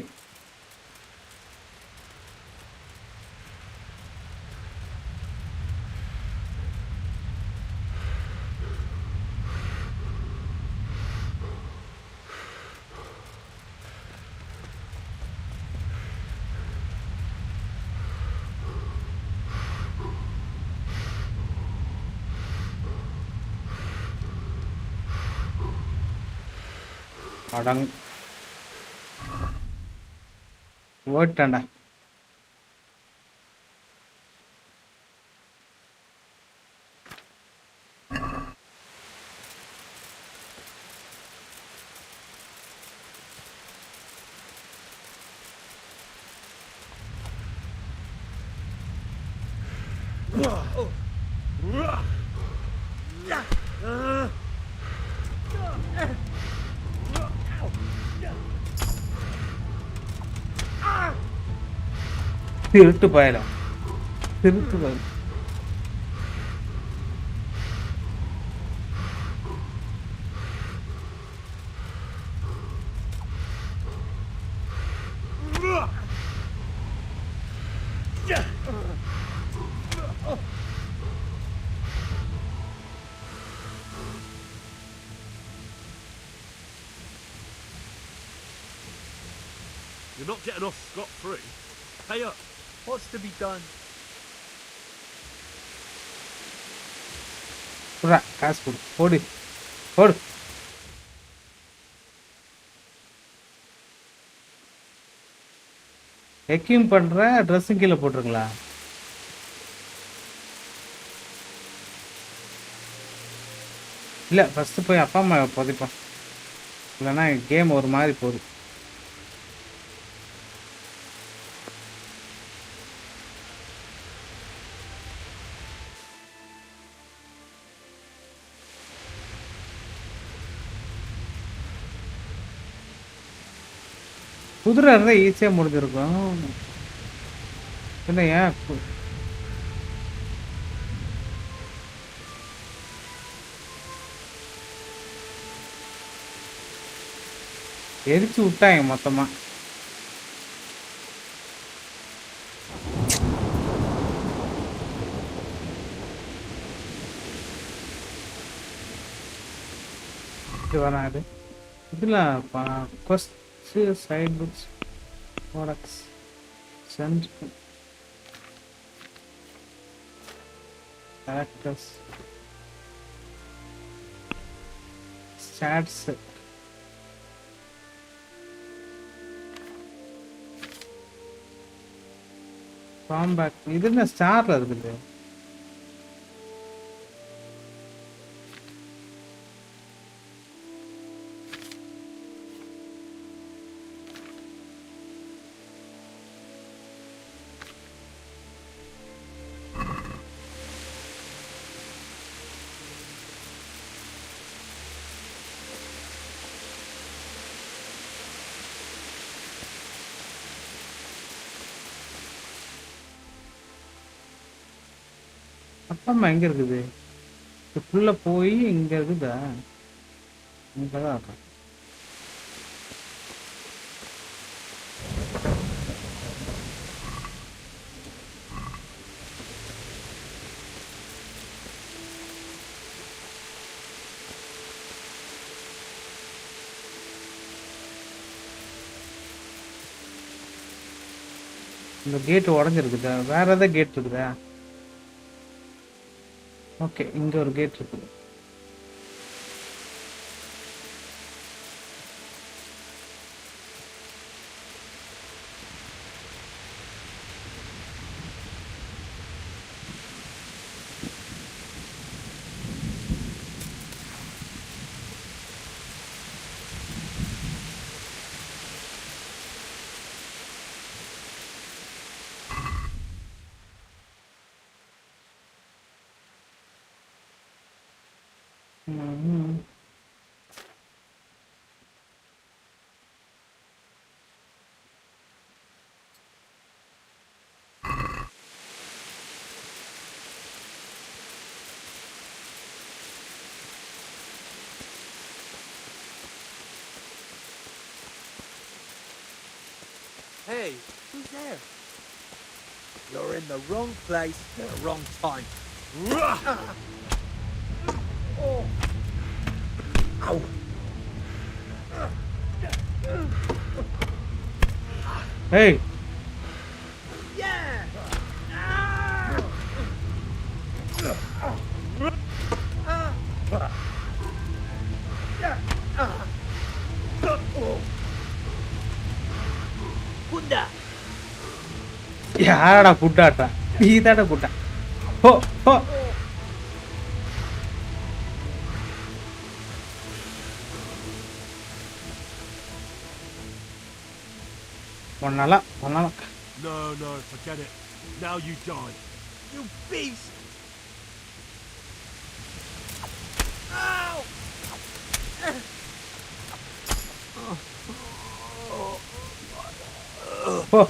அடங் ஓட்டாண்டா. திருட்டு பயல திருட்டு பயல. You're not getting off scot-free. Pay up. What's to be done? புறா காசு கொடு. போடு போடு. எக்யூம் பண்ற ட்ரெஸ்ஸும் கீழே போட்டுருங்களா? இல்லை ஃபஸ்ட்டு போய் அப்பா அம்மா புதைப்போம். இல்லைன்னா கேம் ஒரு மாதிரி போகுது. குதிரை இருந்தால் ஈஸியாக முடிஞ்சிருக்கும். இல்லை ஏன் எரிச்சு விட்டாங்க மொத்தமாக. இது வராது. இதில் side books, products, send characters, stats, combat. இது என்ன ஸ்டார்ல இருக்குது? அப்பா எங்க இருக்குது? இதுக்குள்ள போய் இங்க இருக்குதா? இங்கதான் இருக்கா. இந்த கேட் உடஞ்சிருக்குதா? வேற ஏதாவது கேட் இருக்குதா? ஓகே, இங்க ஒரு கேட் இருக்குது. Hey, who's there? You're in the wrong place at the wrong time. Oh. Ow. Hey. Yeah. Kunda. யாரடா புட்டாட்டா? நீ தானே புட்டா. ஹோ ஹோ. ஒன்னால. No, forget it. Now you die. You beast. Ow. Oh.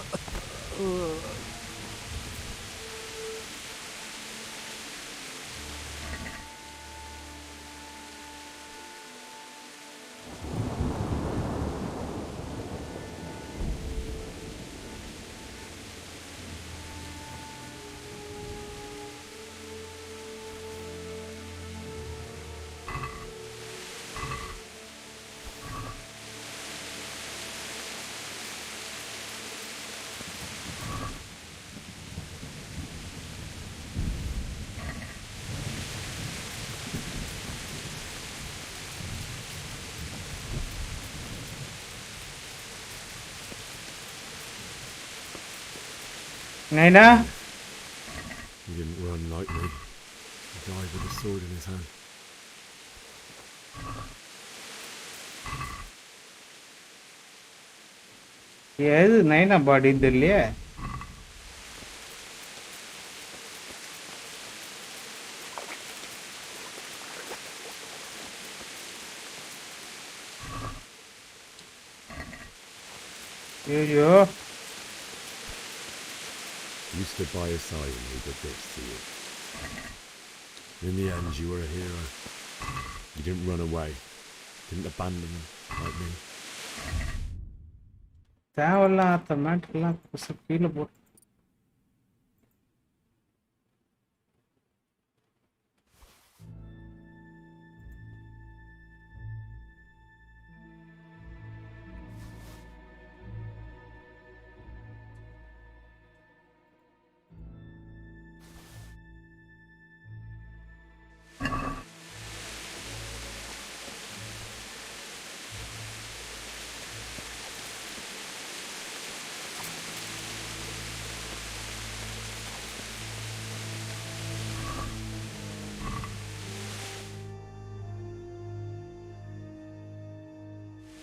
Naina? He didn't run like me. He died with a sword in his hand. ஏது நைனா பாடி தெரியலையே. ஐயோ. You stood by his side and he did this to you. In the end, you were a hero. You didn't run away. Didn't abandon him like me. தேவையில்லாத மேட்டர்லாம் கீழே போட்டு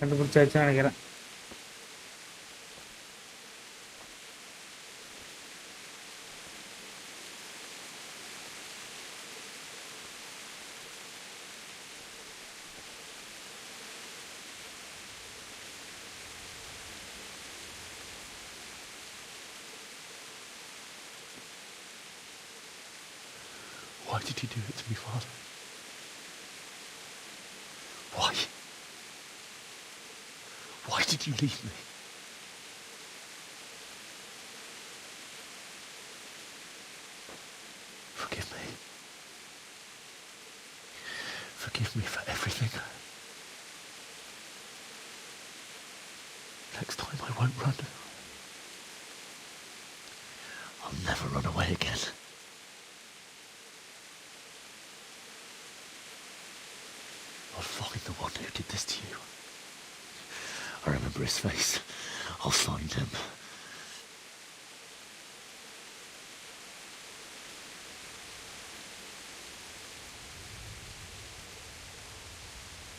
கண்டுபிடிச்சாச்சுன்னு நினைக்கிறேன். Why did you do it to me, Father? Why? Why did you leave me? Forgive me. Forgive me for everything. Next time I won't run. I'll never run away again. I'll find the one who did this to you. I remember his face. I'll find him.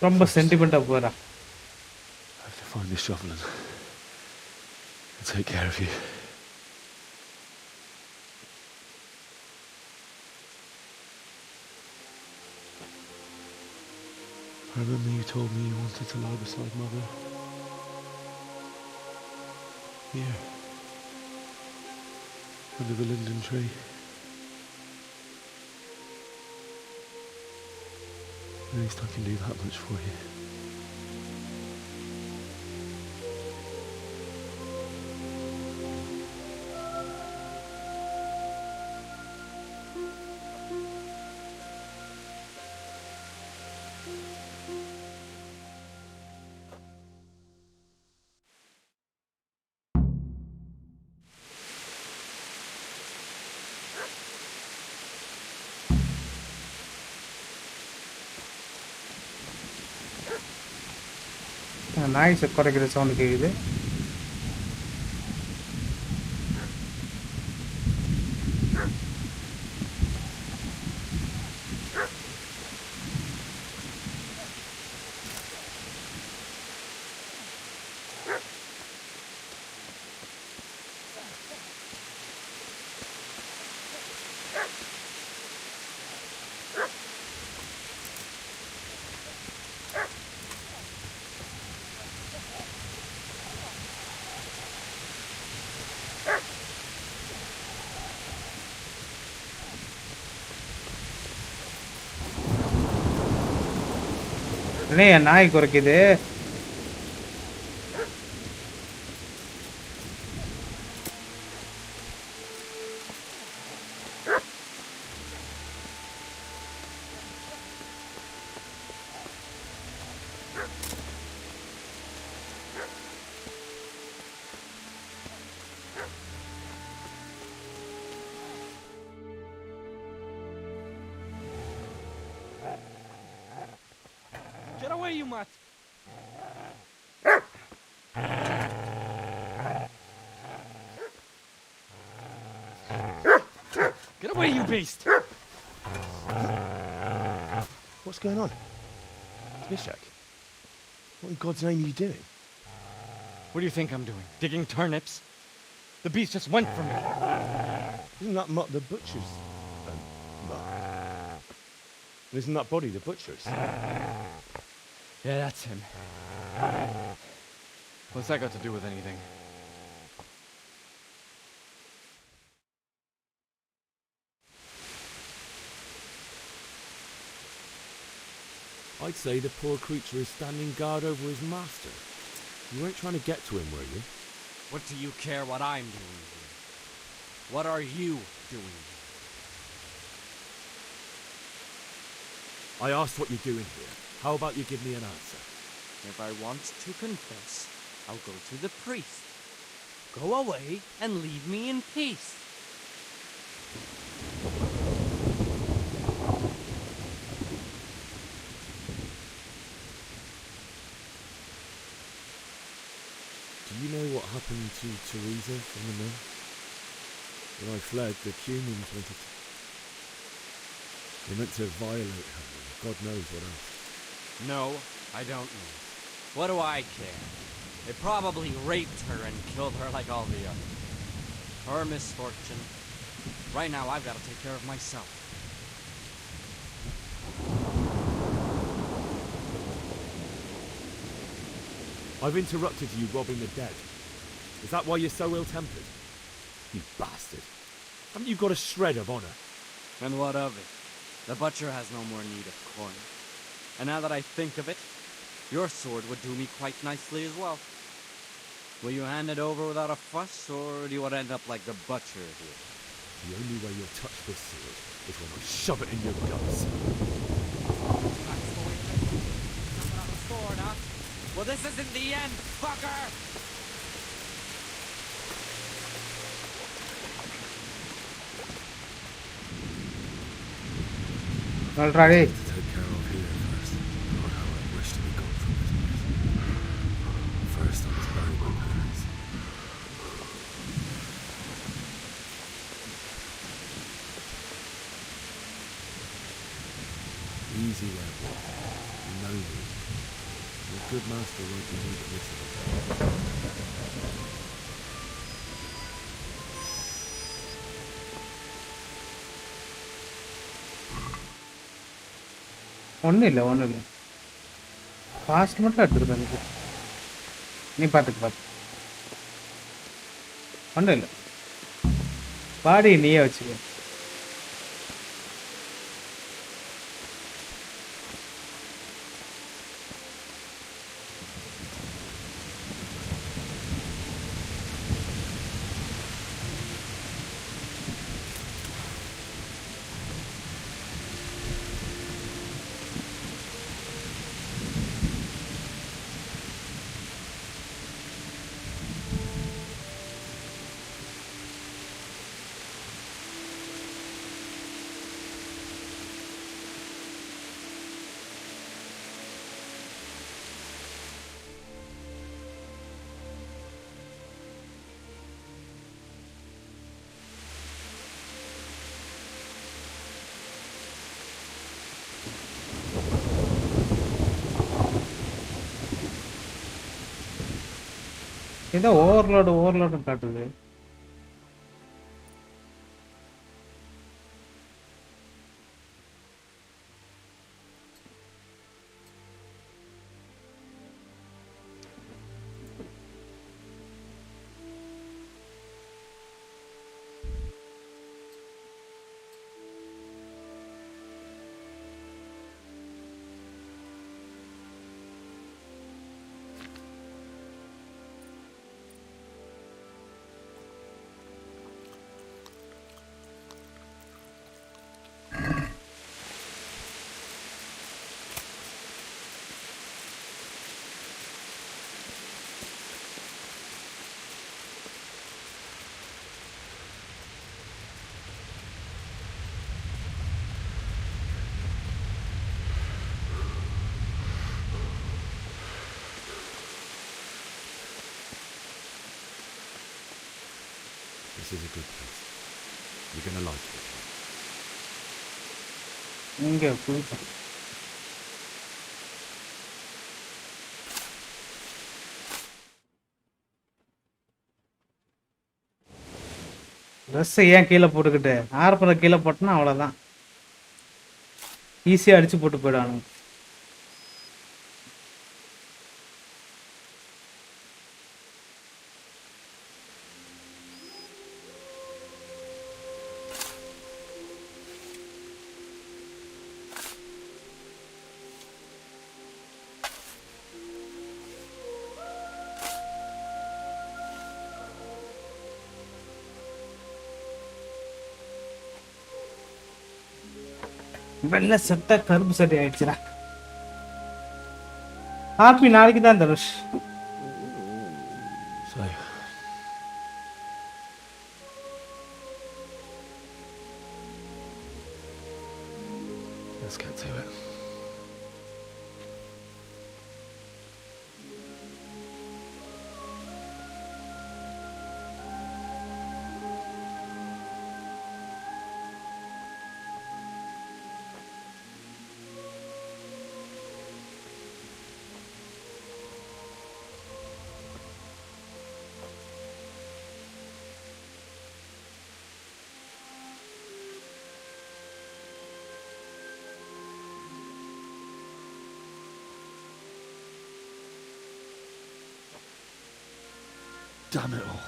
ரொம்ப சென்டிமெண்டா போறா. I have to find this shovel and take care of you. I remember you told me you wanted to lie beside Mother. Here. Under the linden tree. At least I can do that much for you. நாய் குறைக்கிற sound கேட்குது. என் நாய் குறைக்குது. Get away, you mutt! Get away, you beast! What's going on? Smithjack, what in God's name are you doing? What do you think I'm doing? Digging turnips? The beast just went for me. Isn't that Mutt the butcher's? Mutt? Isn't that body the butcher's? Yeah, that's him. What's that got to do with anything? I'd say the poor creature is standing guard over his master. You weren't trying to get to him, were you? What do you care what I'm doing here? What are you doing here? I asked what you're doing here. How about you give me an answer? If I want to confess, I'll go to the priest. Go away and leave me in peace. Do you know what happened to Teresa from the mill? When I fled, the humans wanted to... They meant to violate her, and God knows what else. No, I don't know. What do I care? They probably raped her and killed her like all the others. Her misfortune. Right now, I've got to take care of myself. I've interrupted you robbing the dead. Is that why you're so ill-tempered? You bastard. Haven't you got a shred of honor? And what of it? The butcher has no more need of coin. And now that I think of it, your sword would do me quite nicely as well. Will you hand it over without a fuss, or do you want to end up like the butcher here? The only way you'll touch this sword is when I shove it in your guts. That's the way to do it. Nothing on the sword, huh? Well, this isn't the end, fucker! Alright. Take care of here first. Not how I wish to be gone from this place. First, I must bury my parents. Easy there, boy. You know me. Your good master won't be needed this time. ஒன்றும் இல்லை cost மட்டும் எடுத்துருக்கேன் எனக்கு நீ பார்த்துக்க ஒன்றும் இல்லை பாடி நீயே வச்சுக்க ஏதோ ஓவர்லோடு காட்டுது This is a good place. You're gonna like it. இங்கே புதுசா ட்ரெஸ்ஸை ஏன் கீழே போட்டுக்கிட்டு ஆர்ப்பரை கீழே போட்டோன்னா அவ்வளோதான் ஈஸியாக அடித்து போட்டு போயிடானுங்க வெள்ளை சட்டை கருப்பு சட்டை ஆயிடுச்சுடா ஹாப்பி நாளைக்கு தான் Dhanush Let's get to it. Damn it all.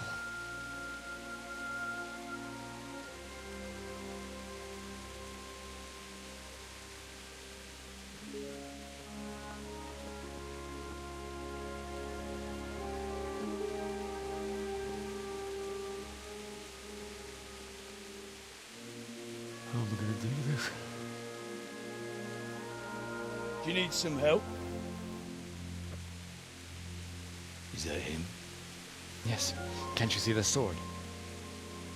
Do you need some help? Is that him? Yes. Can't you see the sword?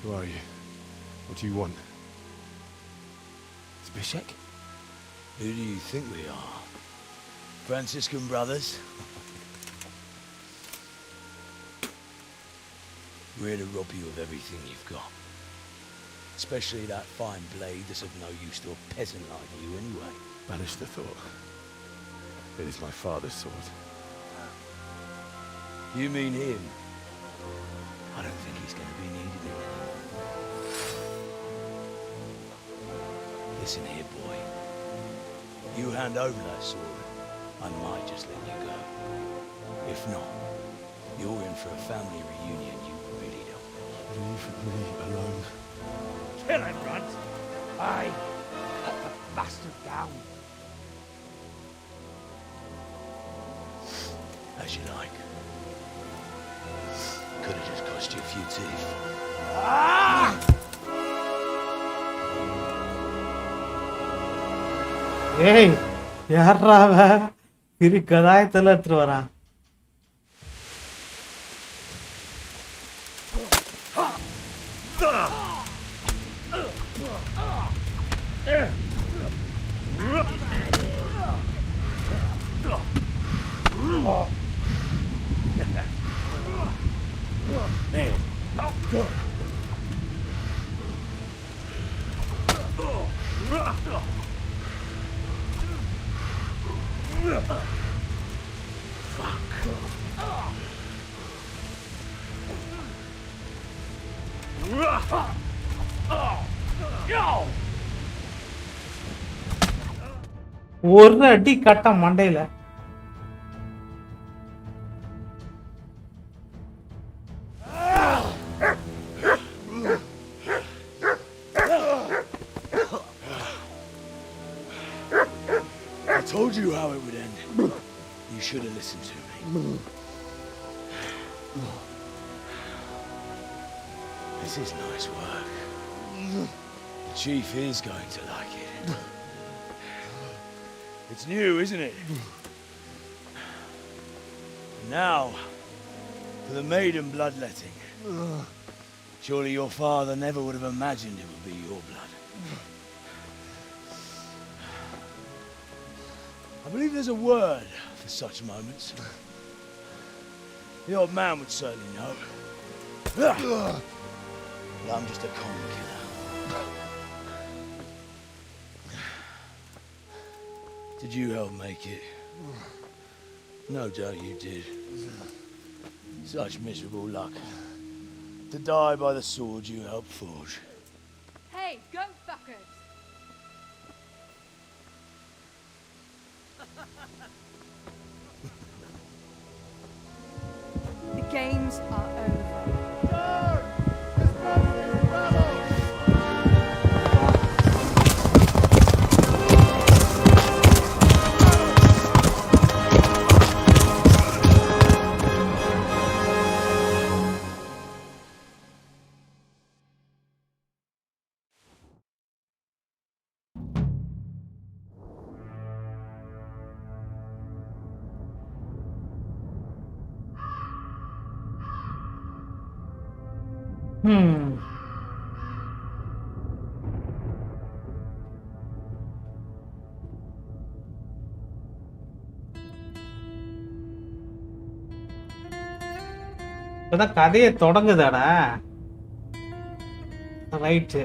Who are you? What do you want? Zbyszek? Who do you think we are? Franciscan brothers? We're here to rob you of everything you've got. Especially that fine blade that's of no use to a peasant like you anyway. Banish the thought. It is my father's sword. You mean him? I don't think he's going to be needing it anymore. Listen here, boy. You hand over that sword, I might just let you go. If not, you're in for a family reunion you really don't. Leave me alone. Kill him, Runt! Aye! Cut the bastard down! As you like. Could have just cost you a few teeth. ஏய் யாரா அவன் இரு கதாயத்தில் எடுத்துட்டு வரான் ஒரு அடி கட்ட மண்டையில I told you how it would end. You should have listened to me. This is nice work. The chief is going to like it. It's new, isn't it? Now, for the maiden bloodletting. Surely your father never would have imagined it would be your blood. I believe there's a word for such moments. The old man would certainly know. But I'm just a common killer. Did you help make it? No doubt you did. Such miserable luck. To die by the sword you helped forge. Hey, go fuckers! The games are over. இப்பதான் கதையை தொடங்குதாடா right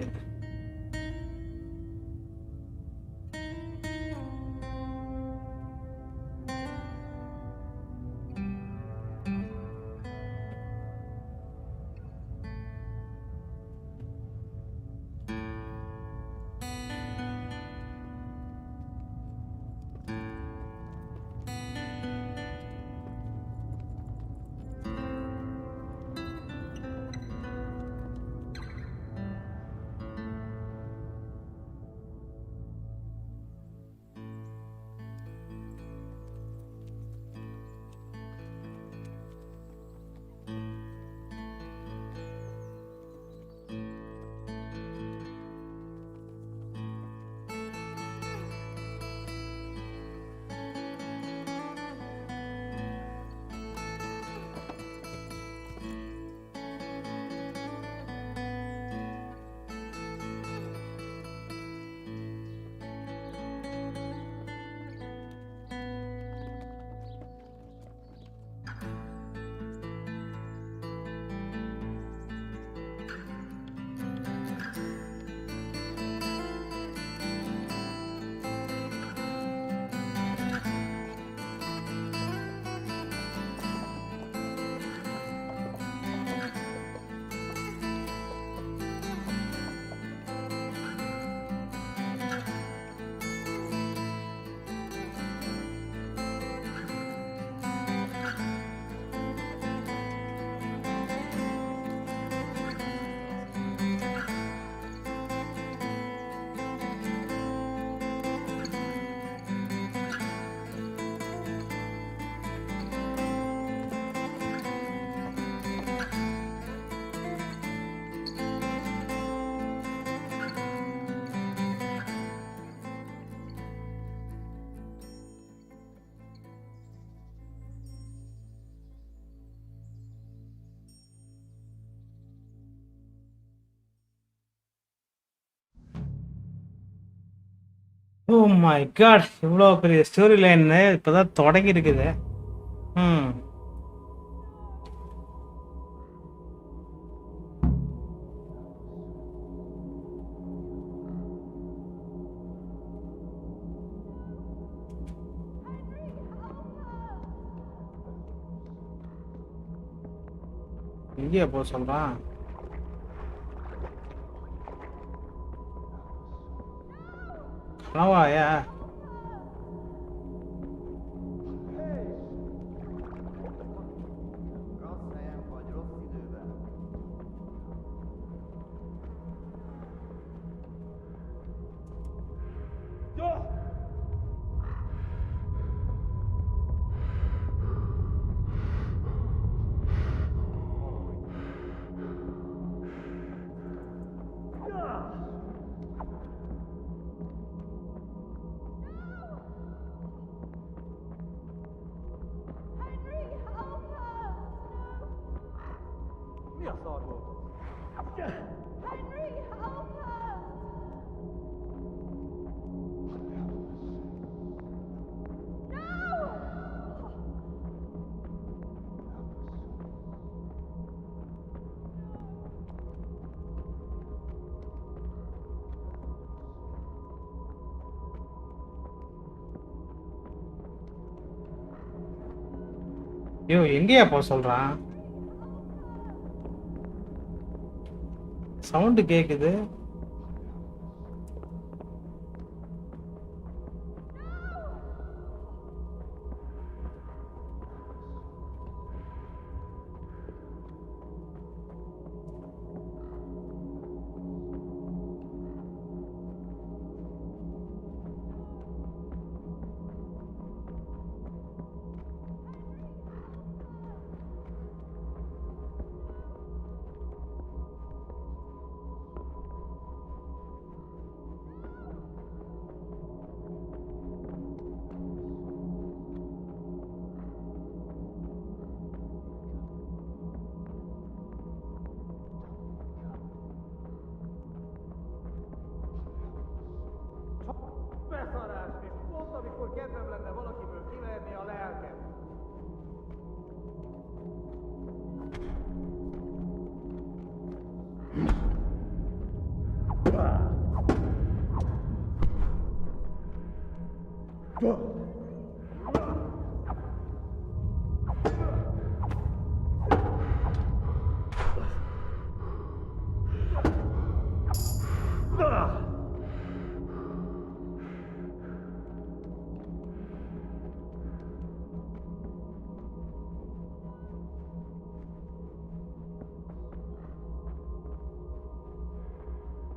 oh my God, இவ்வளோ பெரிய story line இப்போதான் தொடங்கி இருக்குது. ம். எங்கேயா போக சொல்றான்? கனவாயா? ஐயோ, எங்கேயா போக சொல்றான்? சவுண்டு கேக்குது. Beszarás, és pont amikor kedvem lenne valakiből kiverni a lelkem.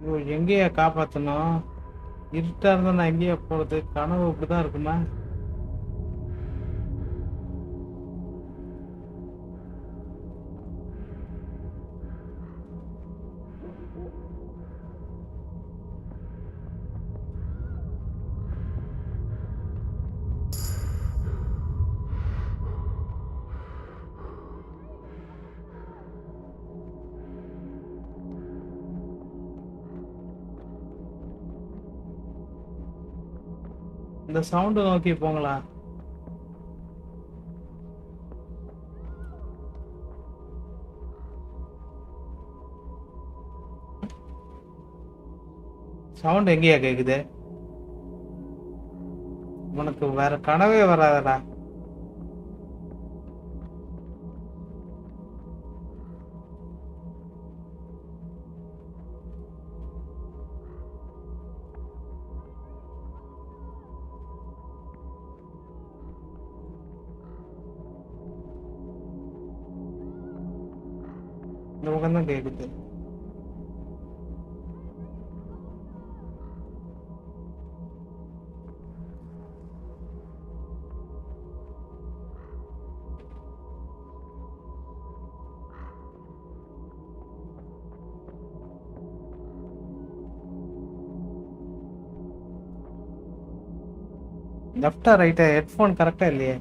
ஐயோ, எங்கேயா காப்பாத்தணும்? இருட்டா இருந்தா நான் எங்கேயா போறது? கனவு இப்படிதான் இருக்குமா? இந்த சவுண்டு நோக்கி போங்களா? சவுண்ட் எங்கேயா கேக்குது? உனக்கு வேற கனவே வராதடா. இந்த பக்கம் தான் கேக்குது. லெஃப்டா ரைட்டா? ஹெட்ஃபோன் கரெக்டா இல்லையே.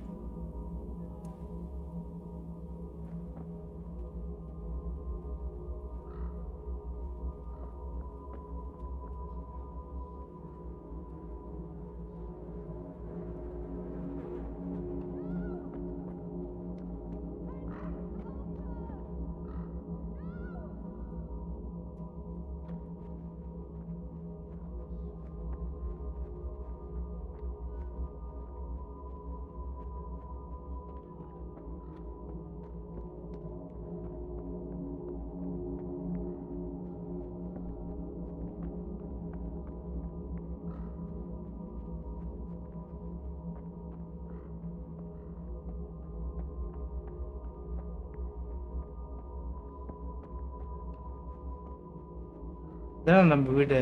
இதான் நம்ம வீடு.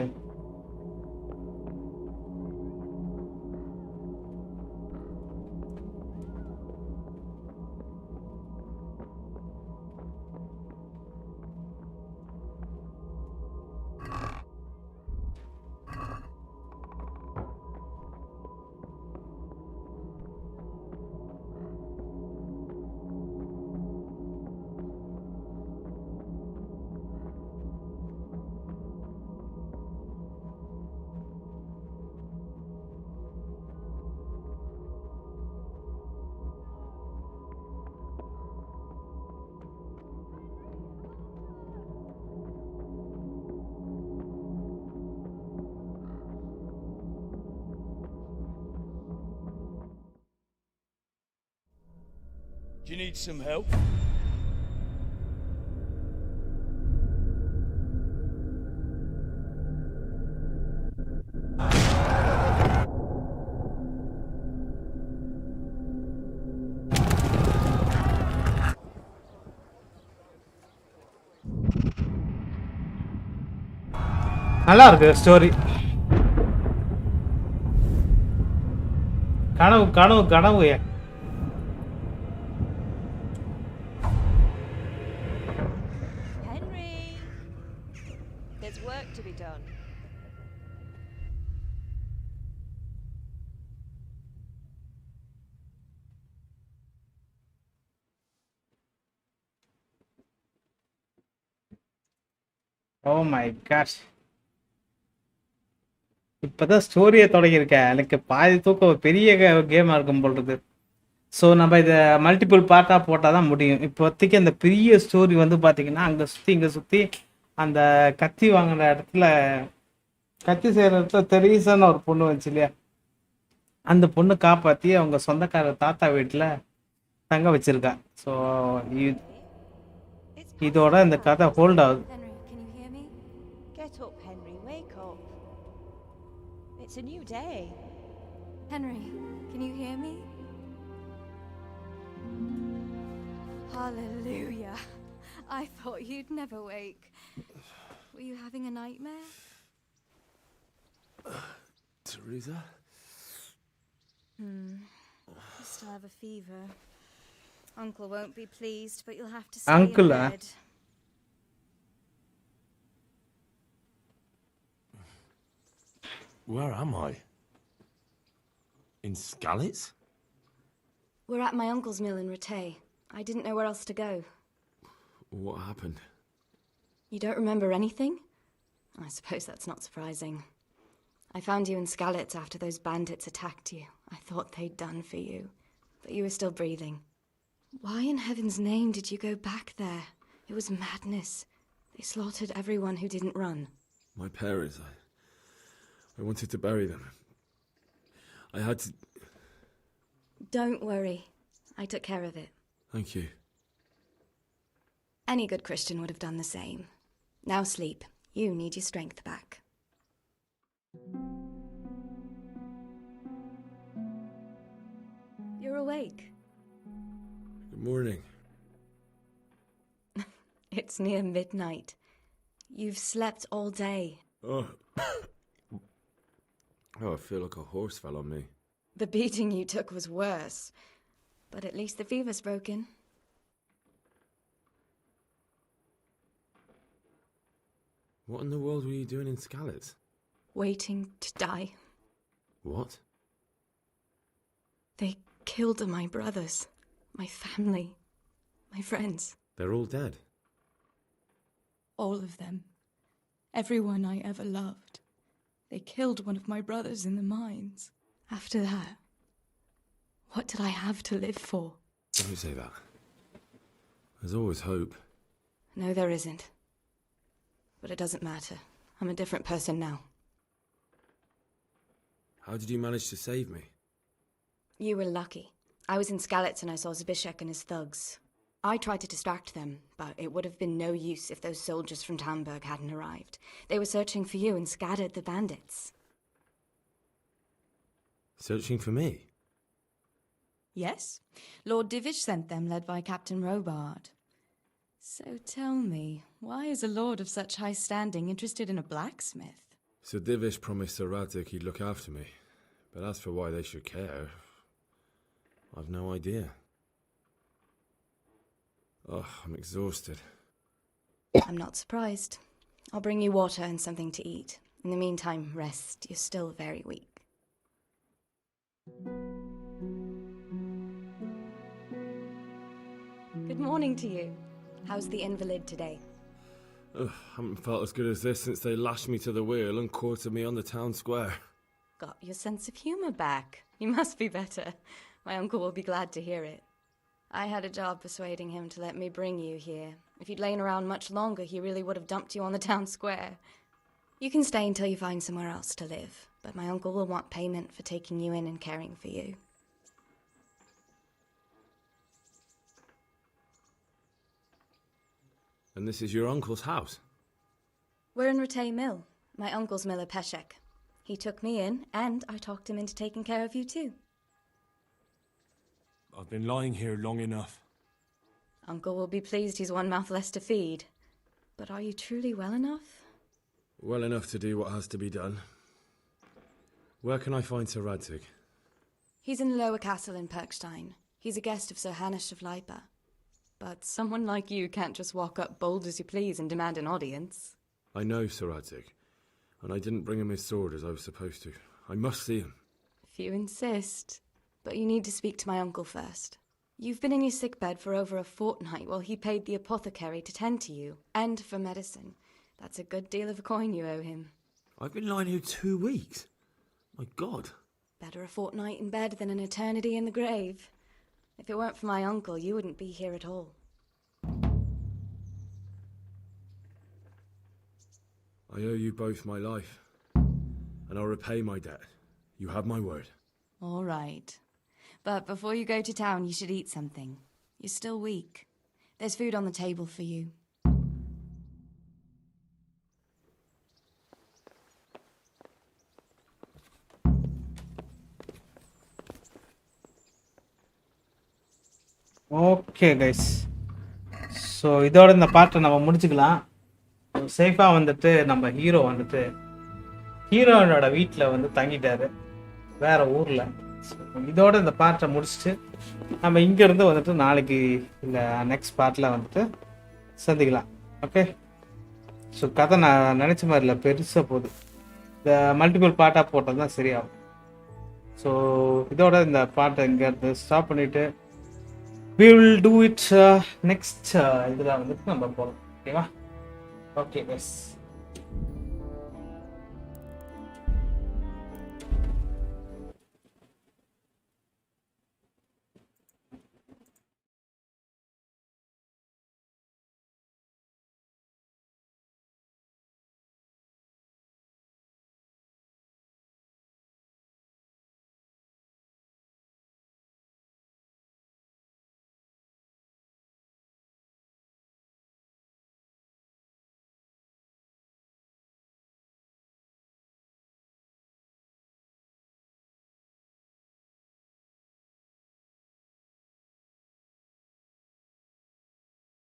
Do you need some help? நல்லா இருக்கு ஸ்டோரி. கனவு கனவு கனவு. Henry, there's work to be done. Oh my gosh. இப்பதான் ஸ்டோரியை தொடங்கியிருக்கேன். எனக்கு பாதி தூக்கம் பெரிய கேமாக இருக்கும் போல் இருக்கு. ஸோ நம்ம இதை மல்டிபிள் பார்ட்டாக போட்டால் தான் முடியும். இப்போதைக்கு அந்த பெரிய ஸ்டோரி வந்து பார்த்தீங்கன்னா அங்கே சுற்றி இங்கே சுற்றி அந்த கத்தி வாங்கின இடத்துல கத்தி செய்கிற இடத்துல தெரீசான்னு ஒரு பொண்ணு வந்துச்சு இல்லையா, அந்த பொண்ணு காப்பாற்றி அவங்க சொந்தக்கார தாத்தா வீட்டில் தங்க வச்சிருக்கா. ஸோ இதோட இந்த கதை ஹோல்ட் ஆகுது. Get up, Henry, wake up. It's a new day. Henry, can you hear me? Hallelujah. I thought you'd never wake. Were you having a nightmare? Teresa? You still have a fever. Uncle won't be pleased, but you'll have to stay Uncle, in bed. Where am I? In Skalitz? We're at my uncle's mill in Rataje. I didn't know where else to go. What happened? You don't remember anything? I suppose that's not surprising. I found you in Skalitz after those bandits attacked you. I thought they'd done for you, but you were still breathing. Why in heaven's name did you go back there? It was madness. They slaughtered everyone who didn't run. My parents, I wanted to bury them. I had to... Don't worry. I took care of it. Thank you. Any good Christian would have done the same. Now sleep. You need your strength back. You're awake. Good morning. It's near midnight. You've slept all day. Oh. Oh, I feel like a horse fell on me. The beating you took was worse. But at least the fever's broken. What in the world were you doing in Skalitz? Waiting to die. What? They killed my brothers, my family, my friends. They're all dead. All of them. Everyone I ever loved. They killed one of my brothers in the mines. After that, what did I have to live for? Don't say that. There's always hope. No, there isn't. But it doesn't matter. I'm a different person now. How did you manage to save me? You were lucky. I was in Skalitz and I saw Zbyszek and his thugs. I tried to distract them, but it would have been no use if those soldiers from Talmberg hadn't arrived. They were searching for you and scattered the bandits. Searching for me? Yes. Lord Divish sent them, led by Captain Robard. So tell me, why is a lord of such high standing interested in a blacksmith? Sir Divish promised Sir Rataje he'd look after me, but as for why they should care, I've no idea. Oh, I'm exhausted. I'm not surprised. I'll bring you water and something to eat. In the meantime, rest. You're still very weak. Good morning to you. How's the invalid today? Ugh, haven't felt as good as this since they lashed me to the wheel and quartered me on the town square. Got your sense of humour back. You must be better. My uncle will be glad to hear it. I had a job persuading him to let me bring you here. If you'd lain around much longer, he really would have dumped you on the town square. You can stay until you find somewhere else to live, but my uncle will want payment for taking you in and caring for you. And this is your uncle's house? We're in Rataje Mill. My uncle's miller Peshek. He took me in, and I talked him into taking care of you too. I've been lying here long enough. Uncle will be pleased he's one mouth less to feed. But are you truly well enough? Well enough to do what has to be done. Where can I find Sir Rataje? He's in the lower castle in Perkstein. He's a guest of Sir Hanush of Leipa. But someone like you can't just walk up bold as you please and demand an audience. I know Sir Rataje, and I didn't bring him his sword as I was supposed to. I must see him. If you insist. But you need to speak to my uncle first. You've been in your sickbed for over a fortnight while he paid the apothecary to tend to you, and for medicine. That's a good deal of a coin you owe him. I've been lying here 2 weeks. My God. Better a fortnight in bed than an eternity in the grave. If it weren't for my uncle, you wouldn't be here at all. I owe you both my life, and I'll repay my debt. You have my word. All right. But before you go to town, you should eat something. You're still weak. There's food on the table for you. Okay guys, so இதோட இந்த பாட்டை நம்ம முடிச்சுக்கலாம். சேஃபாக வந்துட்டு நம்ம hero வந்துட்டு ஹீரோனோட வீட்டில் வந்து தங்கிட்டாரு, வேற ஊரில். இதோட இந்த பாட்டை முடிச்சுட்டு நம்ம இங்கேருந்து வந்துட்டு நாளைக்கு இந்த நெக்ஸ்ட் பார்ட்டில் வந்துட்டு சந்திக்கலாம். ஓகே, ஸோ கதை நான் நினச்ச மாதிரி இல்லை, பெருசாக போகுது. இந்த மல்டிபிள் பார்ட்டாக போட்டது தான் சரியாகும். ஸோ இதோட இந்த பாட்டை இங்கேருந்து ஸ்டாப் பண்ணிவிட்டு we will do it next இதில் வந்துட்டு நம்ம போகலாம். ஓகேவா? Okay, S.